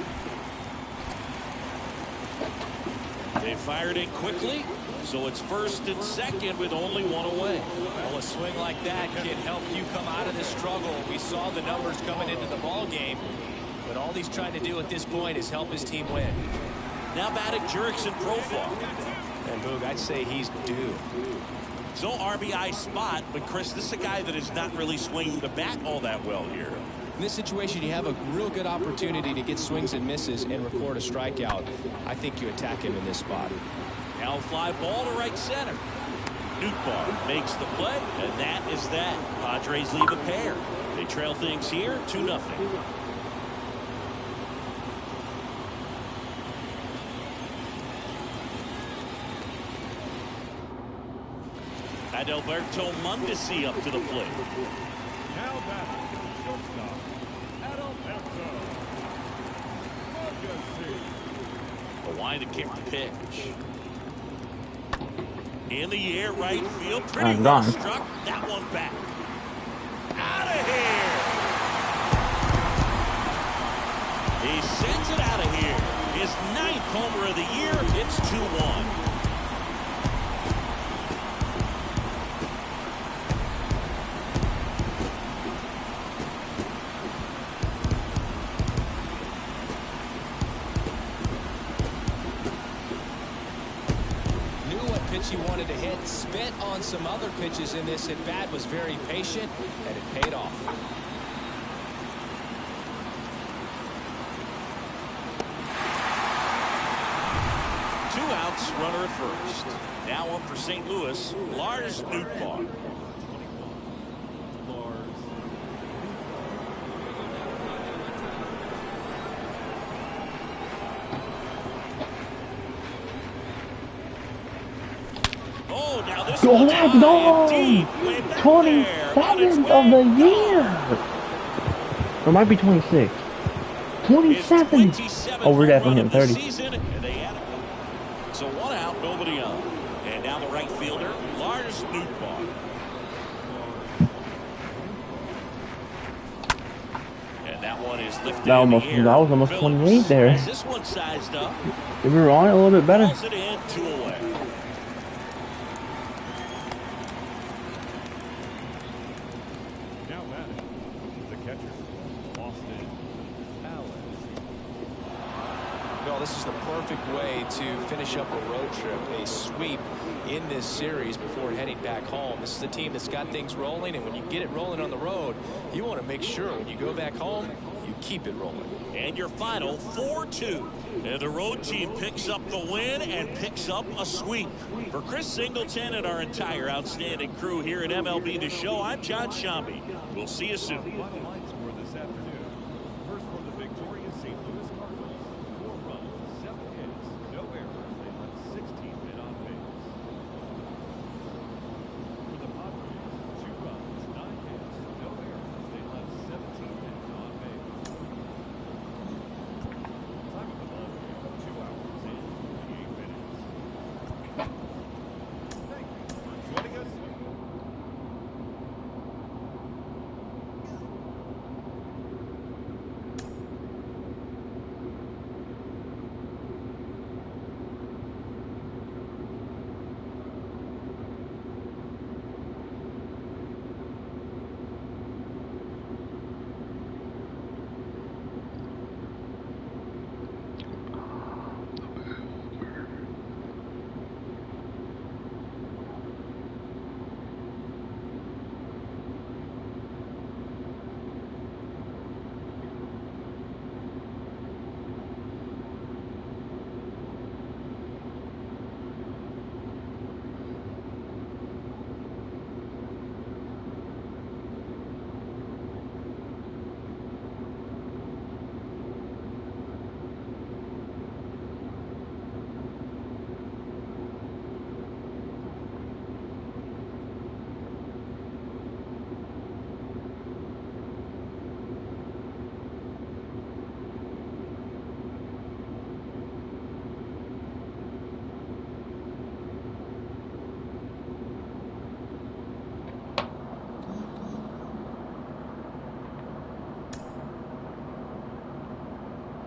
They fired in quickly, so it's first and second with only 1 away. Well, a swing like that can help you come out of this struggle. We saw the numbers coming into the ball game, but all he's trying to do at this point is help his team win. Now batting Jurickson Profar. And Boog, I'd say he's due. So RBI spot, but Chris, this is a guy that is not really swinging the bat all that well here. In this situation, you have a real good opportunity to get swings and misses and record a strikeout. I think you attack him in this spot. Now fly ball to right center. Nootbaar makes the play, and that is that. Padres leave a pair. They trail things here 2-0. Adalberto Mondesi up to the plate. Now back, shortstop, Adalberto Mondesi. A wide to kick the pitch. In the air, right field. Pretty well struck. That one back. Out of here. He sends it out of here. His 9th homer of the year. It's 2-1. He wanted to hit, spent on some other pitches in this at bat, was very patient, and it paid off. Two outs, runner at first. Now up for St. Louis, Lars Nootbaar. Oh, let's go! 27th of the year! Or it might be 26. 27! Oh, we're definitely hitting 30. So 1 out, nobody on. And now the right fielder, Lars Nootbaar. And that one is lifted That was almost 28 there. This one sized up. If we were on it a little bit better. Calls it in, 2 away. This is the perfect way to finish up a road trip, a sweep in this series before heading back home. This is a team that's got things rolling, and when you get it rolling on the road, you want to make sure when you go back home, you keep it rolling. And your final 4-2. And the road team picks up the win and picks up a sweep. For Chris Singleton and our entire outstanding crew here at MLB The Show, I'm John Shambi. We'll see you soon. Final line score this afternoon. First for the victorious St. Louis Cardinals. 4 runs, 7 hits, no errors. They left 16 men on base. For the Padres, 2 runs, 9 hits, no errors. They left 17 men on base. Time of the ball game, 2 hours and 48 minutes. Thank you for joining us.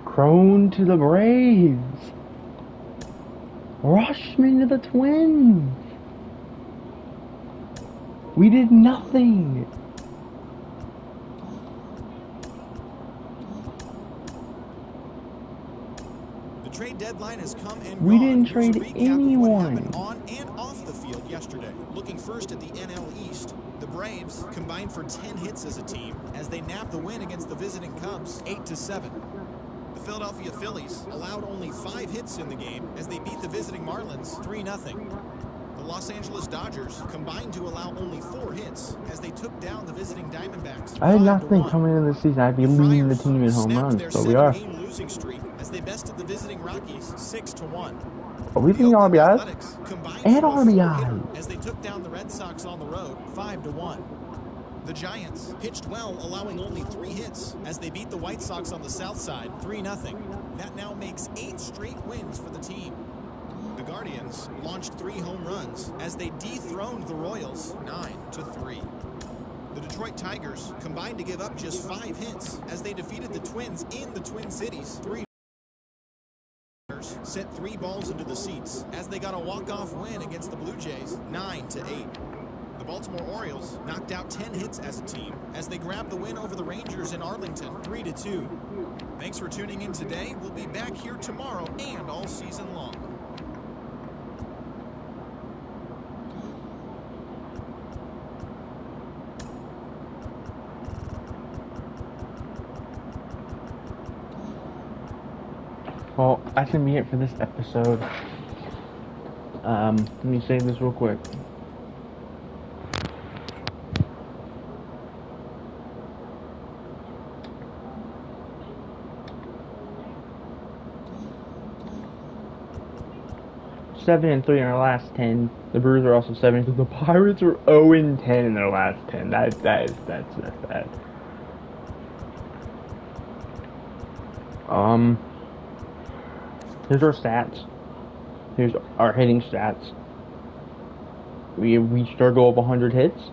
Crone to the Braves. Rushman to the Twins. We did nothing. The trade deadline has come and We gone. didn't Here's a trade recap of what anyone. happened on and off the field yesterday. Looking first at the NL East, the Braves combined for 10 hits as a team as they nabbed the win against the visiting Cubs 8-7. The Philadelphia Phillies allowed only 5 hits in the game as they beat the visiting Marlins 3-0. The Los Angeles Dodgers combined to allow only 4 hits as they took down the visiting Diamondbacks. I had nothing 5-1. coming into the season. I'd be leading the team in home Snapped runs, their so we are. 7-game losing streak as they bested the visiting Rockies 6-1. Are we The seeing Oakland RBIs? Athletics combined And for a RBIs. 4-hitter as they took down the Red Sox on the road 5-1. The Giants pitched well, allowing only 3 hits as they beat the White Sox on the south side 3-0. That now makes 8 straight wins for the team. The Guardians launched 3 home runs as they dethroned the Royals 9-3. The Detroit Tigers combined to give up just 5 hits as they defeated the Twins in the Twin Cities 3. Sent 3 balls into the seats as they got a walk-off win against the Blue Jays 9-8. The Baltimore Orioles knocked out 10 hits as a team as they grabbed the win over the Rangers in Arlington 3-2. Thanks for tuning in today. We'll be back here tomorrow and all season long. Well, that's gonna be it for this episode. Let me say this real quick. Seven and 3 in our last 10. The Brewers are also 7-2. The Pirates are 0-10 in their last 10. That's bad. Here's our stats. Here's our hitting stats. We have reached our goal of 100 hits.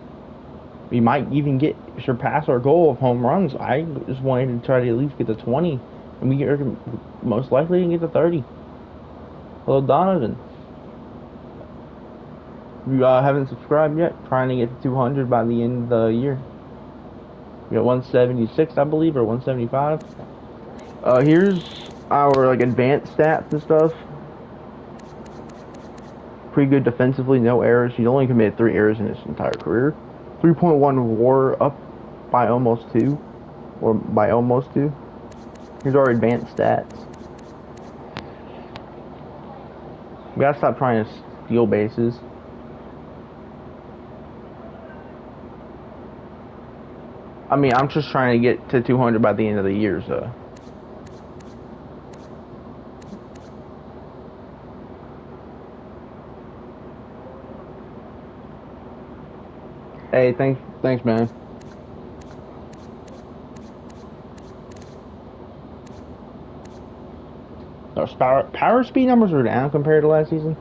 We might even surpass our goal of home runs. I just wanted to try to at least get to 20, and we are most likely to get to 30. Hello, Donovan. If you haven't subscribed yet, trying to get to 200 by the end of the year. We got 176, I believe, or 175. Here's our advanced stats and stuff. Pretty good defensively, no errors. He's only committed 3 errors in his entire career. 3.1 WAR, up by almost 2, or by almost 2. Here's our advanced stats. We gotta stop trying to steal bases. I mean, I'm just trying to get to 200 by the end of the year, so. Hey, thanks, man. Our power speed numbers are down compared to last season,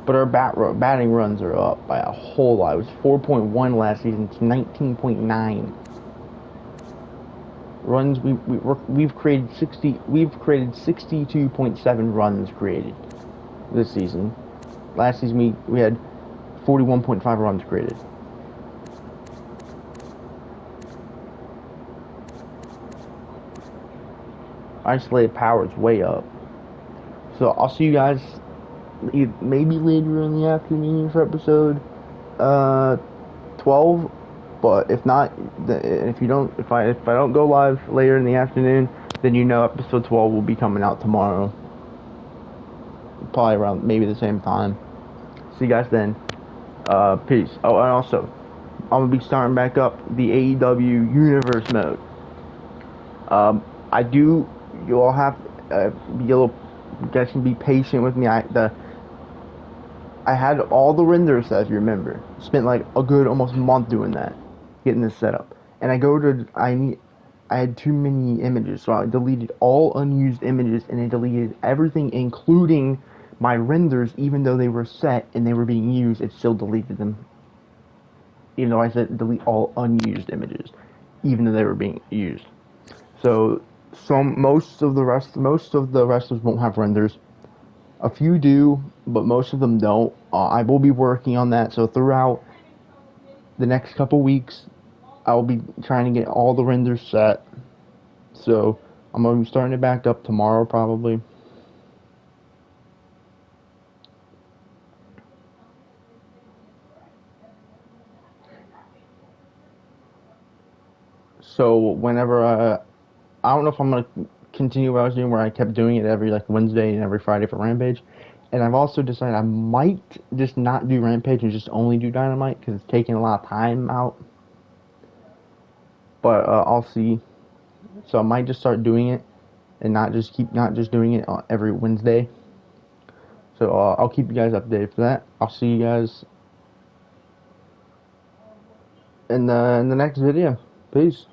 but our batting runs are up by a whole lot. It was 4.1 last season to 19.9. Runs we've created 62.7 runs created this season. Last season we had 41.5 runs created. Isolated power is way up. So I'll see you guys maybe later in the afternoon for episode 12. But if not, if I don't go live later in the afternoon, then you know episode 12 will be coming out tomorrow. Probably around maybe the same time. See you guys then. Peace. Oh, and also, I'm gonna be starting back up the AEW Universe mode. You all have be a little. You guys can be patient with me. I had all the renders, as you remember. Spent like a good almost month doing that, getting this set up. And I had too many images, so I deleted all unused images, and I deleted everything, including my renders, even though they were set and they were being used. It still deleted them, even though I said delete all unused images, even though they were being used. So most of the wrestlers won't have renders. A few do, but most of them don't. I will be working on that, so throughout the next couple weeks, I will be trying to get all the renders set. So I'm going to be starting it back up tomorrow, probably. So whenever I don't know if I'm going to continue what I was doing, where I kept doing it every Wednesday and every Friday for Rampage. And I've also decided I might just not do Rampage and just only do Dynamite, because it's taking a lot of time out. But I'll see. So I might just start doing it and not just doing it every Wednesday. So I'll keep you guys updated for that. I'll see you guys in the next video. Peace.